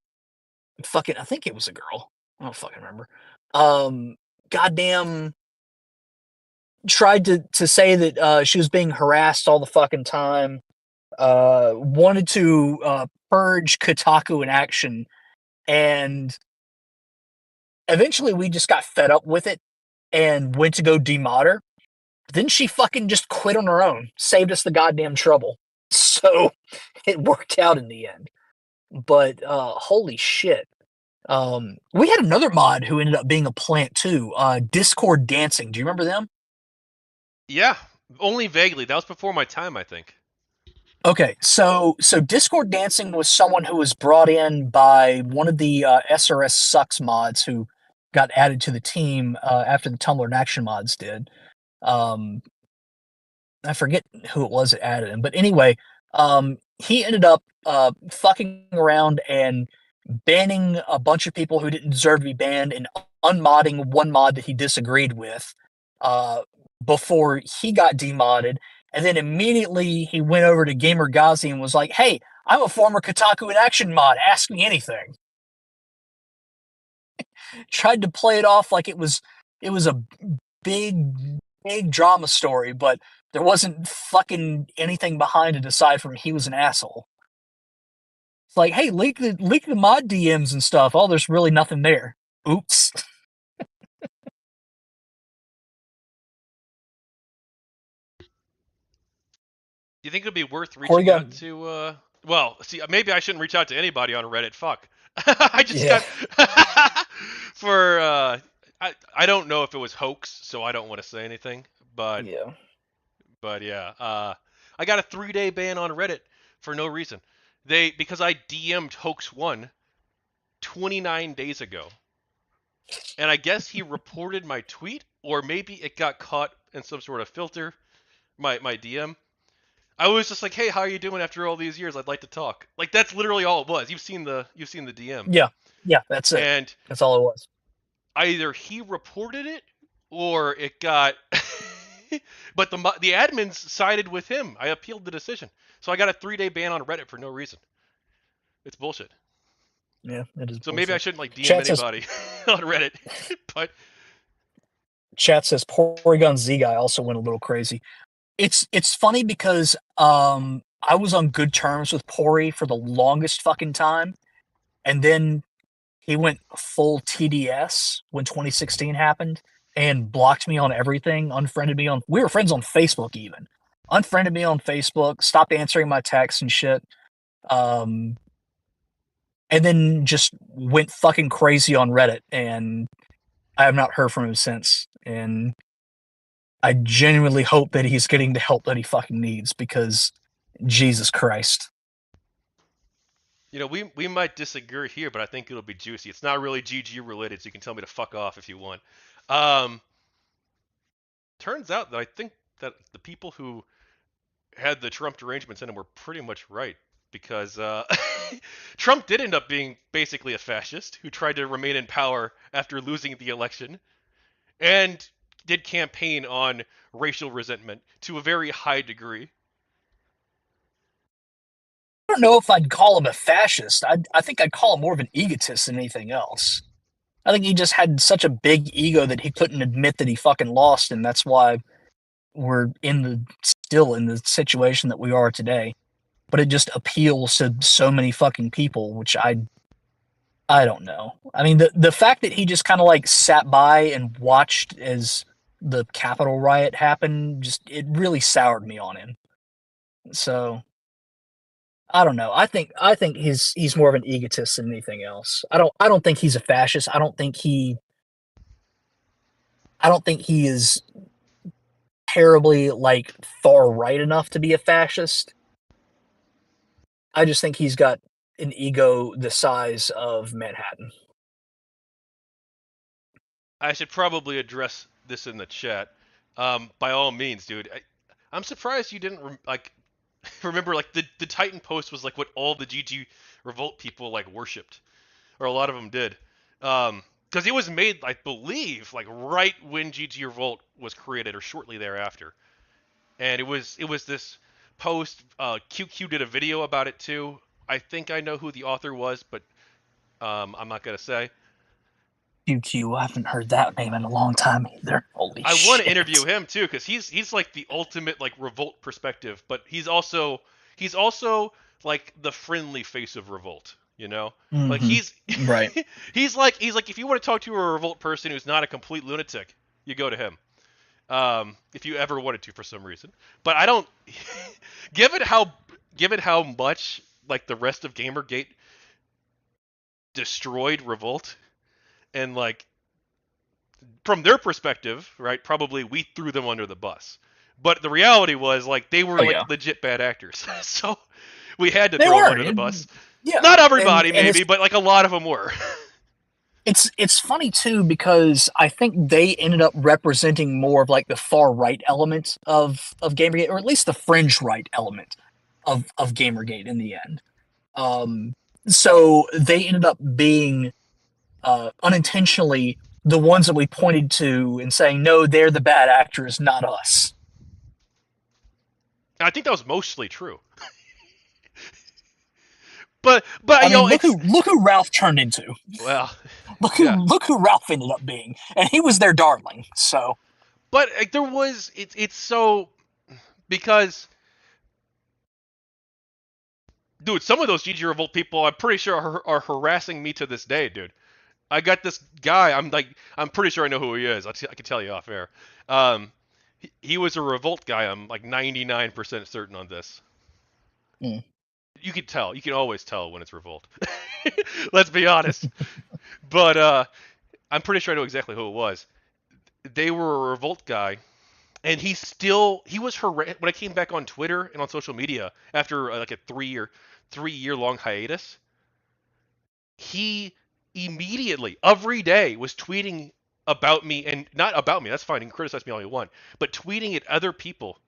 Fucking, I think it was a girl. I don't fucking remember. Um, Goddamn, tried to say that she was being harassed all the fucking time. Wanted to purge KotakuInAction, and eventually we just got fed up with it and went to go demod her. Then she fucking just quit on her own, saved us the goddamn trouble. So it worked out in the end. But holy shit. We had another mod who ended up being a plant too. Discord Dancing. Do you remember them? Yeah, only vaguely. That was before my time, I think. Okay, so Discord Dancing was someone who was brought in by one of the SRS Sucks mods who got added to the team after the Tumblr and Action mods did. Um, I forget who it was that added him, but anyway, he ended up fucking around and banning a bunch of people who didn't deserve to be banned and unmodding one mod that he disagreed with uh, before he got demodded. And then immediately he went over to GamerGate and was like, "Hey, I'm a former KotakuInAction mod. Ask me anything." Tried to play it off like it was a big big drama story, but there wasn't fucking anything behind it aside from he was an asshole. It's like, hey, leak the mod DMs and stuff. Oh, there's really nothing there. Oops. Do you think it'd be worth Corey reaching got out to? Well, see, maybe I shouldn't reach out to anybody on Reddit. Fuck. I just yeah got for. I don't know if it was hoax, so I don't want to say anything. But yeah. but yeah, I got a 3-day ban on Reddit for no reason. Because I DM'd hoax one 29 days ago, and I guess he reported my tweet, or maybe it got caught in some sort of filter. My DM. I was just like, "Hey, how are you doing after all these years? I'd like to talk." Like that's literally all it was. You've seen the DM, Yeah. Yeah, that's it. and That's all it was. either he reported it or it got But the admins sided with him. I appealed the decision, so I got a 3-day ban on Reddit for no reason. It's bullshit. Yeah, it is So maybe I bullshit. shouldn't like DM Chat says anybody on Reddit. But chat says Porygon Z guy also went a little crazy. It's funny because I was on good terms with Pori for the longest fucking time, and then he went full TDS when 2016 happened and blocked me on everything, unfriended me on. We were friends on Facebook even. Unfriended me on Facebook, stopped answering my texts and shit. Um, and then just went fucking crazy on Reddit, and I have not heard from him since. And I genuinely hope that he's getting the help that he fucking needs because Jesus Christ. we might disagree here, but I think it'll be juicy. It's not really GG related, so you can tell me to fuck off if you want. Um, Turns out that I think that the people who had the Trump derangements in him were pretty much right because Trump did end up being basically a fascist who tried to remain in power after losing the election and did campaign on racial resentment to a very high degree. I don't know if I'd call him a fascist. I think I'd call him more of an egotist than anything else. I think he just had such a big ego that he couldn't admit that he fucking lost, and that's why we're still in the situation that we are today. But it just appeals to so many fucking people, which I don't know. I mean, the fact that he just kind of like sat by and watched as the Capitol riot happened, just it really soured me on him. So I don't know. I think he's more of an egotist than anything else. I don't think he's a fascist. I don't think he is terribly like far right enough to be a fascist. I just think he's got an ego the size of Manhattan. I should probably address this in the chat. By all means, dude. I'm surprised you didn't like remember like the Titan post was like what all the GG Revolt people like worshipped, or a lot of them did. Because it was made, I believe, like right when GG Revolt was created or shortly thereafter, and it was this post. QQ did a video about it too. I think I know who the author was, but I'm not gonna say. QQ, I haven't heard that name in a long time either. Holy I want to shit. interview him too because he's like the ultimate like revolt perspective, but he's also like the friendly face of revolt. Like Mm-hmm. he's Right. he's like if you want to talk to a revolt person who's not a complete lunatic, you go to him. If you ever wanted to for some reason, but I don't. given how much like the rest of GamerGate destroyed revolt and like from their perspective, right? Probably we threw them under the bus. But the reality was like they were Oh yeah. like legit bad actors. So we had to They throw them were. under the bus. Yeah. Not And everybody and maybe, but like a lot of them were. it's funny too because I think they ended up representing more of like the far right element of Gamergate, or at least the fringe right element of Gamergate in the end. Um, so they ended up being unintentionally the ones that we pointed to and saying, no, they're the bad actors, not us. I think that was mostly true. But I mean, it's look who Ralph turned into. well, Look who yeah. look who Ralph ended up being, and he was their darling. So But like, there was it's so because dude, some of those GG Revolt people I'm pretty sure are harassing me to this day, dude. I got this guy. I'm pretty sure I know who he is. I can tell you off air. He was a revolt guy. I'm like 99% certain on this. mm. You can tell. You can always tell when it's revolt. Let's be honest. But I'm pretty sure I know exactly who it was. They were a revolt guy, and he was when I came back on Twitter and on social media after like a 3 year long hiatus. He immediately every day was tweeting about me, and not about me, that's fine, you can criticize me all you want, but tweeting at other people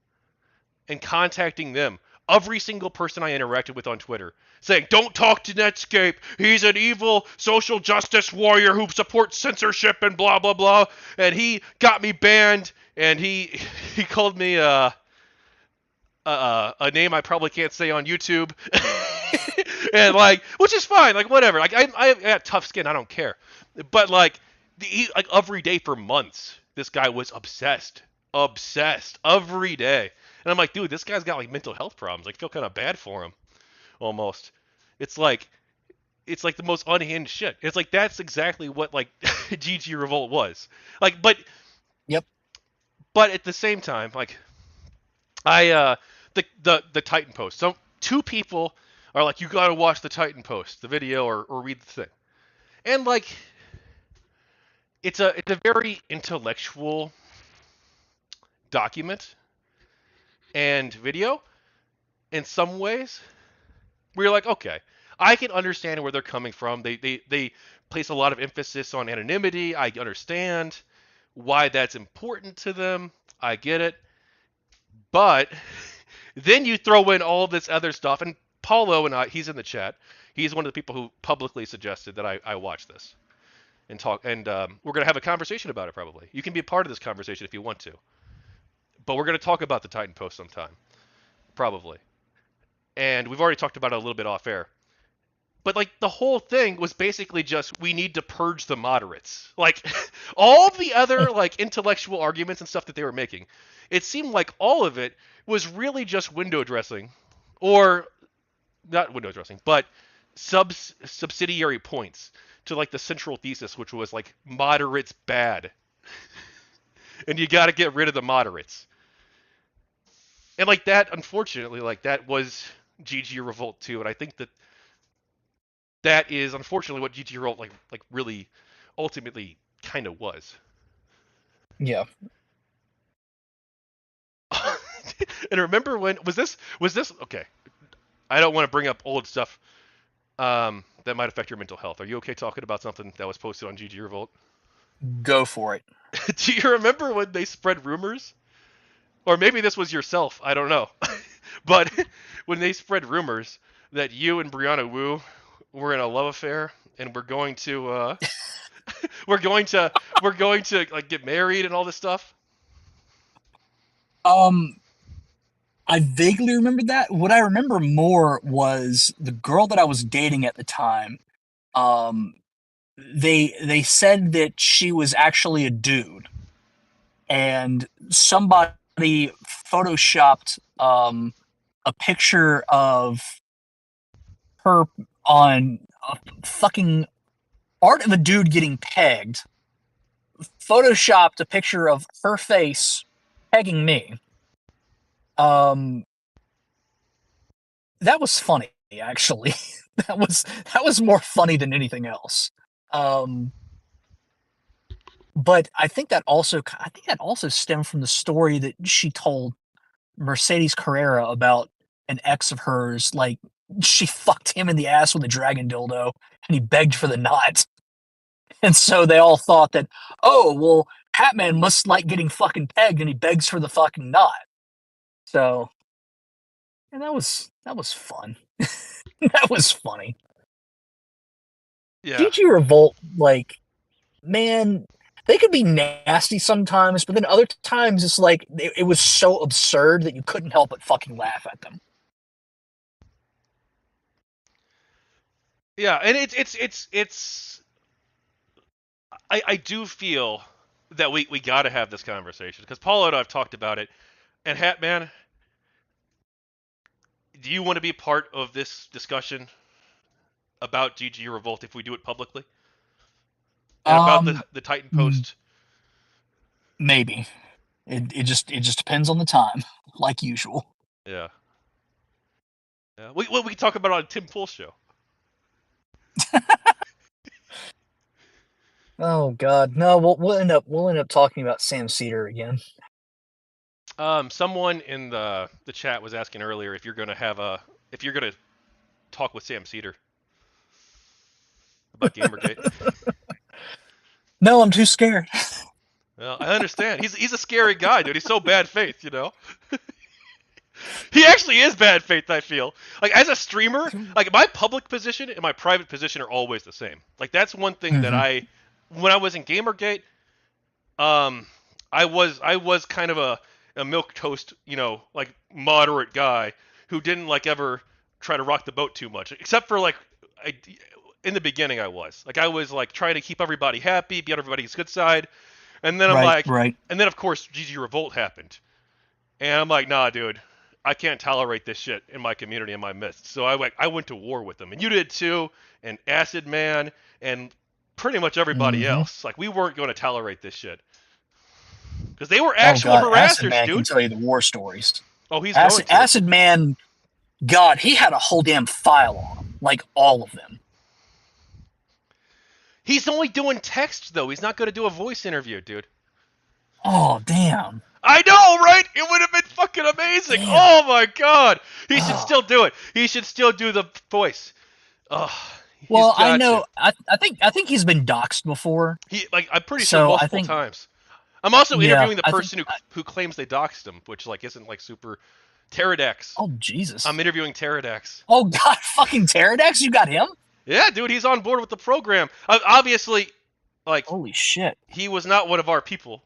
and contacting them, every single person I interacted with on Twitter, saying don't talk to Netscape, he's an evil social justice warrior who supports censorship and blah blah blah, and he got me banned, and he called me a name I probably can't say on YouTube, and like, which is fine, like whatever. Like I have tough skin, I don't care. But like, like every day for months, this guy was obsessed every day, and I'm like, dude, this guy's got like mental health problems. Like, I feel kind of bad for him, almost. It's like it's like the most unhinged shit. It's like that's exactly what like GG Revolt was. Like, Yep. but at the same time, like I the Titan post. So two people are like, you gotta watch the Titan post, the video, or read the thing. And like, it's a very intellectual document and video in some ways. Where you're like, okay, I can understand where they're coming from. They place a lot of emphasis on anonymity. I understand why that's important to them. I get it. But then you throw in all this other stuff, and Paulo and I, he's in the chat. He's one of the people who publicly suggested that I watch this and talk, and we're gonna have a conversation about it. Probably you can be a part of this conversation if you want to, but we're gonna talk about the Titan post sometime, probably. And we've already talked about it a little bit off air. But like the whole thing was basically just we need to purge the moderates. Like all the other like intellectual arguments and stuff that they were making, it seemed like all of it was really just window dressing, or not window dressing, but subsidiary points to like the central thesis, which was like moderates bad, and you got to get rid of the moderates. And like that, unfortunately, like that was GG Revolt too, and I think that that is unfortunately what GG Revolt like really ultimately kind of was. Yeah. And remember when was this okay? I don't want to bring up old stuff that might affect your mental health. Are you okay talking about something that was posted on GG Revolt? Go for it. Do you remember when they spread rumors? Or maybe this was yourself, I don't know. But when they spread rumors that you and Brianna Wu were in a love affair and we're going to we're going to we're going to like get married and all this stuff. Um, I vaguely remember that. What I remember more was the girl that I was dating at the time. Um, they said that she was actually a dude, and somebody photoshopped a picture of her on a fucking art of a dude getting pegged. Photoshopped a picture of her face pegging me. Um, that was funny, actually. that was more funny than anything else. Um, but I think that also stemmed from the story that she told Mercedes Carrera about an ex of hers. Like, she fucked him in the ass with a dragon dildo, and he begged for the knot. And so they all thought that, oh well, Hatman must like getting fucking pegged, and he begs for the fucking knot. So, and that was fun. That was funny. Yeah. GG Revolt, like, man, they could be nasty sometimes, but then other times it's like it was so absurd that you couldn't help but fucking laugh at them. Yeah, and it's I do feel that we got to have this conversation because Paul and I have talked about it. And Hatman, do you want to be part of this discussion about GG Revolt if we do it publicly and about Um, the Titan post? maybe it just depends on the time, like usual. Yeah. Yeah. We can talk about it on Tim Pool's show. Oh God, no, we'll end up talking about Sam Cedar again. Someone in the chat was asking earlier if you're gonna talk with Sam Cedar about GamerGate. No, I'm too scared. Well, I understand. He's a scary guy, dude. He's so bad faith, you know. He actually is bad faith. I feel like as a streamer, like my public position and my private position are always the same. Like that's one thing that Mhm. when I was in GamerGate, um, I was kind of a milk toast, like moderate guy who didn't like ever try to rock the boat too much, except for like I in the beginning I was like trying to keep everybody happy, be on everybody's good side, and then I'm Right, like, right. and then of course GG Revolt happened, and I'm like, nah, dude, I can't tolerate this shit in my community in my midst. So I went to war with them, and you did too, and Acid Man, and pretty much everybody Hmm. else. Like we weren't going to tolerate this shit because they were Oh actual god, Acid harassers, Man can dude. tell you the war stories. Oh, he's going Acid to. Acid Man, God, he had a whole damn file on him, like all of them. He's only doing text though. He's not going to do a voice interview, dude. Oh damn, I know, right? It would have been fucking amazing. damn. Oh my god. He should Oh. still do it. He should still do the voice. Oh, he's Well, I got to. know. I think he's been doxxed before, I'm pretty sure so I multiple think times. I'm also yeah. interviewing the I think. person who claims they doxed him, which like isn't like super Pterodax. Oh Jesus. I'm interviewing Pterodax. Oh God, fucking Pterodax, you got him? Yeah, dude, he's on board with the program. Obviously, like Holy shit. he was not one of our people.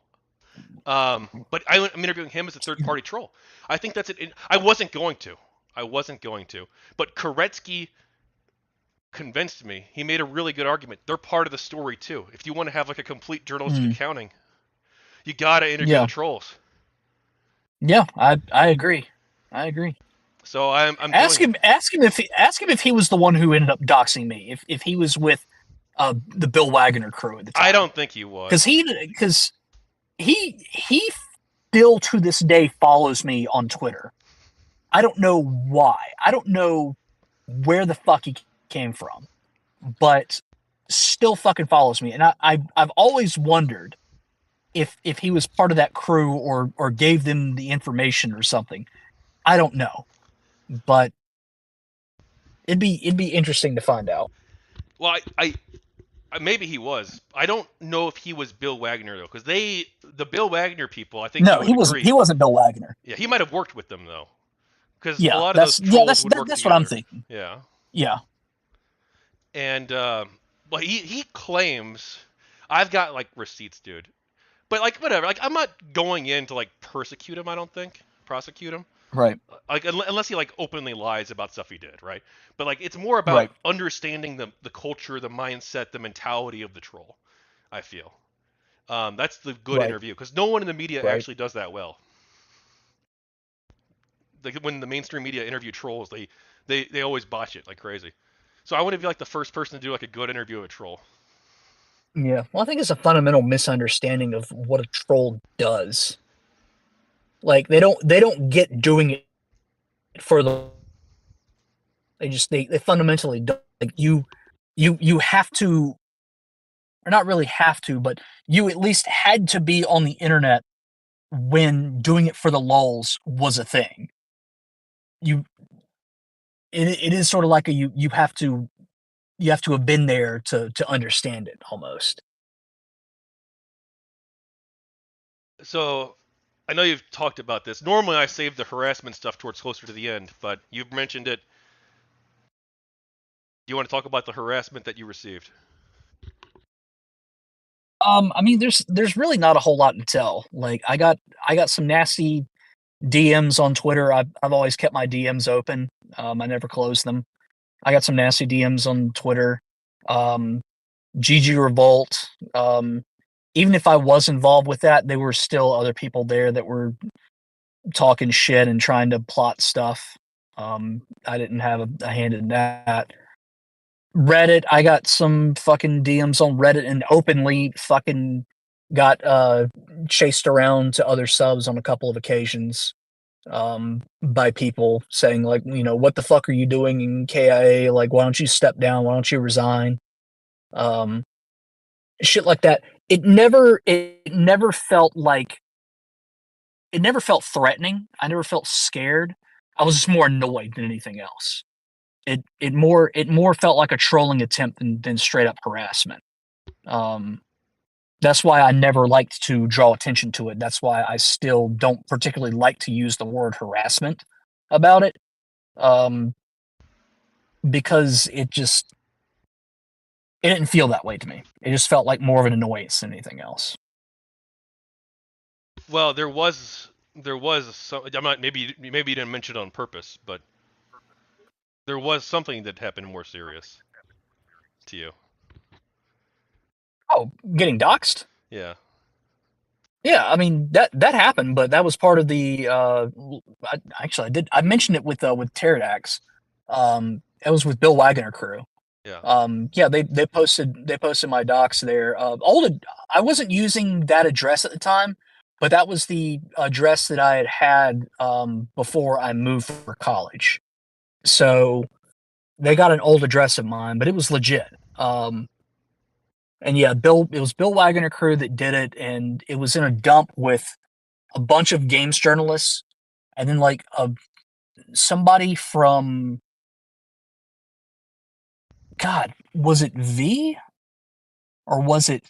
But I'm interviewing him as a third party troll. I think that's it. I wasn't going to. I wasn't going to. But Koretsky convinced me. He made a really good argument. They're part of the story too. If you want to have like a complete journalistic Mm, accounting, you gotta interview the yeah, trolls. yeah. I agree. I agree. So I'm doing it. Ask him if he was the one who ended up doxing me. If he was with the Bill Wagner crew at the I time, don't think he because was. he still to this day follows me on Twitter. I don't know why. I don't know where the fuck he came from, but still fucking follows me. And I've always wondered if he was part of that crew or gave them the information or something. I don't know, but it'd be interesting to find out. Well, maybe he was. I don't know if he was Bill Wagner though, because the Bill Wagner people, I think you No, would agree. he wasn't Bill Wagner. Yeah, he might have worked with them though, because a Yeah, lot of those trolls would work that's what I'm together. thinking. Yeah, Yeah. and well, he claims I've got like receipts, dude. But like whatever, like I'm not going in to like persecute him. I don't think prosecute him. Right. Like unless he like openly lies about stuff he did, right? But like it's more about Right. understanding the culture, the mindset, the mentality of the troll. I feel that's the good Right. interview because no one in the media Right. actually does that well. Like when the mainstream media interview trolls, they always botch it like crazy. So I want to be like the first person to do like a good interview of a troll. Yeah. Well, I think it's a fundamental misunderstanding of what a troll does. Like they don't get doing it for the they fundamentally don't like you have to, or not really have to, but you at least had to be on the internet when doing it for the lulls was a thing. You it is sort of like a you have to have been there to understand it almost. So I know you've talked about this. Normally I save the harassment stuff towards closer to the end, but you've mentioned it. Do you want to talk about the harassment that you received? I mean, there's really not a whole lot to tell. Like, I got some nasty DMs on Twitter. I've always kept my DMs open. I never close them. I got some nasty DMs on Twitter. Um, GG Revolt. Even if I was involved with that, there were still other people there that were talking shit and trying to plot stuff. I didn't have a hand in that. Reddit, I got some fucking DMs on Reddit and openly fucking got chased around to other subs on a couple of occasions by people saying like, you know, what the fuck are you doing in KIA? Like, why don't you step down? Why don't you resign? Um, Shit like that. It never felt threatening. I never felt scared. I was just more annoyed than anything else. It more felt like a trolling attempt than straight up harassment. Um, that's why I never liked to draw attention to it. That's why I still don't particularly like to use the word harassment about it. Um, because it didn't feel that way to me. It just felt like more of an annoyance than anything else. Well, there was some. I'm not maybe you didn't mention it on purpose, but there was something that happened more serious to you. Oh, getting doxxed? Yeah. Yeah, I mean that happened, but that was part of the. Actually, I mentioned it with Pterodax. It was with Bill Wagner crew. Yeah. Yeah, they posted my docs there. I wasn't using that address at the time, but that was the address that I had before I moved for college. So they got an old address of mine, but it was legit. And yeah, it was Bill Wagner crew that did it, and it was in a dump with a bunch of games journalists, and then like somebody from God, was it V or was it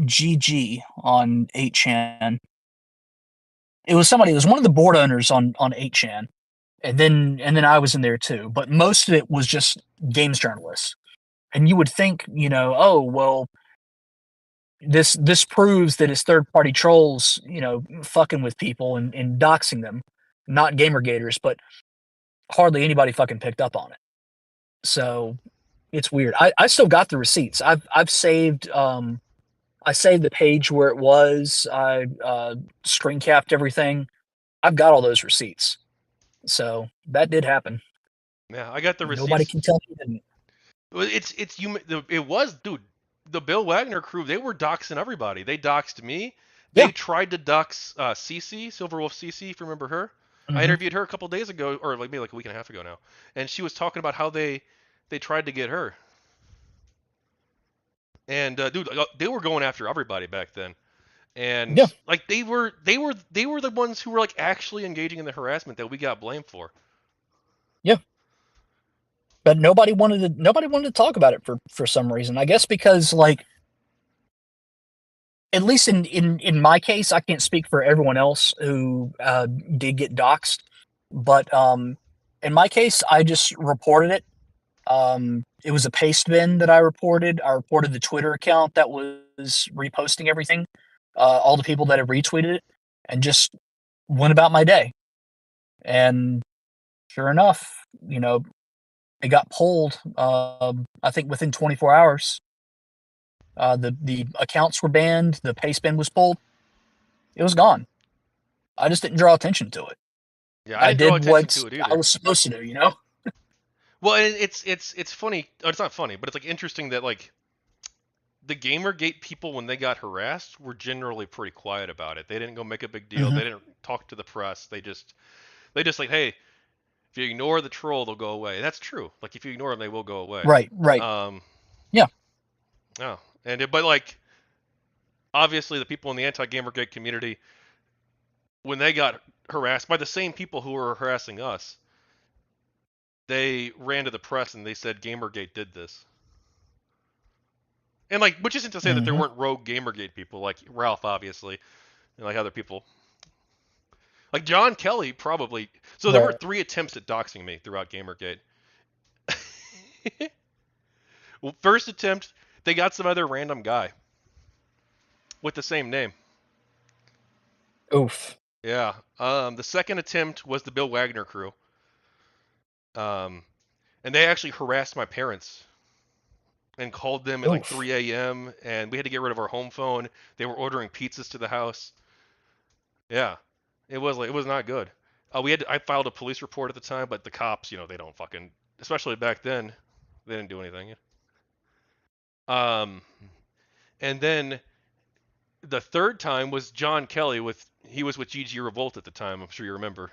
GG on 8chan? It was somebody. It was one of the board owners on 8chan, and then I was in there too. But most of it was just games journalists. And you would think, oh well, this proves that it's third party trolls, fucking with people and doxing them, not gamer gators. But hardly anybody fucking picked up on it. So it's weird. I still got the receipts. I've saved I saved the page where it was. I screen capped everything. I've got all those receipts. So that did happen. Yeah. I got the Nobody receipts. can tell me it didn't. Well, it's you. It was, dude. The Bill Wagner crew. They were doxing everybody. They doxed me. Yeah. They tried to dox Cece, Silverwolf Cece, if you remember her. I Hmm. interviewed her a couple days ago, or like maybe like a week and a half ago now, and she was talking about how they tried to get her. And dude, like, they were going after everybody back then. And Yeah. like they were the ones who were like actually engaging in the harassment that we got blamed for. Yeah. But nobody wanted to talk about it for some reason. I guess because like at least in my case, I can't speak for everyone else who did get doxxed, but in my case, I just reported it. It was a paste bin that I reported. I reported the Twitter account that was reposting everything, all the people that had retweeted it, and just went about my day. And sure enough, it got pulled. I think within 24 hours, the accounts were banned. The paste bin was pulled. It was gone. I just didn't draw attention to it. Yeah, I I didn't draw did attention what to it I either. was supposed to do. Well, and it's funny. Or it's not funny, but it's like interesting that like the GamerGate people when they got harassed were generally pretty quiet about it. They didn't go make a big deal. Hmm. They didn't talk to the press. They just like, hey, if you ignore the troll, they'll go away. That's true. Like if you ignore them, they will go away. Right, right. Um, Yeah. oh, but like obviously the people in the anti-GamerGate community when they got harassed by the same people who were harassing us, they ran to the press and they said GamerGate did this. And like, which isn't to say that there Hmm. weren't rogue GamerGate people like Ralph, obviously, and like other people. Like John Kelly probably. So there were Right. 3 attempts at doxing me throughout GamerGate. Well, first attempt, they got some other random guy with the same name. Oof. Yeah. The second attempt was the Bill Wagner crew. Um, and they actually harassed my parents and called them at like Oof. 3 a.m. and we had to get rid of our home phone. They were ordering pizzas to the house. Yeah, it was not good. I filed a police report at the time, but the cops, they don't fucking, especially back then, they didn't do anything. Um, and then the third time was John Kelly he was with GG Revolt at the time. I'm sure you remember.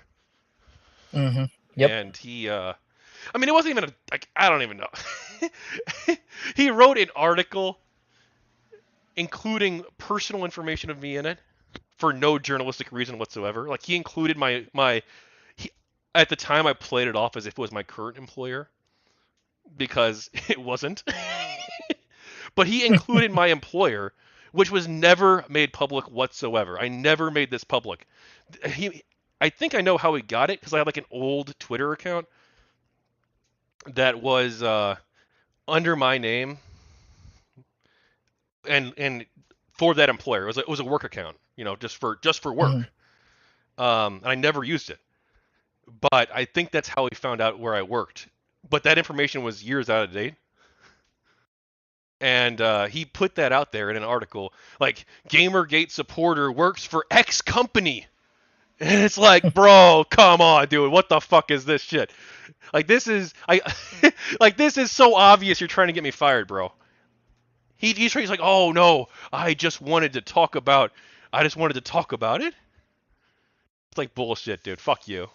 Hmm. Yep. And I mean, it wasn't even like I don't even know. He wrote an article including personal information of me in it for no journalistic reason whatsoever. Like he included he, at the time I played it off as if it was my current employer because it wasn't. But he included my employer, which was never made public whatsoever. I never made this public. He I think I know how he got it because I had like an old Twitter account that was under my name and for that employer. It was a work account. just for Hmm. work. And I never used it. But I think that's how he found out where I worked. But that information was years out of date. And he put that out there in an article, like GamerGate supporter works for X company. And it's like, bro, come on, dude. What the fuck is this shit? Like this is I like this is so obvious you're trying to get me fired, bro. He's like, "Oh no, I just wanted to talk about it." It's like bullshit, dude. Fuck you.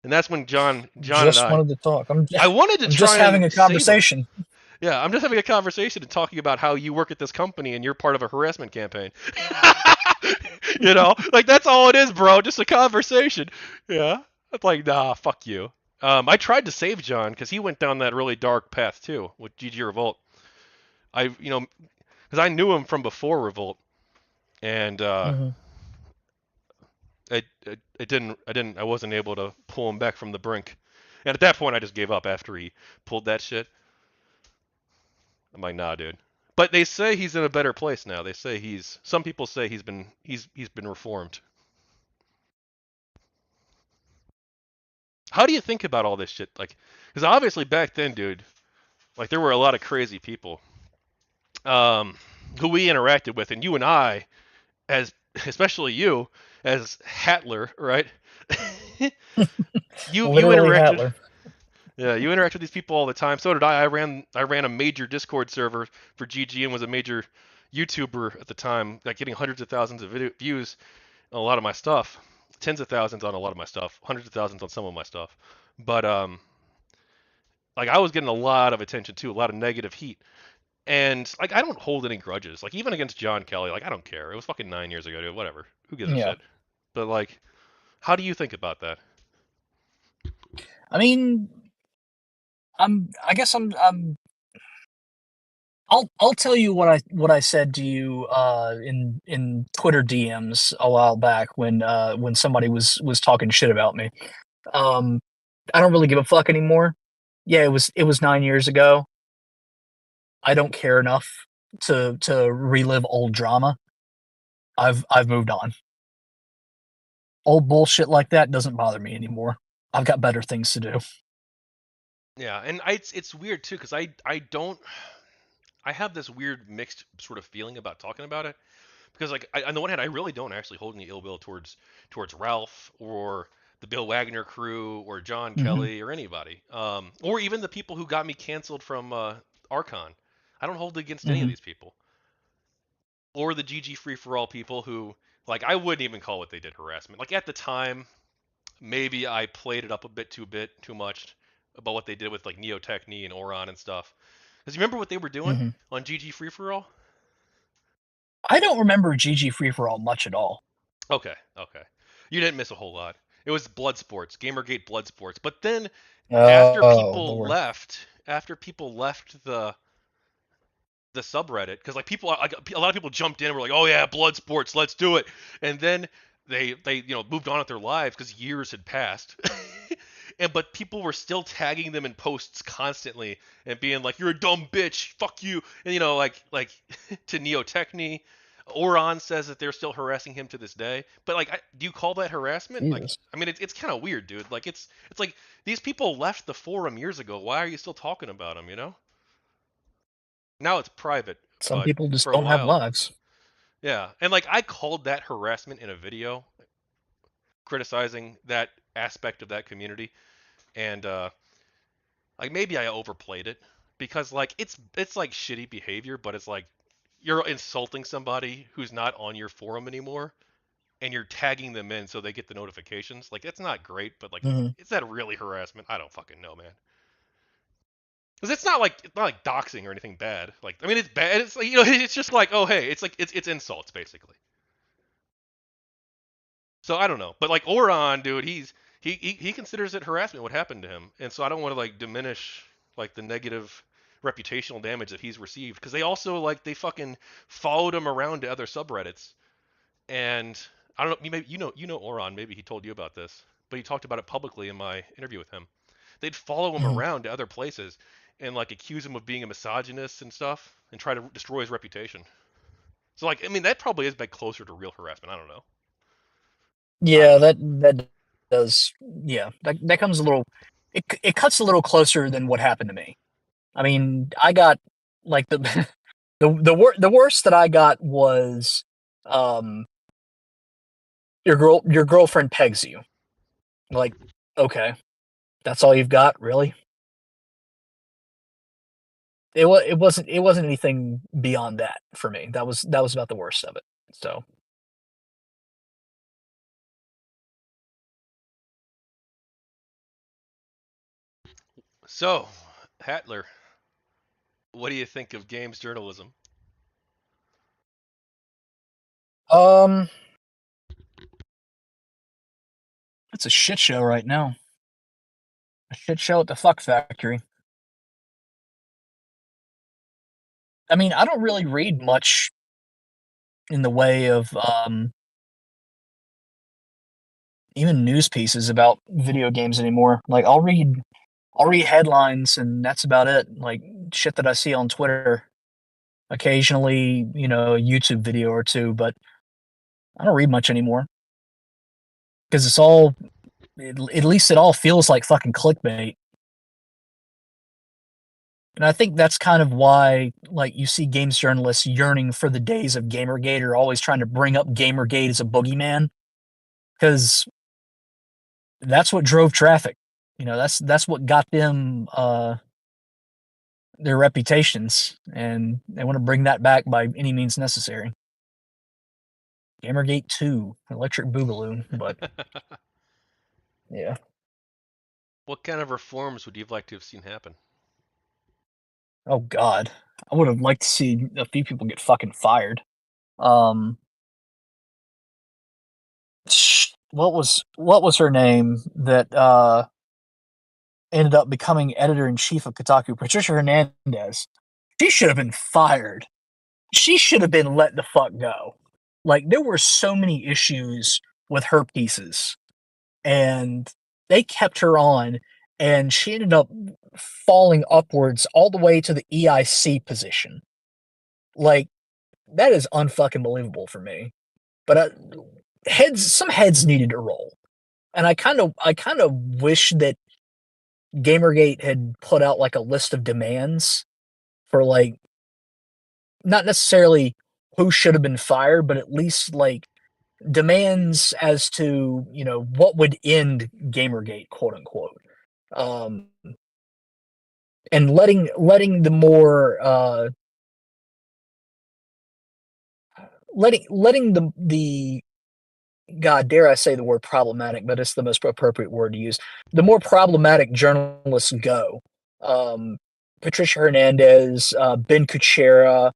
And that's when John and Just wanted to talk. I wanted to I'm just try having and a save him. conversation. Yeah, I'm just having a conversation and talking about how you work at this company and you're part of a harassment campaign. Like that's all it is, bro. Just a conversation. Yeah. It's like, nah, fuck you. I tried to save John because he went down that really dark path too with GG Revolt. Because I knew him from before Revolt, and Hmm. I wasn't able to pull him back from the brink. And at that point, I just gave up after he pulled that shit. I'm like, nah, dude. But they say he's in a better place now. They say some people say he's been reformed. How do you think about all this shit? Like, because obviously back then, dude, like there were a lot of crazy people, um, who we interacted with, and you and I, as especially you, as Hatler, right? you Literally interacted, Hatler. yeah, you interact with these people all the time. So did I. I ran a major Discord server for GG and was a major YouTuber at the time, like getting hundreds of thousands of views on a lot of my stuff, tens of thousands on a lot of my stuff, hundreds of thousands on some of my stuff. But like I was getting a lot of attention too, a lot of negative heat. And like I don't hold any grudges. Like even against John Kelly, like I don't care. It was fucking 9 years ago, dude. Whatever. Who gives a Yeah. shit? But like, how do you think about that? I mean, I guess I'll tell you what I said to you in Twitter DMs a while back when somebody was talking shit about me. Um, I don't really give a fuck anymore. Yeah, it was 9 years ago. I don't care enough to relive old drama. I've moved on. Old bullshit like that doesn't bother me anymore. I've got better things to do. Yeah, and it's weird too because I have this weird mixed sort of feeling about talking about it because like on the one hand I really don't actually hold any ill will towards Ralph or the Bill Wagner crew or John Hmm. Kelly or anybody, or even the people who got me canceled from Archon. I don't hold it against any of Hmm. these people or the GG free for all people who, like, I wouldn't even call what they did harassment. Like at the time, maybe I played it up a bit too much about what they did with like Neotechny and Oron and stuff. Because you remember what they were doing Hmm. on GG free for all? I don't remember GG Free for All much at all. Okay, okay. You didn't miss a whole lot. It was blood sports, GamerGate blood sports. But then Oh Lord. after people left the subreddit, because like people, like, a lot of people jumped in and were like, "Oh yeah, blood sports, let's do it," and then they moved on with their lives because years had passed. But people were still tagging them in posts constantly and being like, "You're a dumb bitch, fuck you," and like to Neotechny. Oron says that they're still harassing him to this day. But like, do you call that harassment? Like, Jesus. I mean, it's kind of weird, dude. Like, it's like these people left the forum years ago. Why are you still talking about them? Now it's private, Some but people just for a don't have while, lives. yeah. And like I called that harassment in a video criticizing that aspect of that community, and like maybe I overplayed it because like it's like shitty behavior, but it's like you're insulting somebody who's not on your forum anymore and you're tagging them in so they get the notifications. Like it's not great, but like Hmm. is that really harassment? I don't fucking know, man. Because it's not like doxing or anything bad. Like I mean, it's bad. It's like it's just like oh hey, it's like it's insults basically. So I don't know, but like Oron, dude, he considers it harassment what happened to him, and so I don't want to like diminish like the negative reputational damage that he's received because they also like they fucking followed him around to other subreddits, and I don't know, you know Oron, maybe he told you about this, but he talked about it publicly in my interview with him. They'd follow him Hmm. around to other places and like accuse him of being a misogynist and stuff, and try to destroy his reputation. So like, I mean, that probably is back closer to real harassment. I don't know. I don't Yeah, know. that does. Yeah, that comes a little. It cuts a little closer than what happened to me. I mean, I got like the worst that I got was um your girlfriend pegs you. Like, okay, that's all you've got, really? It wasn't anything beyond that for me. That was about the worst of it. So, So, Hatler, what do you think of games journalism? um, it's a shit show right now. A shit show at the fuck factory. I mean, I don't really read much in the way of even news pieces about video games anymore. Like I'll read headlines and that's about it. Like shit that I see on Twitter. Occasionally, a YouTube video or two, but I don't read much anymore because at least it all feels like fucking clickbait. And I think that's kind of why, like, you see games journalists yearning for the days of Gamergate or always trying to bring up Gamergate as a boogeyman because that's what drove traffic. That's what got them their reputations, and they want to bring that back by any means necessary. Gamergate 2, Electric Boogaloo, but yeah. What kind of reforms would you have liked to have seen happen? Oh God, I would have liked to see a few people get fucking fired. Um, what was her name that ended up becoming editor in chief of Kotaku? Patricia Hernandez. She should have been fired. She should have been let the fuck go. Like there were so many issues with her pieces, and they kept her on, and she ended up falling upwards all the way to the EIC position. Like that is unfucking believable for me. But some heads needed to roll, and I kind of wish that GamerGate had put out like a list of demands for like not necessarily who should have been fired, but at least like demands as to what would end GamerGate, quote unquote, um, and letting the more letting the God, dare I say the word problematic, but it's the most appropriate word to use. The more problematic journalists go. Um, Patricia Hernandez, Ben Kuchera,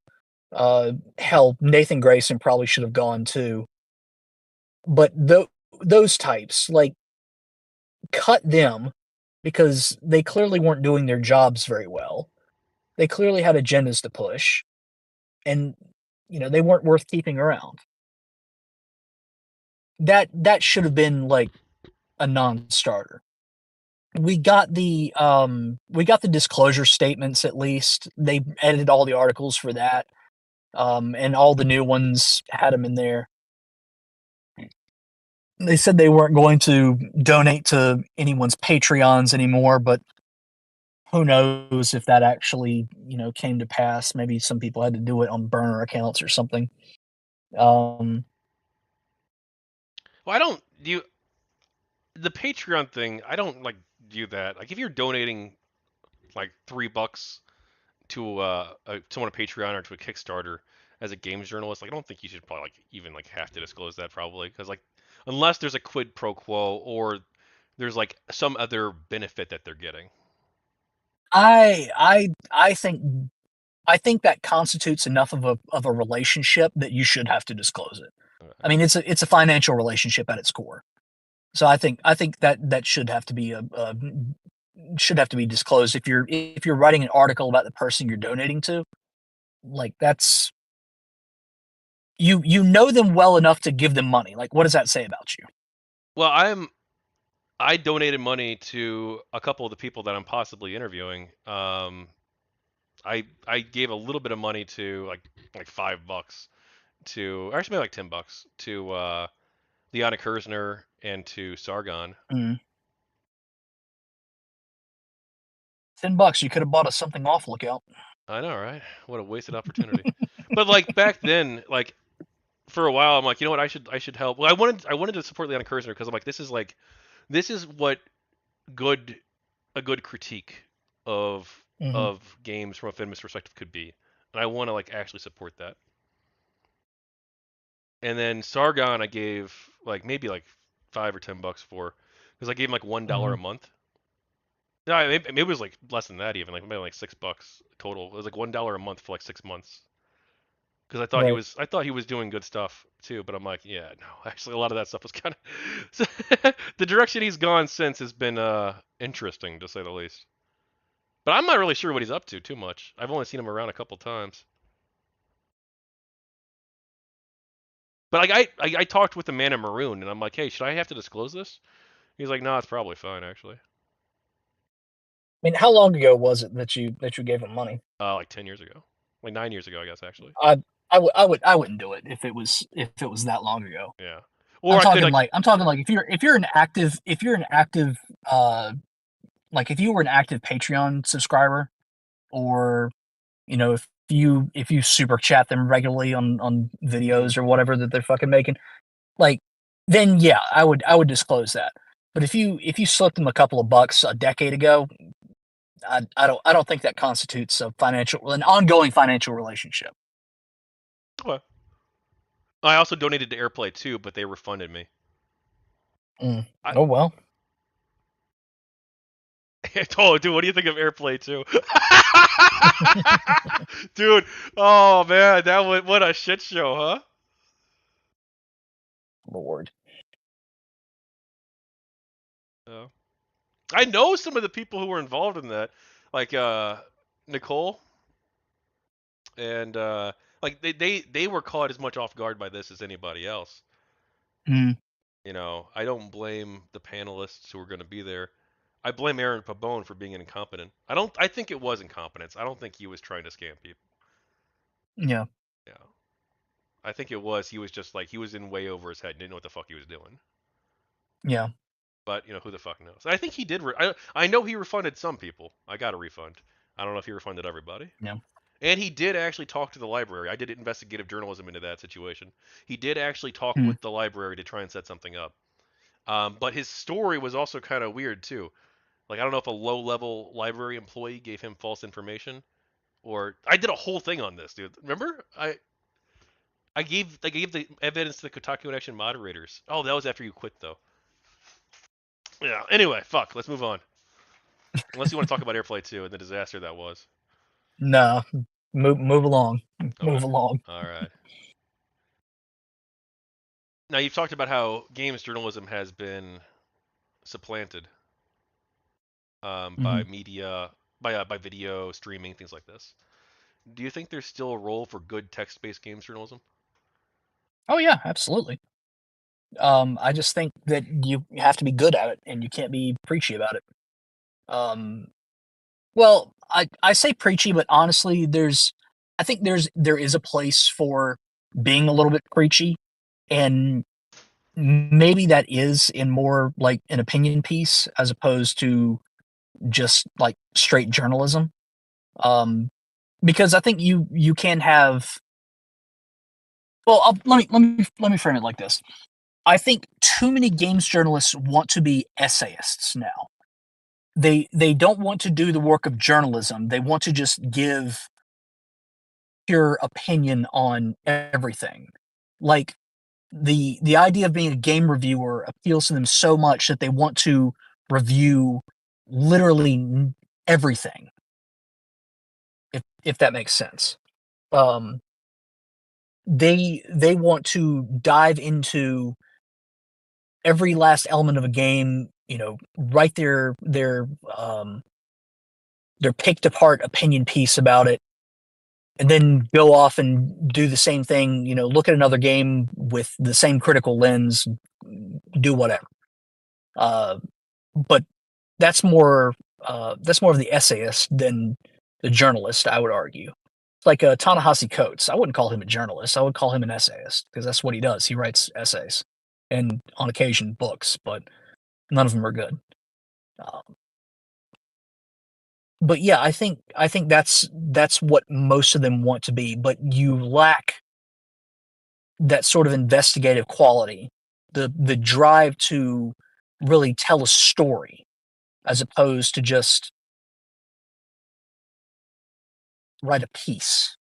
hell, Nathan Grayson probably should have gone too. But those types, like, cut them because they clearly weren't doing their jobs very well. They clearly had agendas to push, and they weren't worth keeping around. That should have been like a non-starter. We got the disclosure statements at least. They edited all the articles for that. And all the new ones had them in there. They said they weren't going to donate to anyone's Patreons anymore, but who knows if that actually, came to pass. Maybe some people had to do it on burner accounts or something. Um, Well, I don't do the Patreon thing. I don't like do that. Like if you're donating like $3 to someone a Patreon or to a Kickstarter as a games journalist, like I don't think you should probably like even like have to disclose that probably because like unless there's a quid pro quo or there's like some other benefit that they're getting. I think that constitutes enough of a relationship that you should have to disclose it. I mean, it's a financial relationship at its core. So I think that should have to be disclosed if you're writing an article about the person you're donating to. Like that's you know them well enough to give them money. Like what does that say about you? Well, I donated money to a couple of the people that I'm possibly interviewing. I gave a little bit of money to like $5, to actually maybe like $10 to Liana Kersner and to Sargon. Mm. $10, you could have bought us something off Lookout. I know, right? What a wasted opportunity. But like back then, like for a while, I'm like, you know what? I should help. Well, I wanted to support Liana Kersner because I'm like this is what good a good critique of Hmm. of games from a feminist perspective could be, and I want to like actually support that. And then Sargon, I gave like maybe like $5 or $10 for because I gave him like $1 Hmm. a month. No, maybe it was like less than that even, like maybe like $6 total. It was like $1 a month for like 6 months because Right. I thought he was doing good stuff too. But I'm like, yeah, no, actually a lot of that stuff was kind of the direction he's gone since has been interesting to say the least. But I'm not really sure what he's up to too much. I've only seen him around a couple times. But like I talked with the man in maroon and I'm like, hey, should I have to disclose this? He's like, no, it's probably fine actually. I mean, how long ago was it that you gave him money? Like 10 years ago, like 9 years ago, I guess actually. I I wouldn't do it if it was that long ago. Yeah. Or I could like, I'm talking like if you're an active uh like if you were an active Patreon subscriber, or if you super chat them regularly on mhm. videos or whatever that they're fucking making, like, then yeah, I would disclose that. But if you slipped them a couple of bucks a decade ago, I don't think that constitutes an ongoing financial relationship. Well, I also donated to AirPlay too, but they refunded me. Mm. I Oh well. oh, dude, what do you think of AirPlay too? Dude, oh man, that was what a shit show, huh? Lord. Yeah. I know some of the people who were involved in that, like Nicole, and like they were caught as much off guard by this as anybody else. Mm. You know, I don't blame the panelists who were going to be there. I blame Aaron Pabon for being incompetent. I don't. I think it was incompetence. I don't think he was trying to scam people. Yeah. Yeah, I think it was. He was just like he was in way over his head. Didn't know what the fuck he was doing. Yeah. But you know who the fuck knows? I think he did. I know he refunded some people. I got a refund. I don't know if he refunded everybody. Yeah. And he did actually talk to the library. I did investigative journalism into that situation. He did actually talk Mm. with the library to try and set something up. But his story was also kind of weird too. Like I don't know if a low-level library employee gave him false information, or I did a whole thing on this, dude. Remember? I gave the evidence to the KotakuInAction moderators. Oh, that was after you quit though. Yeah. Anyway, fuck. Let's move on. Unless you want to talk about Airplay 2 and the disaster that was. No. Move along. Okay. Move along. All right. Now you've talked about how games journalism has been supplanted Hmm. by media, by video streaming, things like this. Do you think there's still a role for good text-based games journalism? Oh yeah, absolutely. I just think that you have to be good at it and you can't be preachy about it. Um, well, I say preachy, but honestly, I think there is a place for being a little bit preachy, and maybe that is in more like an opinion piece as opposed to just like straight journalism. Um, because I think you can have. Well, let me frame it like this. I think too many games journalists want to be essayists now. They don't want to do the work of journalism. They want to just give pure opinion on everything. Like the idea of being a game reviewer appeals to them so much that they want to review literally everything, if that makes sense. Um, they want to dive into every last element of a game, write their picked apart opinion piece about it, and then go off and do the same thing, look at another game with the same critical lens, do whatever. Uh, but that's more of the essayist than the journalist, I would argue. like a Ta-Nehisi Coates. I wouldn't call him a journalist. I would call him an essayist because that's what he does. He writes essays and on occasion books, but none of them are good. Um, but yeah, I think that's what most of them want to be. But you lack that sort of investigative quality, the drive to really tell a story as opposed to just write a piece.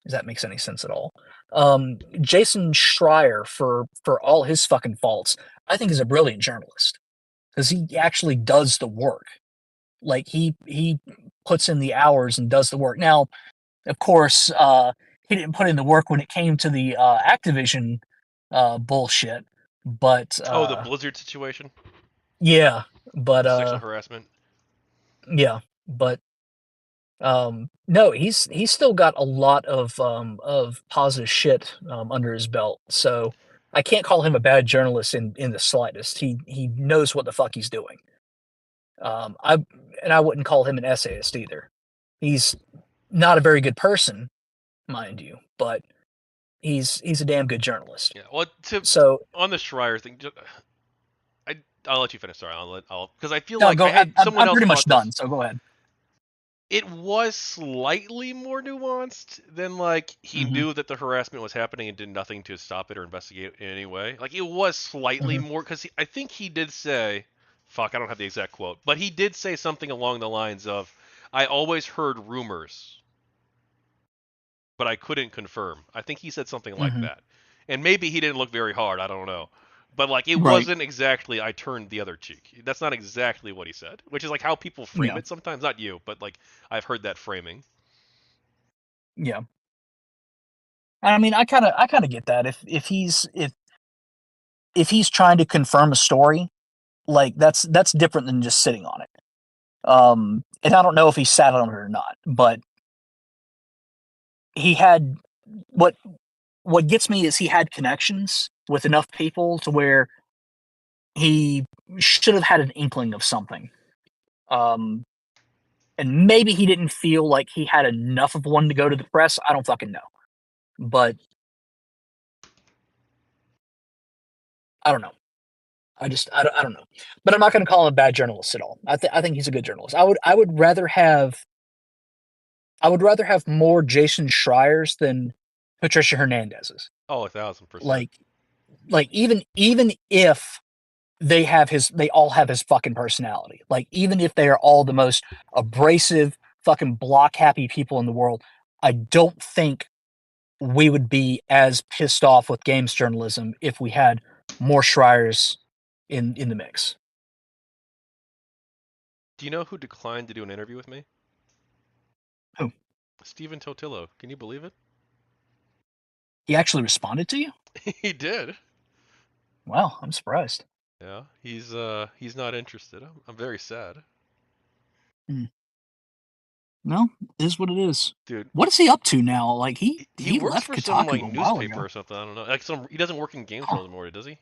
If that makes any sense at all. Jason Schreier, for all his fucking faults, I think is a brilliant journalist because he actually does the work. Like he puts in the hours and does the work. Now, of course, he didn't put in the work when it came to the Activision bullshit. But Oh, the Blizzard situation, yeah, but the sexual harassment. yeah, but no, he's still got a lot of positive shit under his belt. So I can't call him a bad journalist in the slightest. He knows what the fuck he's doing. I and I wouldn't call him an essayist either. He's not a very good person, mind you, but he's a damn good journalist. Yeah. Well, So on the Schreier thing, I'll let you finish. Sorry, I'll because I feel no, like go. I had someone I'm else pretty much thought this. done. So go ahead. It was slightly more nuanced than like he Hmm. knew that the harassment was happening and did nothing to stop it or investigate it in any way. Like it was slightly Hmm. more because I think he did say, "Fuck, I don't have the exact quote," but he did say something along the lines of, "I always heard rumors, but I couldn't confirm." I think he said something like Hmm. that, and maybe he didn't look very hard. I don't know. But like it Right. wasn't exactly I turned the other cheek. That's not exactly what he said, which is like how people frame Yeah. it sometimes. Not you, but like I've heard that framing. Yeah. I mean, I kind of get that. If he's trying to confirm a story, like that's different than just sitting on it. And I don't know if he sat on it or not, but he had what what gets me is he had connections with enough people to where he should have had an inkling of something. Um, and maybe he didn't feel like he had enough of one to go to the press. I don't fucking know, but I don't know. I don't know, but I'm not going to call him a bad journalist at all. I think he's a good journalist. I would rather have more Jason Schreiers than Patricia Hernandez's. Oh, 1,000%. Like even if they all have his fucking personality. Like even if they are all the most abrasive fucking block happy people in the world, I don't think we would be as pissed off with games journalism if we had more Schreiers in the mix. Do you know who declined to do an interview with me? Who? Steven Totillo. Can you believe it? He actually responded to you? He did. Wow, I'm surprised. Yeah, he's not interested. I'm very sad, Hmm. No, it is what it is. dude. What is he up to now? Like He he works left for some Kotaku like a while newspaper ago. or something. I don't know. Like some he doesn't work in games Huh. anymore, does he?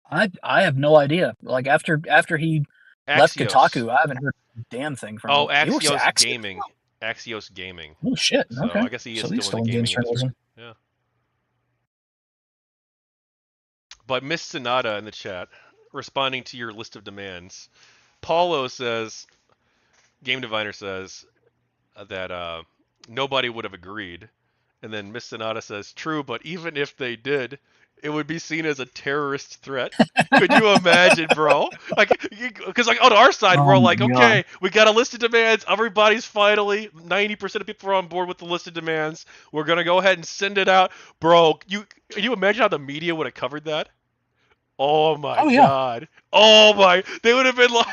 I have no idea. Like after he left Axios. Kotaku, I haven't heard a damn thing from Oh, him. He works at Axios Axios Gaming. now? Axios Gaming. Oh shit. So Okay. I guess he is So he's still in the still in games gaming industry. journalism. Yeah. But Miss Sonata in the chat, responding to your list of demands, Paulo says, Game Diviner says that nobody would have agreed. And then Miss Sonata says, true, but even if they did, it would be seen as a terrorist threat. Could you imagine, bro? Like, because like on our side, we're Oh all my like, god. okay, we got a list of demands. Everybody's finally 90% of people are on board with the list of demands. We're gonna go ahead and send it out, bro. Can you imagine how the media would have covered that? Oh my Oh yeah. god. Oh my. They would have been like,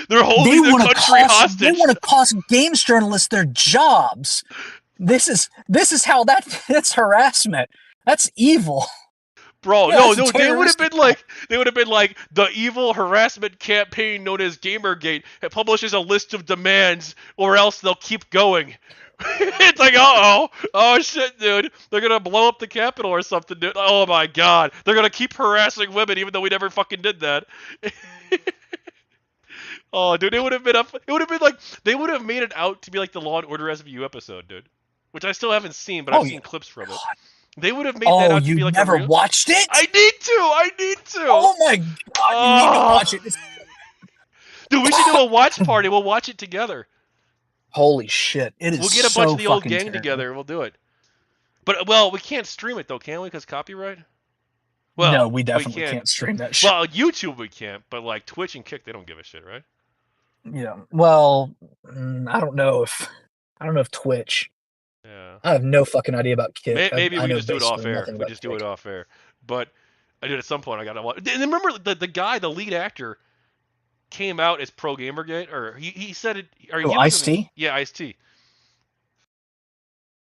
they're holding the country They hostage. want to cost games journalists their jobs. This is how that's harassment. That's evil. Bro, Yeah, no, that's a no, terroristic act. they would have been like the evil harassment campaign known as GamerGate publishes a list of demands or else they'll keep going. It's like, uh-oh. Oh shit, dude. They're gonna blow up the Capitol or something, dude. Oh my god. They're gonna keep harassing women even though we never fucking did that. Oh, dude, it would have been up. It would have been like they would have made it out to be like the Law and Order SVU episode, dude. Which I still haven't seen, but I've Oh yeah. seen clips from it. They would have made that Oh, out to you be like a never real. watched I it? need to. I need to. Oh my god, you need to watch Oh, it. dude, we should do a watch party. We'll watch it together. Holy shit, it is We'll get a bunch of so the old fucking gang terrible. together and we'll do it. But well, we can't stream it though, can we? Because copyright. No, Well, we we definitely can. can't stream that shit. Well, YouTube we can't, but like Twitch and Kick, they don't give a shit, right? Yeah. Well, I don't know if Twitch. Yeah. I have no fucking idea about Kick. Maybe I we know just do it off basically air. nothing We about just do it Kick. off air. But I did at some point. I gotta watch. And then remember the guy, the lead actor, came out as pro GamerGate, or he said it, or Oh, he Ice wasn't. T. Yeah, Ice T.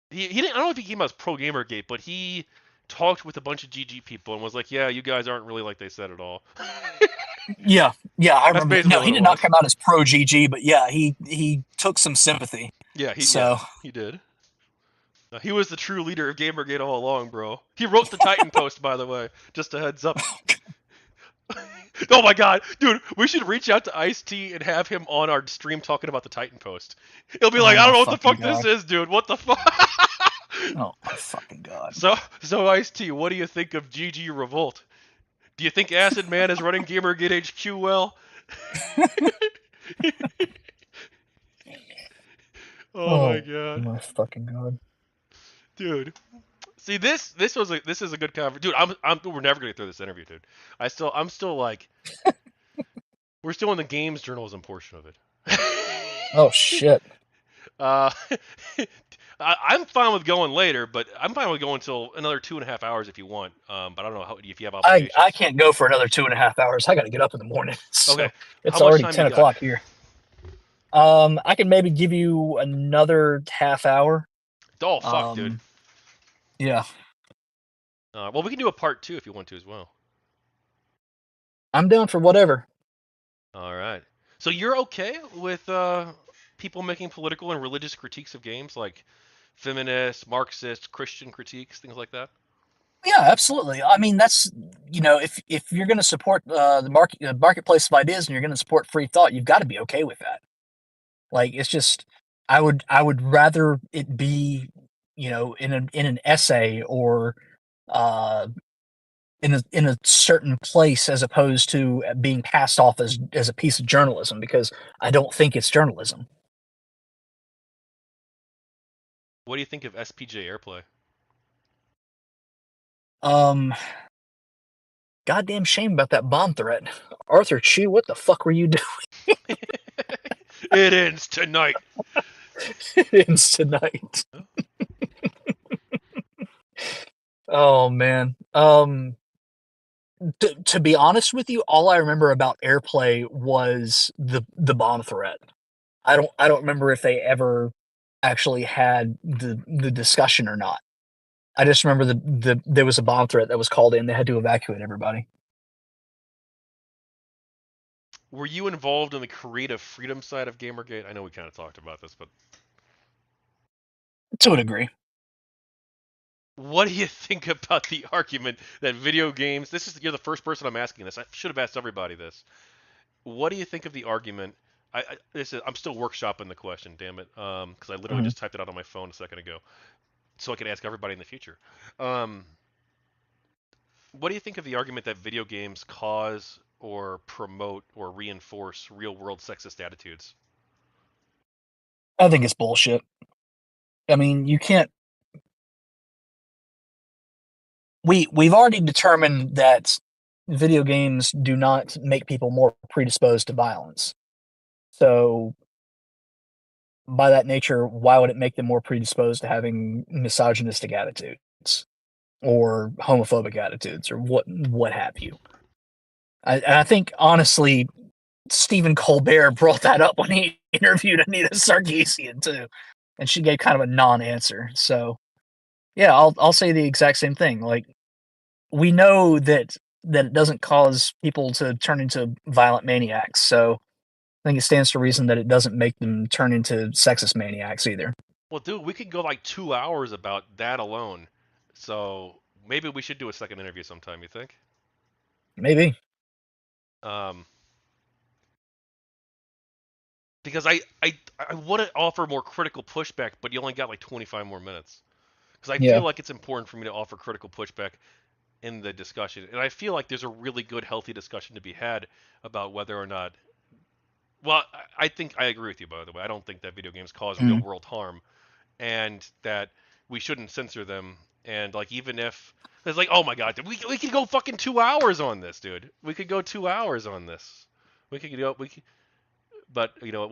He didn't. I don't know if he came out as pro GamerGate, but he talked with a bunch of GG people and was like, "Yeah, you guys aren't really like they said at all." Yeah, yeah, I That's remember that. basically No, what he it did not was. come out as pro GG, but yeah, he took some sympathy. Yeah, So he did. He was the true leader of GamerGate all along, bro. He wrote the Titan post, by the way. Just a heads up. Oh my god, dude, we should reach out to Ice T and have him on our stream talking about the Titan post. He'll be like, oh I don't my know what the fucking fuck this god. is, dude. What the fuck? Oh my fucking god. So Ice T, what do you think of GG Revolt? Do you think Acid Man is running GamerGate HQ well? Oh my Oh god, my fucking god. dude. See this is a good conversation, dude. We're never gonna get through this interview, dude. I'm still like we're still in the games journalism portion of it. Oh shit. uh, I'm fine with going later, but I'm fine with going until another 2.5 hours if you want. But I don't know if you have I obligations. can't go for another 2.5 hours. I got to get up in the morning, Okay, so how it's much already time you 10 got? o'clock here. I can maybe give you another half hour. Oh fuck, dude. Um, yeah, Well, we can do a part two if you want to as well. I'm down for whatever. All right. So you're okay with people making political and religious critiques of games, like feminist, Marxist, Christian critiques, things like that? Yeah, absolutely. I mean, that's if you're going to support the marketplace of ideas and you're going to support free thought, you've got to be okay with that. Like, it's just I would rather it be in an essay or uh in a certain place as opposed to being passed off as a piece of journalism because I don't think it's journalism. What do you think of SPJ Airplay? Um, Goddamn shame about that bomb threat, Arthur Chu. What the fuck were you doing It ends tonight. tonight? Oh man. To be honest with you, all I remember about Airplay was the bomb threat. I don't remember if they ever actually had the discussion or not. I just remember there was a bomb threat that was called in. They had to evacuate everybody. Were you involved in the creative freedom side of Gamergate? I know we kind of talked about this, but To a degree. what do you think about the argument that video games? You're the first person I'm asking this. I should have asked everybody this. What do you think of the argument? I'm still workshopping the question, damn it, because I literally Mhm. just typed it out on my phone a second ago, so I could ask everybody in the future. Um, what do you think of the argument that video games cause or promote or reinforce real-world sexist attitudes? I think it's bullshit. I mean, you can't. We've already determined that video games do not make people more predisposed to violence. So by that nature, why would it make them more predisposed to having misogynistic attitudes or homophobic attitudes or what have you? And I think honestly, Stephen Colbert brought that up when he interviewed Anita Sarkeesian too, and she gave kind of a non-answer. So yeah, I'll say the exact same thing. Like, we know that it doesn't cause people to turn into violent maniacs. So I think it stands to reason that it doesn't make them turn into sexist maniacs either. Well, dude, we could go like 2 hours about that alone. So maybe we should do a second interview sometime. You think? Maybe. Um, because I want to offer more critical pushback, but you only got like 25 more minutes. Because I Yeah. feel like it's important for me to offer critical pushback in the discussion, and I feel like there's a really good, healthy discussion to be had about whether or not. Well, I think I agree with you. By the way, I don't think that video games cause real Mm. world harm, and that we shouldn't censor them. And like, even if it's like, oh my god, we could go fucking 2 hours on this, dude. We could go 2 hours on this. We could, but you know,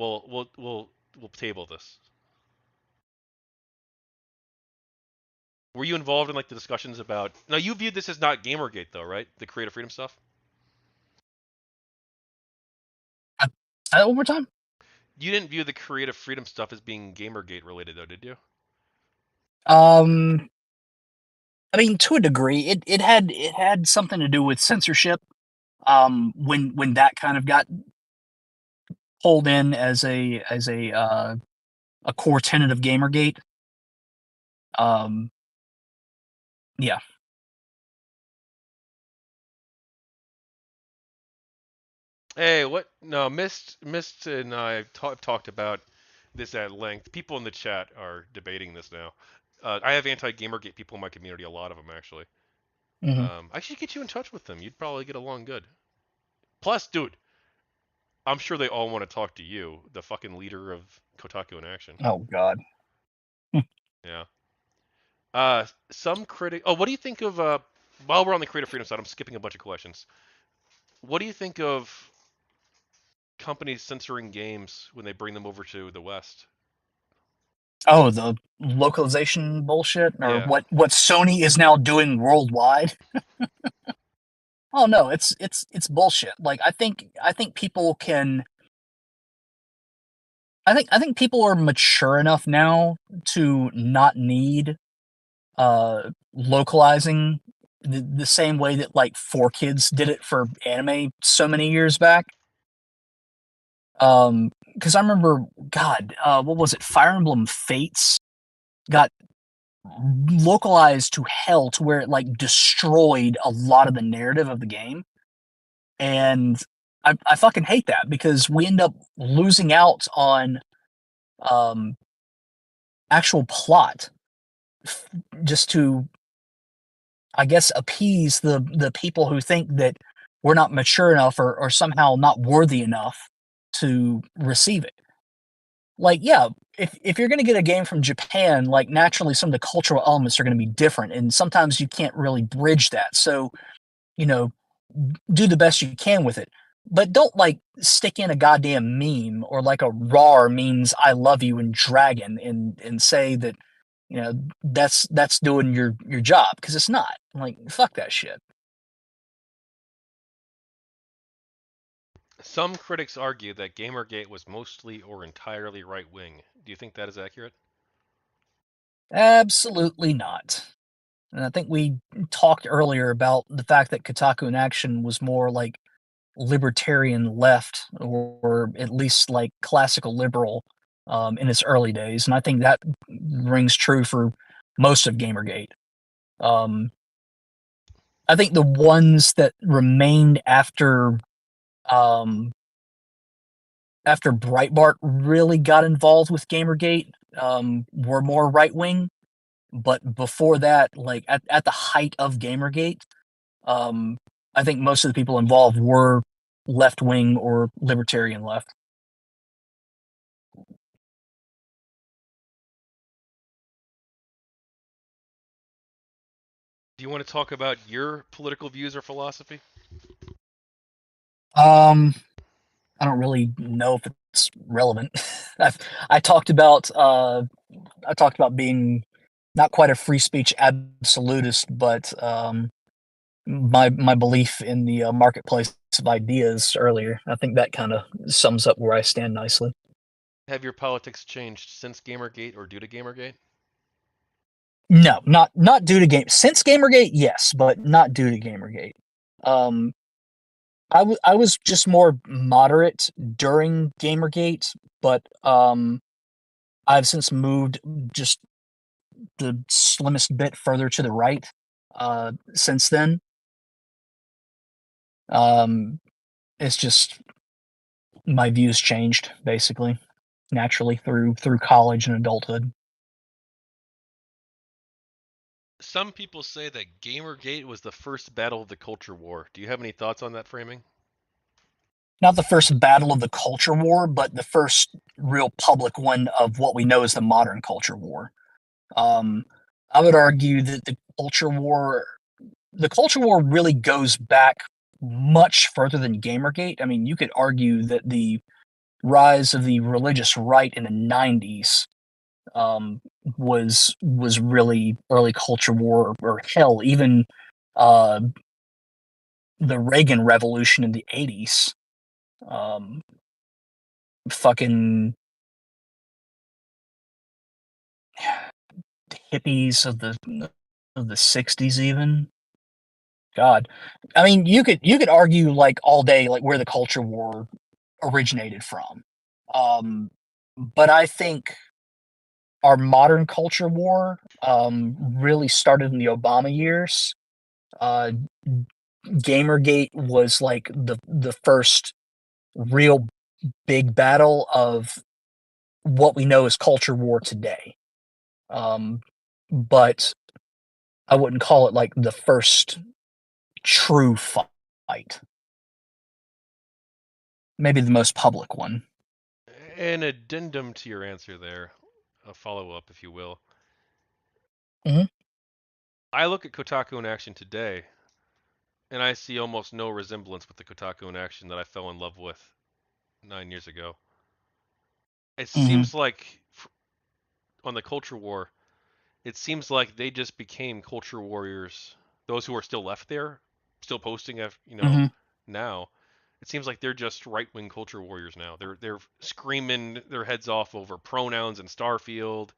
we'll table this. Were you involved in like the discussions about? Now you viewed this as not GamerGate though, right? The creative freedom stuff. Overtime. You didn't view the creative freedom stuff as being GamerGate related though, did you? Um, I mean, to a degree, it had something to do with censorship. When that kind of got pulled in as a core tenet of GamerGate. Um, yeah. Hey, what? No, Mist and I have talked about this at length. People in the chat are debating this now. I have anti-GamerGate people in my community, a lot of them actually. Hmm. I should get you in touch with them. You'd probably get along good. Plus, dude, I'm sure they all want to talk to you, the fucking leader of KotakuInAction. Oh God. Yeah. Some critic. Oh, what do you think of? While we're on the creative freedom side, I'm skipping a bunch of questions. What do you think of companies censoring games when they bring them over to the West? Oh, the localization bullshit, or Yeah. what Sony is now doing worldwide. Oh no, it's bullshit. Like I think people can. I think people are mature enough now to not need localizing the same way that like 4Kids did it for anime so many years back. Because I remember, God, what was it? Fire Emblem Fates got localized to hell to where it like destroyed a lot of the narrative of the game, and I fucking hate that because we end up losing out on um, actual plot just to, I guess, appease the people who think that we're not mature enough or somehow not worthy enough to receive it. Like, yeah, if you're gonna get a game from Japan, like naturally some of the cultural elements are gonna be different, and sometimes you can't really bridge that. So, you know, do the best you can with it. But don't like stick in a goddamn meme or like a "rar" means "I love you" in Dragon and say that, that's doing your job, because it's not. Like, fuck that shit. Some critics argue that Gamergate was mostly or entirely right wing. Do you think that is accurate? Absolutely not. And I think we talked earlier about the fact that Kotaku in Action was more like libertarian left, or at least like classical liberal in its early days. And I think that rings true for most of Gamergate. Um, I think the ones that remained um, after Breitbart really got involved with Gamergate were more right wing. But before that, like at the height of Gamergate, um, I think most of the people involved were left wing or libertarian left. Do you want to talk about your political views or philosophy? Um, I don't really know if it's relevant. I've, I talked about being not quite a free speech absolutist, but my belief in the marketplace of ideas earlier. I think that kind of sums up where I stand nicely. Have your politics changed since Gamergate or due to Gamergate? No, not due to game. Since Gamergate, yes, but not due to Gamergate. Um, I was just more moderate during Gamergate, but I've since moved just the slimmest bit further to the right since then. Um, it's just my views changed basically naturally through college and adulthood. Some people say that GamerGate was the first battle of the culture war. Do you have any thoughts on that framing? Not the first battle of the culture war, but the first real public one of what we know as the modern culture war. Um, I would argue that the culture war really goes back much further than Gamergate. I mean, you could argue that the rise of the religious right in the '90s um, was really early culture war, or hell, even uh, the Reagan Revolution in the '80s. Um, fucking hippies of the '60s, even. God, I mean, you could argue like all day like where the culture war originated from, um, but I think our modern culture war really started in the Obama years. Uh, Gamergate was like the first real big battle of what we know as culture war today. Um, but I wouldn't call it like the first true fight. Maybe the most public one. An addendum to your answer there, a follow up, if you will. Mhm, I look at Kotaku in action today, and I see almost no resemblance with the Kotaku in action that I fell in love with 9 years ago. It mhm, seems like on the culture war, it seems like they just became culture warriors. Those who are still left there, still posting, mhm, now. It seems like they're just right-wing culture warriors now. They're screaming their heads off over pronouns and Starfield.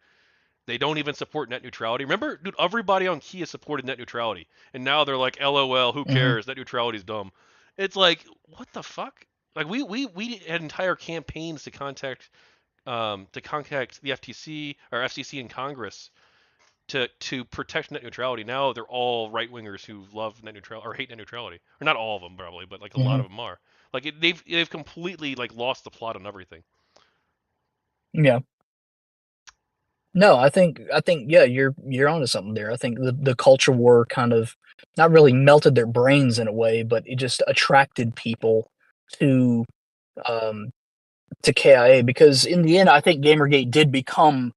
They don't even support net neutrality. Remember, dude, everybody on Kia supported net neutrality, and now they're like, "LOL, who mhm, cares? Net neutrality's dumb." It's like, what the fuck? Like we had entire campaigns to contact the FTC or FCC in Congress to protect net neutrality. Now they're all right wingers who love net neutrality or hate net neutrality, or not all of them probably, but like a lot mhm. of them are. Like they've completely like lost the plot on everything. Yeah. No, I think yeah, you're onto something there. I think the culture war kind of not really melted their brains in a way, but it just attracted people to um to KIA because in the end I think Gamergate did become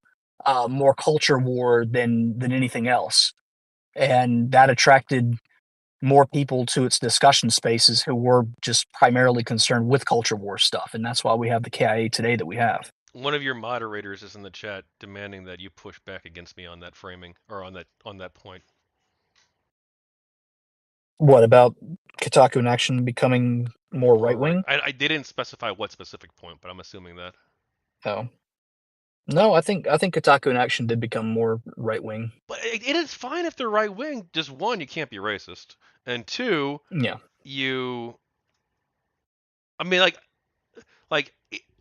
more culture war than anything else. And that attracted more people to its discussion spaces who were just primarily concerned with culture war stuff, and that's why we have the KIA today that we have. One of your moderators is in the chat demanding that you push back against me on that framing or on that point. What about KotakuInAction becoming more right More, wing? I didn't specify what specific point, but I'm assuming that. Oh no, I think KotakuInAction did become more right wing. But it is fine if they're right wing. Just one, you can't be racist, and two, Yeah. you. I mean, like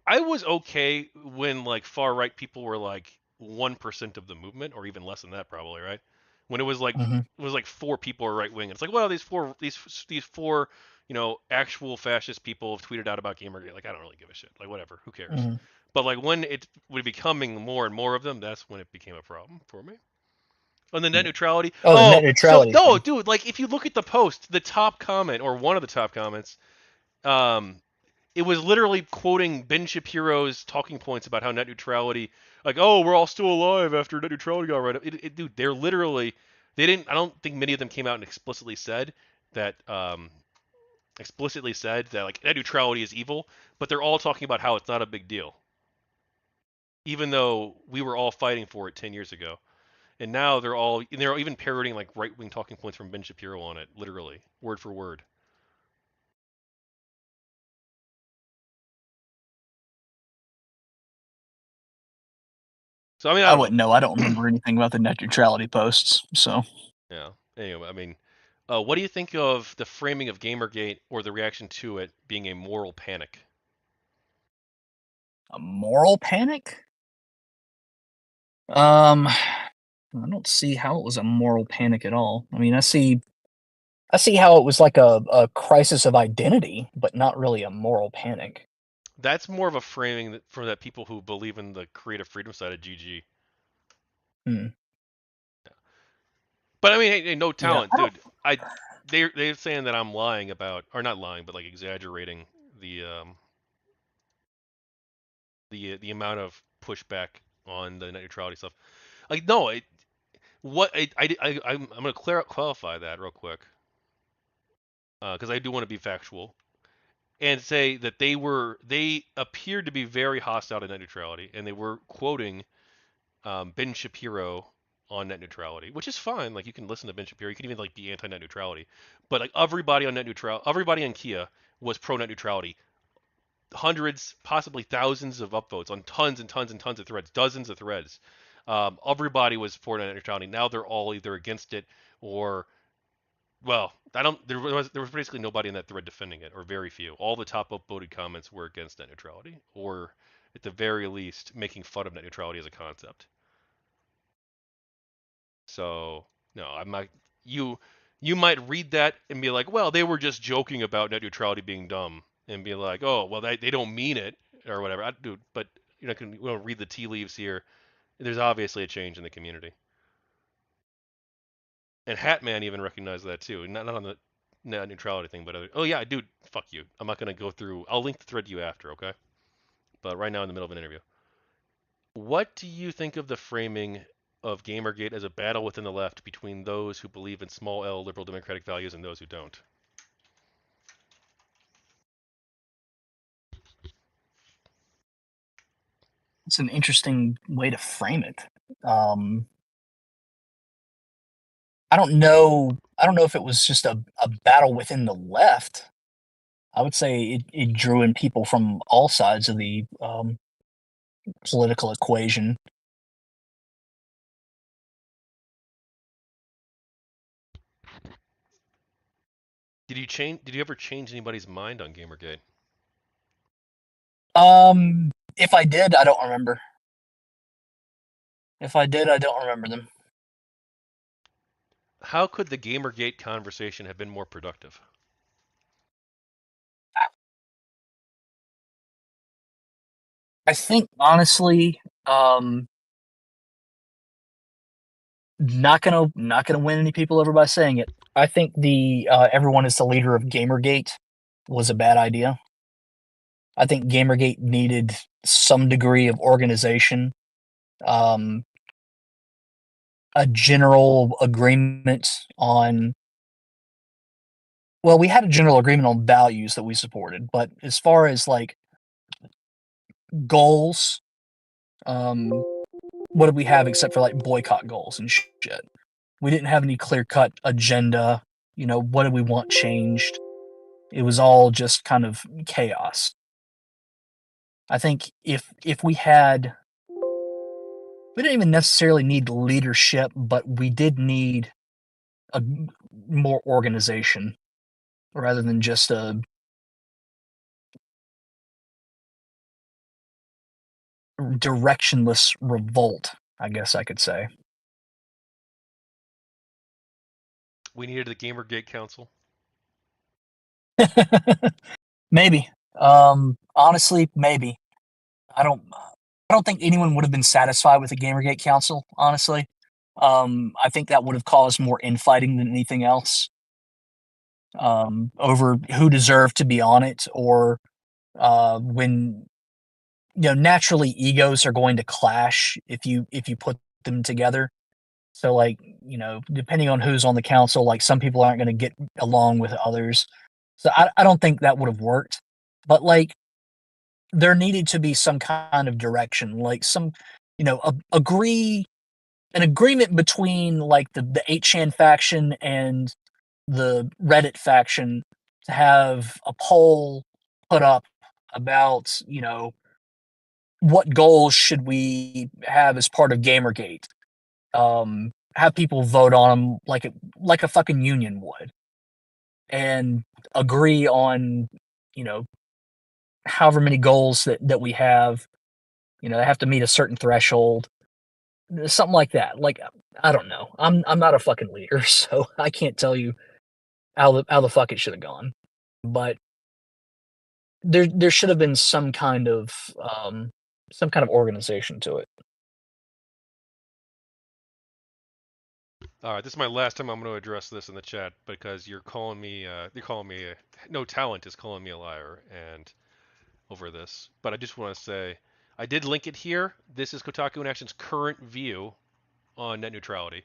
I was okay when like far right people were like 1% of the movement, or even less than that, probably, right? When Hmm. it was like four people are right wing. It's like, well, these four actual fascist people have tweeted out about Gamergate. Like, I don't really give a shit. Like, whatever, who cares? Hmm. But like when it was becoming more and more of them, that's when it became a problem for me. On the net Yeah. neutrality. Oh, the net Oh, so neutrality no, thing. dude. Like, if you look at the post, the top comment or one of the top comments, um, it was literally quoting Ben Shapiro's talking points about how net neutrality, like, oh, we're all still alive after net neutrality got right up. Dude, they're literally, they didn't. I don't think many of them came out and that, explicitly said that like net neutrality is evil, but they're all talking about how it's not a big deal, even though we were all fighting for it 10 years ago. And now they're even parroting like right wing talking points from Ben Shapiro on it, literally word for word. So I mean, I I don't know. wouldn't know. I don't remember anything about the net neutrality posts. So Yeah. Anyway, I mean, what do you think of the framing of Gamergate or the reaction to it being a moral panic? a moral panic? I don't see how it was a moral panic at all. I mean, I see how it was like a crisis of identity, but not really a moral panic. That's more of a framing for that people who believe in the creative freedom side of GG. Hmm. But I mean, hey, no Yeah, talent, I don't. dude. They're saying that I'm lying about, or not lying, but like exaggerating the the amount of pushback on the net neutrality stuff. Like, no, I'm gonna qualify that real quick because I do want to be factual and say that they appeared to be very hostile to net neutrality, and they were quoting Ben Shapiro on net neutrality, which is fine. Like, you can listen to Ben Shapiro, you can even like be anti net neutrality, but like everybody on net neutral, everybody in Kia was pro net neutrality. Hundreds, possibly thousands of upvotes on tons and tons and tons of threads, dozens of threads. Everybody was for net neutrality. Now they're all either against it or, well, I don't. There was basically nobody in that thread defending it, or very few. All the top upvoted comments were against net neutrality, or at the very least, making fun of net neutrality as a concept. So no, I'm not. You you might read that and be like, well, they were just joking about net neutrality being dumb, and be like, oh, well, they don't mean it or whatever. Dude, but you're not gonna read the tea leaves here. There's obviously a change in the community, and Hatman even recognized that too. Not on the net neutrality thing, but other. Oh yeah, dude, fuck you. I'm not gonna go through. I'll link the thread to you after, okay? But right now in the middle of an interview. What do you think of the framing of Gamergate as a battle within the left between those who believe in small L liberal democratic values and those who don't? It's an interesting way to frame it. Um, I don't know. I don't know if it was just a battle within the left. I would say it drew in people from all sides of the political equation. Did you ever change anybody's mind on Gamergate? If I did, I don't remember. If I did, I don't remember them. How could the Gamergate conversation have been more productive? I think honestly, um, not gonna win any people over by saying it. I think the everyone is the leader of GamerGate was a bad idea. I think GamerGate needed some degree of organization, um, a general agreement on. Well, we had a general agreement on values that we supported, but as far as like goals, um, what did we have except for like boycott goals and shit? We didn't have any clear cut agenda. You know, what did we want changed? It was all just kind of chaos. I think if we had, we didn't even necessarily need leadership, but we did need a more organization rather than just a directionless revolt, I guess I could say. We needed the Gamergate Council. Maybe. Honestly, maybe. I don't I don't think anyone would have been satisfied with the Gamergate Council, honestly. I think that would have caused more infighting than anything else. Over who deserved to be on it, or when naturally egos are going to clash if you put them together. So like depending on who's on the council, like some people aren't going to get along with others. So I don't think that would have worked. But like there needed to be some kind of direction, like some agree an agreement between like the 8chan faction and the Reddit faction to have a poll put up about what goals should we have as part of Gamergate. Have people vote on them like a fucking union would, and agree on you know however many goals that we have. They have to meet a certain threshold, something like that. Like I don't know. I'm not a fucking leader, so I can't tell you how the fuck it should have gone. But there should have been some kind of organization to it. All right, this is my last time I'm going to address this in the chat because you're calling me, no talent is calling me a liar and over this. But I just want to say, I did link it here. This is KotakuInAction's current view on net neutrality.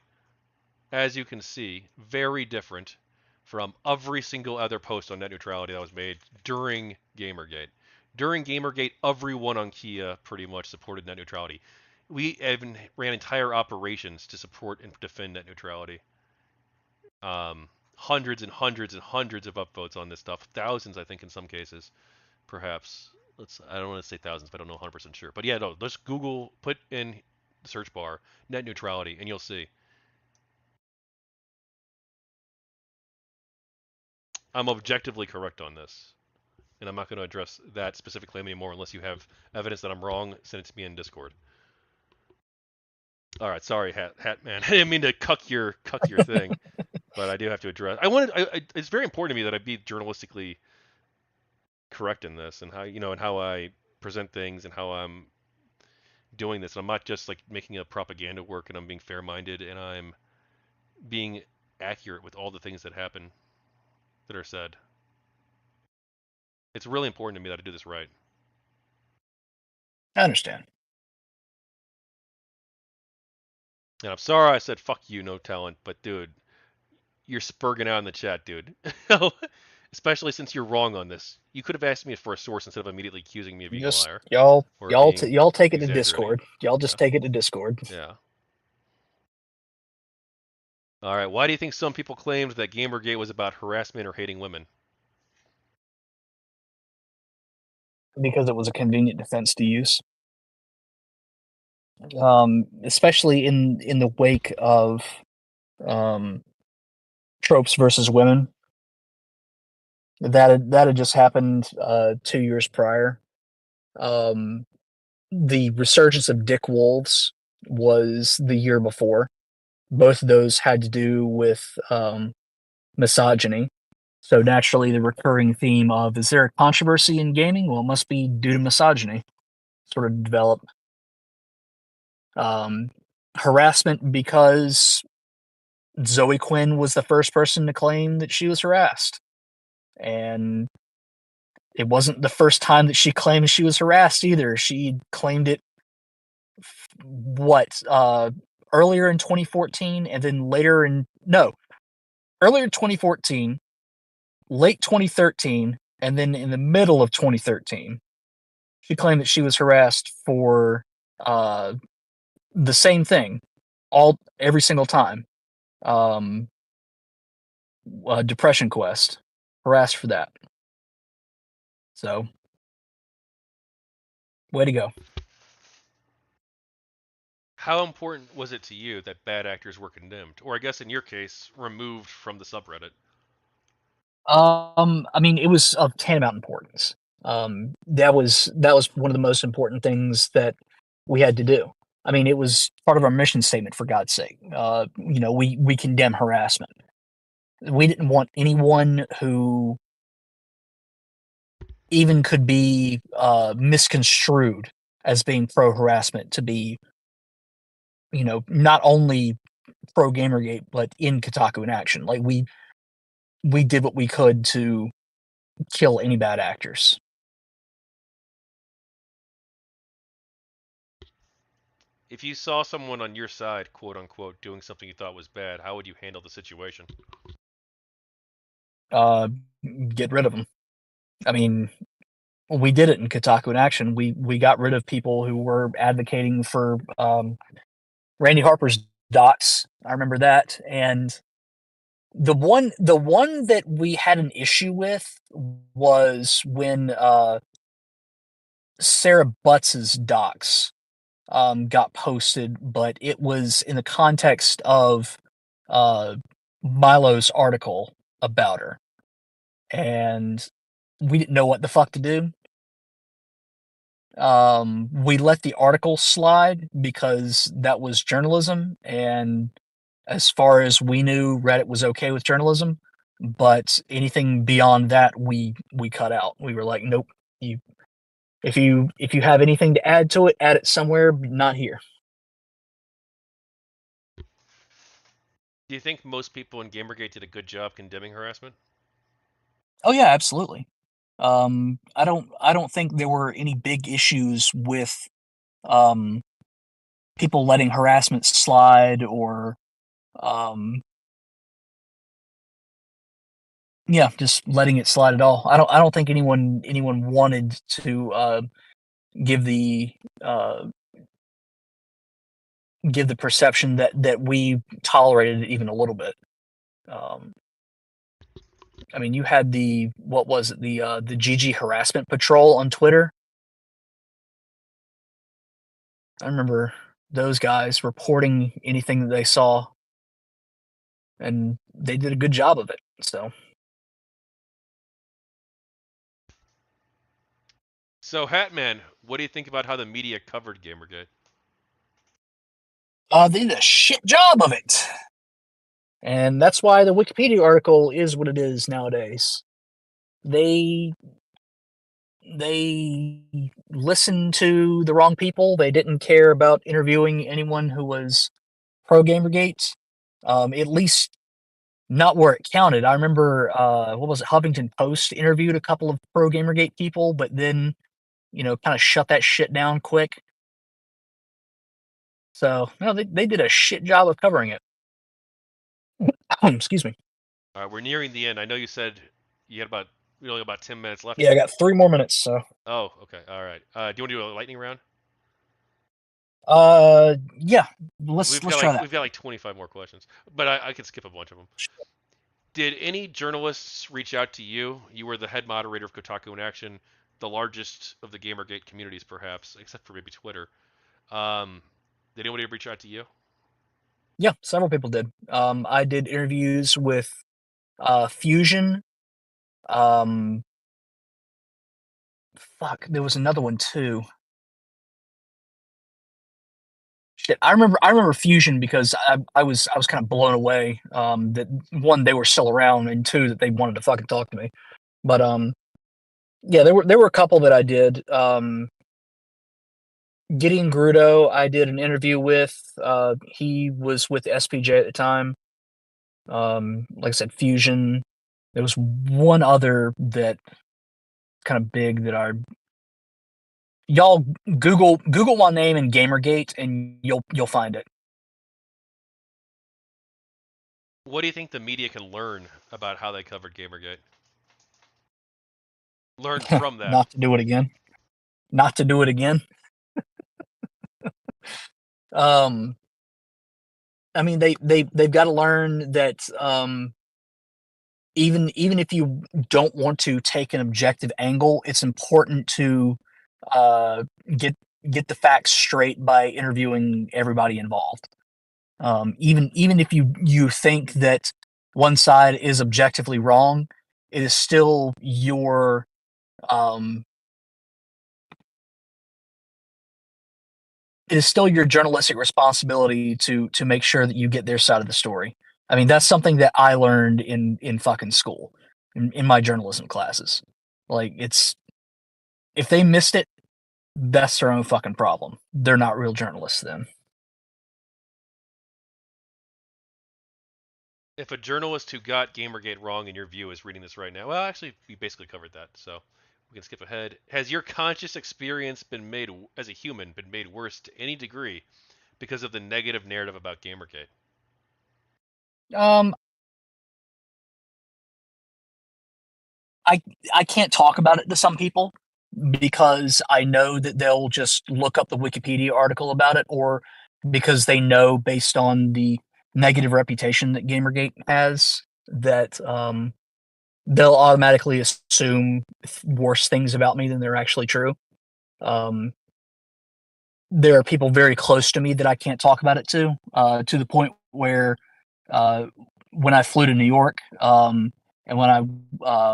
As you can see, very different from every single other post on net neutrality that was made during GamerGate. During GamerGate, everyone on Kia pretty much supported net neutrality. We even ran entire operations to support and defend net neutrality. Hundreds and hundreds and hundreds of upvotes on this stuff, thousands, I think, in some cases, perhaps. I don't want to say thousands, but I don't know 100% sure. But yeah, no, just Google, put in the search bar net neutrality, and you'll see. I'm objectively correct on this, and I'm not going to address that specific claim anymore unless you have evidence that I'm wrong. Send it to me in Discord. All right, sorry, Hatman. I didn't mean to cuck your thing, but I do have to address. It's very important to me that I be journalistically correct in this, and how I present things and how I'm doing this. And I'm not just like making a propaganda work, and I'm being fair-minded, and I'm being accurate with all the things that happen that are said. It's really important to me that I do this right. I understand. And I'm sorry I said fuck you, no talent, but dude, you're spurging out in the chat, dude. Especially since you're wrong on this. You could have asked me for a source instead of immediately accusing me of being a Just liar or being y'all take it to exaggerating. Discord. Y'all Yeah. just take it to Discord. Yeah. All right. Why do you think some people claimed that GamerGate was about harassment or hating women? Because it was a convenient defense to use. Especially in the wake of um, tropes versus women. That had just happened 2 years prior. Um, the resurgence of Dick Wolves was the year before. Both of those had to do with misogyny. So naturally, the recurring theme of is there a controversy in gaming? Well, it must be due to misogyny. Sort of developed um, harassment because Zoe Quinn was the first person to claim that she was harassed, and it wasn't the first time that she claimed she was harassed either. She claimed it what earlier in 2014, and then later in no earlier 2014, late 2013, and then in the middle of 2013, she claimed that she was harassed for uh, the same thing, every single time. Um, Depression Quest, harassed for that. So, way to go. How important was it to you that bad actors were condemned, or I guess in your case, removed from the subreddit? I mean, it was of tantamount importance. That was one of the most important things that we had to do. I mean, it was part of our mission statement, for God's sake. We condemn harassment. We didn't want anyone who even could be misconstrued as being pro harassment to be, not only pro Gamergate but in KotakuInAction. Like we did what we could to kill any bad actors. If you saw someone on your side, quote unquote, doing something you thought was bad, how would you handle the situation? Uh, get rid of them. I mean, we did it in KotakuInAction. We got rid of people who were advocating for Randy Harper's docs. I remember that. And the one that we had an issue with was when Sarah Butts's docs got posted, but it was in the context of uh, Milo's article about her, and we didn't know what the fuck to do. We let the article slide because that was journalism, and as far as we knew, Reddit was okay with journalism. But anything beyond that, we cut out. We were like, nope, if you have anything to add to it, add it somewhere, but not here. Do you think most people in GamerGate did a good job condemning harassment? Oh yeah, absolutely. I don't think there were any big issues with um, people letting harassment slide or um, yeah, just letting it slide at all. I don't think anyone wanted to give the uh, give the perception that we tolerated it even a little bit. Um, I mean, you had the what was it the GG harassment patrol on Twitter. I remember those guys reporting anything that they saw, and they did a good job of it. So, So, Hatman, what do you think about how the media covered Gamergate? they did a shit job of it, and that's why the Wikipedia article is what it is nowadays. They they listened to the wrong people. They didn't care about interviewing anyone who was pro Gamergate. At least not where it counted. I remember what was it? Huffington Post interviewed a couple of pro Gamergate people, but then kind of shut that shit down quick. So no, they did a shit job of covering it. Excuse me. All right, we're nearing the end. I know you said you had about only about 10 minutes left Yeah, I here. got 3 more minutes. So Oh, okay. All right. Do you want to do a lightning round? yeah, Because let's try that. we've got like 25 more questions, but I can skip a bunch of them. Did any journalists reach out to you? You were the head moderator of Kotaku in Action, the largest of the GamerGate communities, perhaps, except for maybe Twitter. Um, did anybody reach out to you? Yeah, several people did. I did interviews with Fusion. Um, fuck, there was another one too. Shit, I remember Fusion because I was kind of blown away. That one, they were still around, and two, that they wanted to fucking talk to me. But yeah, there were a couple that I did. Gideon Grudo, I did an interview with. He was with SPJ at the time. Like I said, Fusion. There was one other that kind of big that I y'all Google my name and GamerGate and you'll find it. What do you think the media can learn about how they covered Gamergate? Learn from that. Not to do it again. Not to do it again. Um, I mean they've got to learn that even if you don't want to take an objective angle, it's important to uh, get get the facts straight by interviewing everybody involved. Even if you think that one side is objectively wrong, it is still your um, it is still your journalistic responsibility to make sure that you get their side of the story. I mean, that's something that I learned in fucking school, in my journalism classes. Like, it's if they missed it, that's their own fucking problem. They're not real journalists then. If a journalist who got Gamergate wrong in your view is reading this right now, well, actually, we basically covered that, so we can skip ahead. Has your conscious experience been made as a human been made worse to any degree because of the negative narrative about Gamergate? Um, I I can't talk about it to some people because I know that they'll just look up the Wikipedia article about it, or because they know based on the negative reputation that Gamergate has that they'll automatically assume worse things about me than they're actually true. Um, there are people very close to me that I can't talk about it to the point where uh, when I flew to New York and when I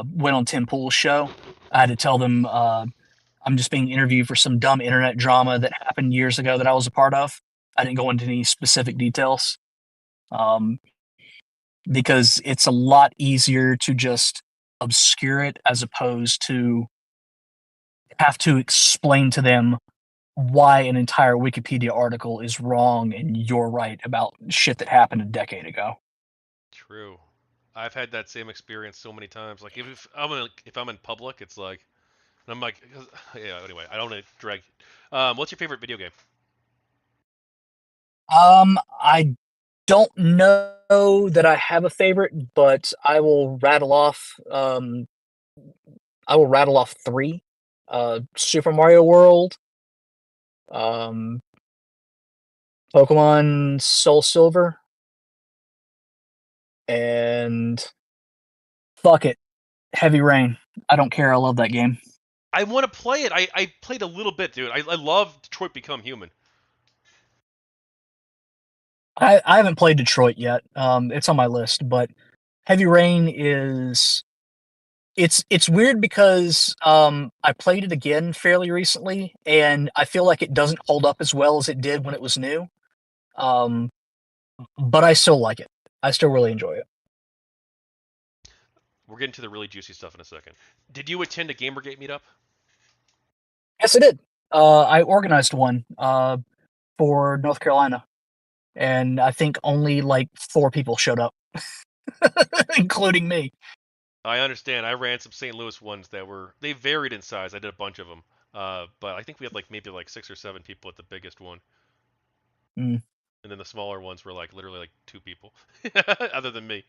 went on Tim Pool's show, I had to tell them I'm just being interviewed for some dumb internet drama that happened years ago that I was a part of. I didn't go into any specific details um, because it's a lot easier to just obscure it as opposed to have to explain to them why an entire Wikipedia article is wrong and you're right about shit that happened a decade ago. True. I've had that same experience so many times. Like if I'm in public, it's like and I'm like yeah. Anyway, I don't want to drag. What's your favorite video game? I don't know that I have a favorite, but I will rattle off three. Super Mario World, um, Pokemon Soul Silver, and fuck it, Heavy Rain. I don't care. I love that game. I want to play it. I played a little bit, dude. I love Detroit Become Human. I haven't played Detroit yet. It's on my list, but Heavy Rain is it's weird because I played it again fairly recently, and I feel like it doesn't hold up as well as it did when it was new. Um, but I still like it. I still really enjoy it. We're getting to the really juicy stuff in a second. Did you attend a GamerGate meetup? Yes, I did. I organized one for North Carolina, and I think only like 4 people showed up, including me. I understand. I ran some St. Louis ones they varied in size. I did a bunch of them, but I think we had like maybe like 6 or 7 people at the biggest one, Mm. and then the smaller ones were like literally like 2 people, other than me.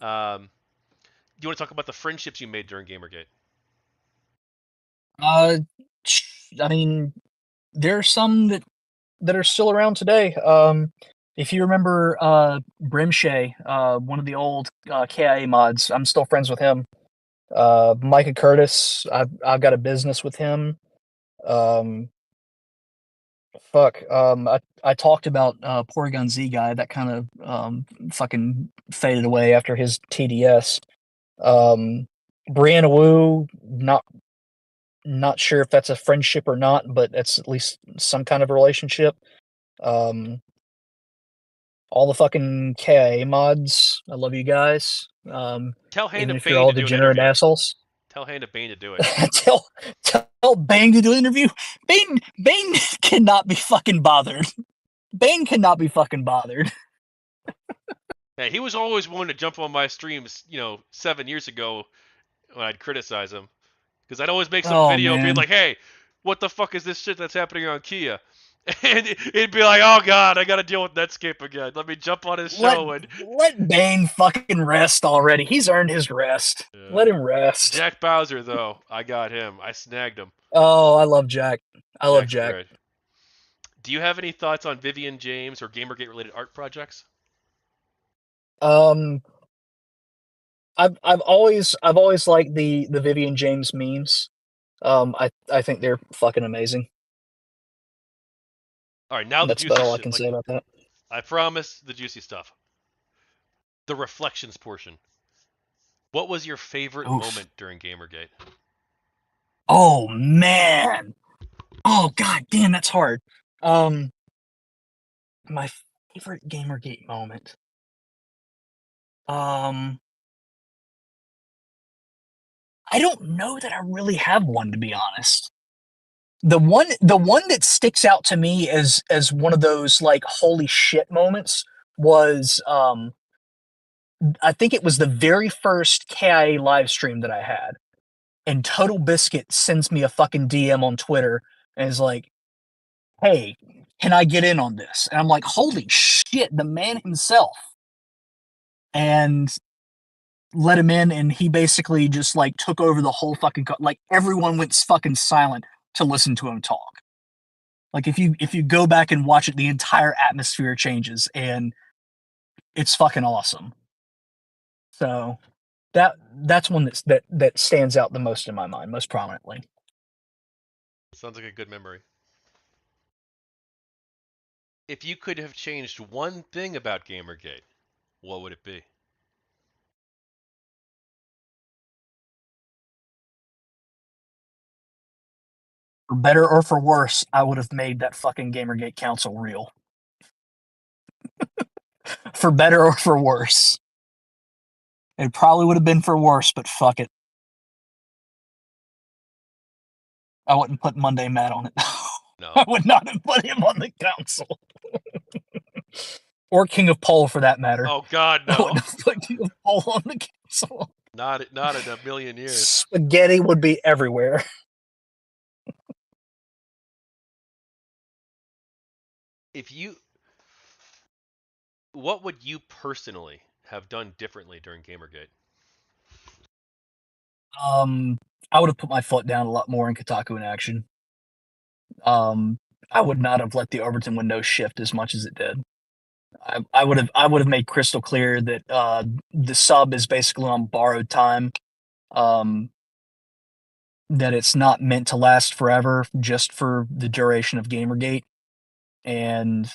Do you want to talk about the friendships you made during GamerGate? Uh, I mean, there are some that are still around today. If you remember Brimshay, one of the old KIA mods, I'm still friends with him. Micah Curtis, I've got a business with him. Um, I talked about Porygon Z guy that kind of fucking faded away after his TDS. Um, Brianna Wu, not sure if that's a friendship or not, but that's at least some kind of relationship. Um, all the fucking KIA mods, I love you guys. Tell Hand Even of if you're Bane all to do an degenerate interview. assholes. Tell Hand of Bane to do it. tell tell Bane to do an interview. Bane cannot be fucking bothered. Bane cannot be fucking bothered. Hey, he was always willing to jump on my streams, 7 years ago when I'd criticize him, because I'd always make some Oh video being man. like, "Hey, what the fuck is this shit that's happening on Kia?" And he'd be like, "Oh God, I got to deal with Netscape again. Let me jump on his Let show and." let Bane fucking rest already. He's earned his rest. Yeah. Let him rest. Jack Bowser, though, I got him. I snagged him. Oh, I love Jack. I love Jack's Jack. great. Do you have any thoughts on Vivian James or GamerGate related art projects? Um, I've always liked the Vivian James memes. I think they're fucking amazing. All right, now the That's about juicy all I shit. can Like say about that. I promise, the juicy stuff. The reflections portion. What was your favorite Oof. moment during GamerGate? Oh man. Oh god damn, that's hard. Um, my favorite GamerGate moment. Um, I don't know that I really have one, to be honest. The one that sticks out to me as one of those like holy shit moments was I think it was the very first KIA live stream that I had, and Total Biscuit sends me a fucking DM on Twitter and is like, "Hey, can I get in on this?" And I'm like, "Holy shit, the man himself!" And let him in, and he basically just like took over the whole fucking like everyone went fucking silent to listen to him talk. Like if you go back and watch it, the entire atmosphere changes, and it's fucking awesome. So that's one that stands out the most in my mind, most prominently. Sounds like a good memory. If you could have changed one thing about Gamergate, what would it be? For better or for worse, I would have made that fucking Gamergate Council real. For better or for worse. It probably would have been for worse, but fuck it. I wouldn't put Monday Matt on it. I No. would not have put him on the council. Or King of Pole, for that matter. Oh God, I no. wouldn't have put King of Pole on the council. Not in a million years. Spaghetti would be everywhere. If you, what would you personally have done differently during Gamergate? Um, I would have put my foot down a lot more in KotakuInAction. I would not have let the Overton window shift as much as it did. I would have made crystal clear that the sub is basically on borrowed time. Um, that it's not meant to last forever, just for the duration of Gamergate, and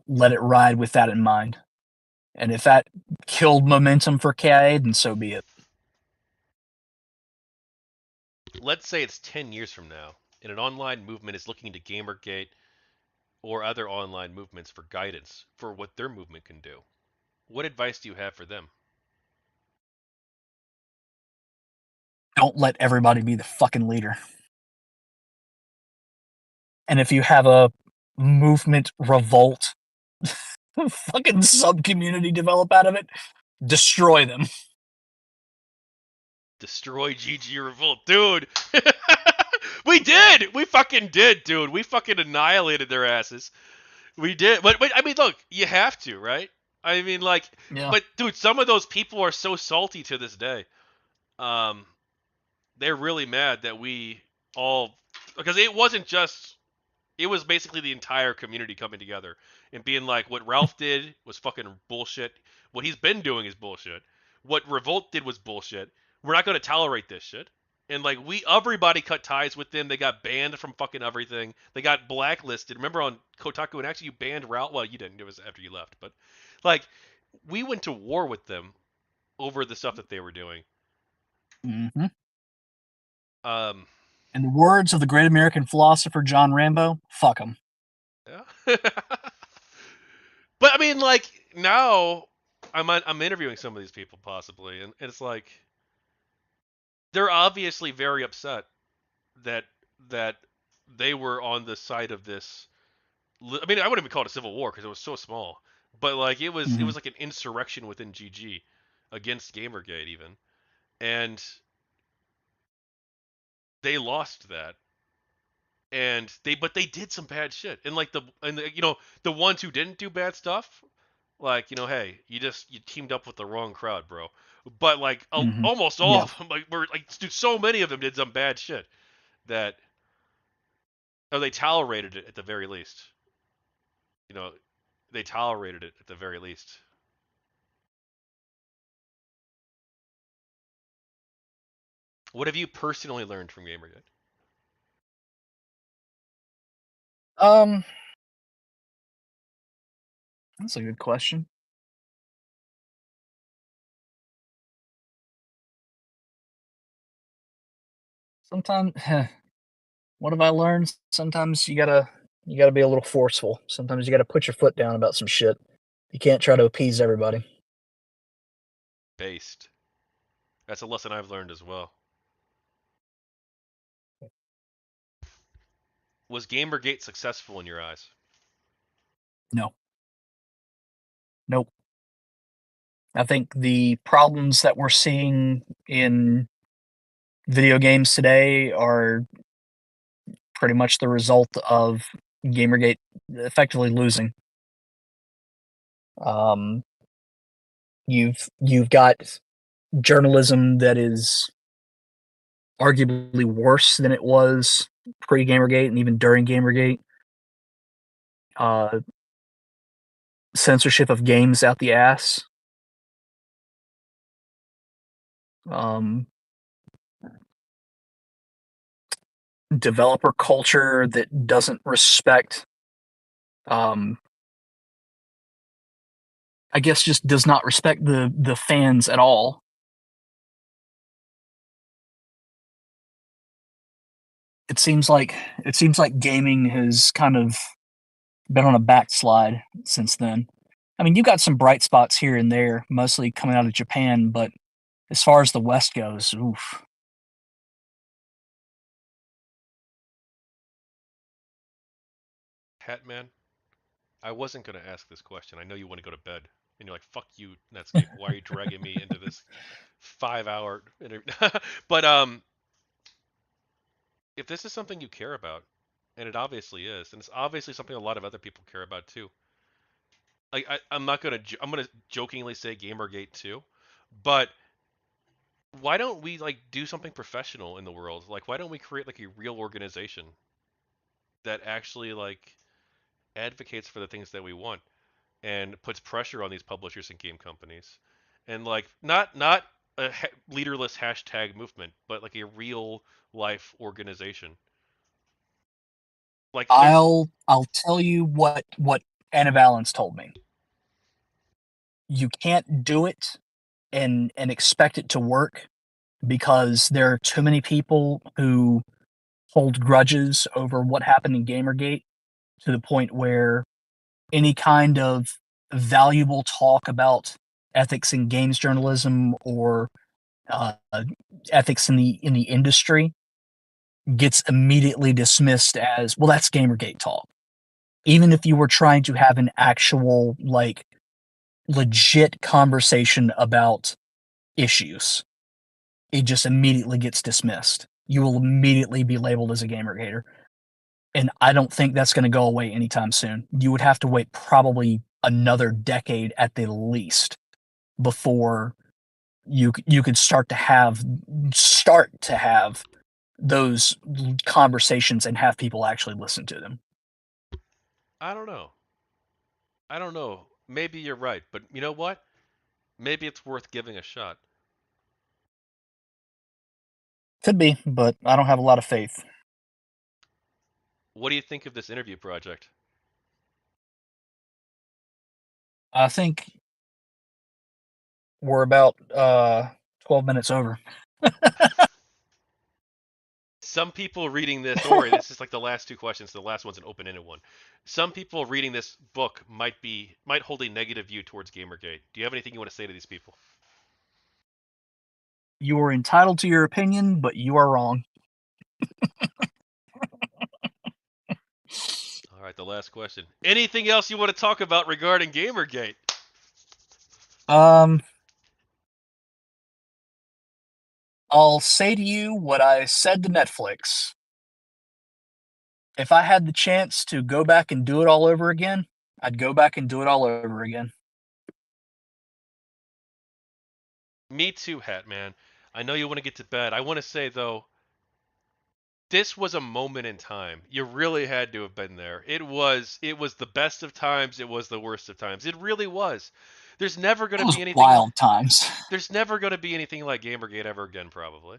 let it ride with that in mind. And if that killed momentum for KIA, then so be it. Let's say it's 10 years from now, and an online movement is looking to Gamergate or other online movements for guidance for what their movement can do. What advice do you have for them? Don't let everybody be the fucking leader. And if you have a movement revolt, fucking sub community develop out of it, destroy them. Destroy GG Revolt, dude. We did. We fucking did, dude. We fucking annihilated their asses. We did. But I mean, look, you have to, right? I mean, like, Yeah. but dude, some of those people are so salty to this day. Um, they're really mad that we all, because it wasn't just, it was basically the entire community coming together and being like, what Ralph did was fucking bullshit. What he's been doing is bullshit. What Revolt did was bullshit. We're not going to tolerate this shit. And like everybody cut ties with them. They got banned from fucking everything. They got blacklisted. Remember on Kotaku and actually you banned Ralph. Well, you didn't. It was after you left. But like we went to war with them over the stuff that they were doing. Mm-hmm. Um, In the words of the great American philosopher John Rambo, fuck them. yeah. But I mean, like now, I'm interviewing some of these people possibly, and it's like they're obviously very upset that that they were on the side of this. I mean, I wouldn't even call it a civil war because it was so small, but like it Mm-hmm. was like an insurrection within GG against GamerGate even, and they lost that. And they did some bad shit, and like the ones who didn't do bad stuff, like hey, you teamed up with the wrong crowd, bro. But like Mm-hmm. almost all Yeah. of them, like were like dude, so many of them did some bad shit that they tolerated it at the very least. You know, they tolerated it at the very least. What have you personally learned from Gamergate? Um, that's a good question. Sometimes, what have I learned? Sometimes you gotta be a little forceful. Sometimes you gotta put your foot down about some shit. You can't try to appease everybody. Based. That's a lesson I've learned as well. Was Gamergate successful in your eyes? No, nope. I think the problems that we're seeing in video games today are pretty much the result of Gamergate effectively losing. Um, you've got journalism that is arguably worse than it was pre Gamergate and even during Gamergate. Uh, censorship of games out the ass. Um, developer culture that doesn't respect. Um, I guess just does not respect the fans at all. It seems like gaming has kind of been on a backslide since then. I mean, you got some bright spots here and there, mostly coming out of Japan, but as far as the West goes, oof. Hatman, I wasn't gonna ask this question. I know you want to go to bed, and you're like, "Fuck you, Netscape. Why are you dragging me into this 5 hour interview?" But if this is something you care about, and it obviously is, and it's obviously something a lot of other people care about too. Like I'm not gonna I'm gonna jokingly say GamerGate too, but why don't we like do something professional in the world? Like why don't we create like a real organization that actually like advocates for the things that we want and puts pressure on these publishers and game companies, and like not a leaderless hashtag movement, but like a real life organization. Like there's I'll tell you what Anna Valens told me. You can't do it and expect it to work because there are too many people who hold grudges over what happened in Gamergate to the point where any kind of valuable talk about ethics in games journalism or uh, ethics in the industry gets immediately dismissed as, well, that's Gamergate talk. Even if you were trying to have an actual like legit conversation about issues, it just immediately gets dismissed. You will immediately be labeled as a Gamergater. And I don't think that's going to go away anytime soon. You would have to wait probably another decade at the least before you could start to have those conversations and have people actually listen to them. I don't know. I don't know. Maybe you're right, but you know what? Maybe it's worth giving a shot. Could be, but I don't have a lot of faith. What do you think of this interview project? I think we're about 12 minutes over. Some people reading this, don't worry, this is like the last two questions. The last one's an open-ended one. Some people reading this book might hold a negative view towards Gamergate. Do you have anything you want to say to these people? You are entitled to your opinion, but you are wrong. All right, the last question. Anything else you want to talk about regarding Gamergate? Um, I'll say to you what I said to Netflix. If I had the chance to go back and do it all over again, I'd go back and do it all over again. Me too, Hatman. I know you want to get to bed. I want to say though, this was a moment in time. You really had to have been there. It was the best of times, it was the worst of times. It really was. There's never going It to was be anything like wild times. there's never going to be anything like Gamergate ever again probably.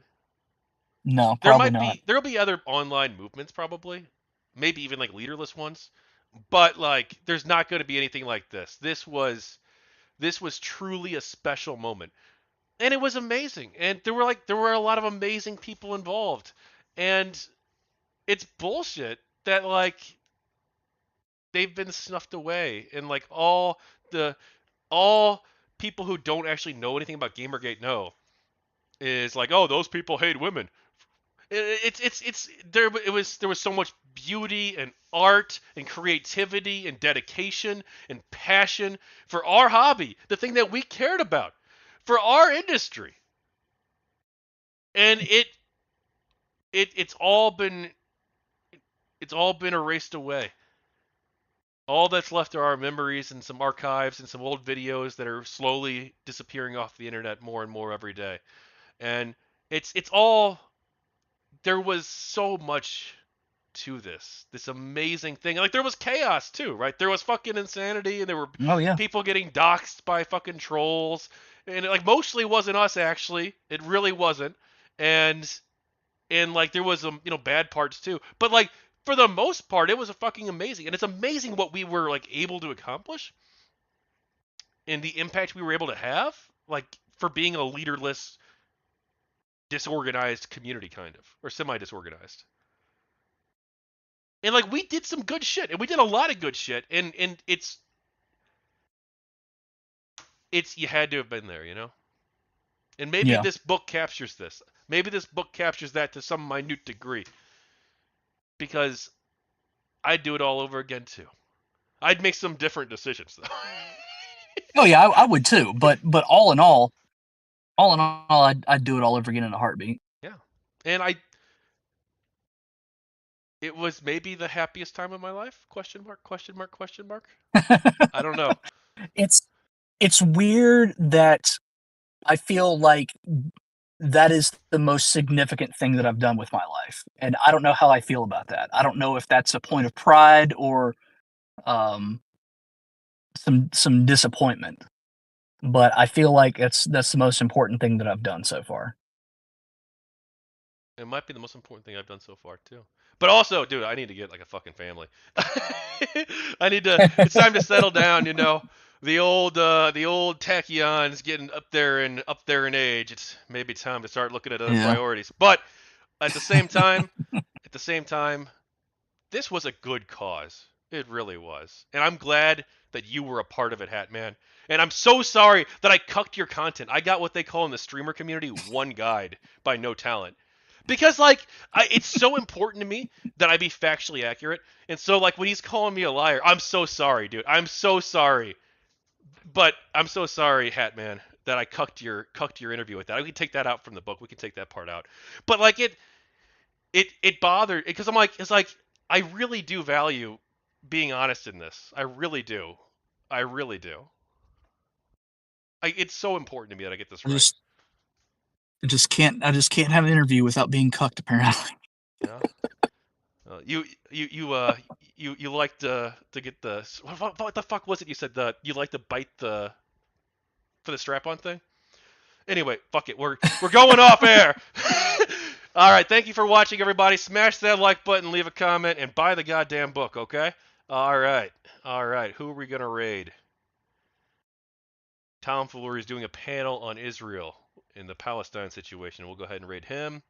No, There probably might not. be there'll be other online movements probably. Maybe even like leaderless ones. But like there's not going to be anything like this. This was truly a special moment. And it was amazing. And there were a lot of amazing people involved. And it's bullshit that like they've been snuffed away and like the all people who don't actually know anything about Gamergate know is like, oh, those people hate women. It's there was so much beauty and art and creativity and dedication and passion for our hobby, the thing that we cared about, for our industry, and it's all been erased away. All that's left are our memories and some archives and some old videos that are slowly disappearing off the internet more and more every day. And it's all there was so much to this amazing thing. Like there was chaos too, right? There was fucking insanity and there were Oh yeah, people getting doxxed by fucking trolls. And it, like mostly wasn't us actually. It really wasn't. And like there was some bad parts too. But like for the most part, it was a fucking amazing. And it's amazing what we were like able to accomplish and the impact we were able to have, like for being a leaderless, disorganized community, kind of, or semi-disorganized. And like we did some good shit, and we did a lot of good shit, and it's you had to have been there, you know. And maybe yeah. this book captures this. Maybe this book captures that to some minute degree, because I'd do it all over again too. I'd make some different decisions though. Oh yeah, I would too. But all in all, I'd do it all over again in a heartbeat. Yeah, and it was maybe the happiest time of my life? Question mark? Question mark? Question mark? I don't know. it's it's weird that I feel like that is the most significant thing that I've done with my life, and I don't know how I feel about that. I don't know if that's a point of pride or um, some disappointment, but I feel like that's the most important thing that I've done so far. It might be the most important thing I've done so far too. But also, dude, I need to get like a fucking family. I need to. It's time to settle down. You know, the old Tachyon's getting up there in age. It's maybe time to start looking at other Yeah. priorities. But at the same time, at the same time, this was a good cause. It really was. And I'm glad that you were a part of it, Hatman. And I'm so sorry that I cucked your content. I got what they call in the streamer community one guide by no talent. Because like it's so important to me that I be factually accurate. And so like when he's calling me a liar, I'm so sorry, dude. I'm so sorry. But I'm so sorry, Hatman, that I cucked your interview with that. We can take that out from the book. We can take that part out. But like it bothered because I'm like it's like I really do value being honest in this. I really do. I really do. It's so important to me that I get this I right. just I just can't have an interview without being cucked. Apparently, Yeah. You you like to get the what the fuck was it you said the you like to bite the for the strap on thing? Anyway, fuck it. We're going off air. All right, thank you for watching, everybody. Smash that like button, leave a comment, and buy the goddamn book, okay? All right, all right. Who are we gonna raid? Tom Fuller is doing a panel on Israel in the Palestine situation. We'll go ahead and raid him.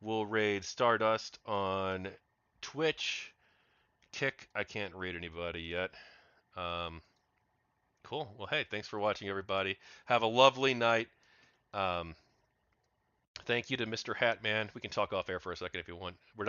We'll raid Stardust on Twitch. Kick, I can't raid anybody yet. Um, cool. Well, hey, thanks for watching, everybody. Have a lovely night. Um, thank you to Mr. Hatman. We can talk off air for a second if you want. We're not.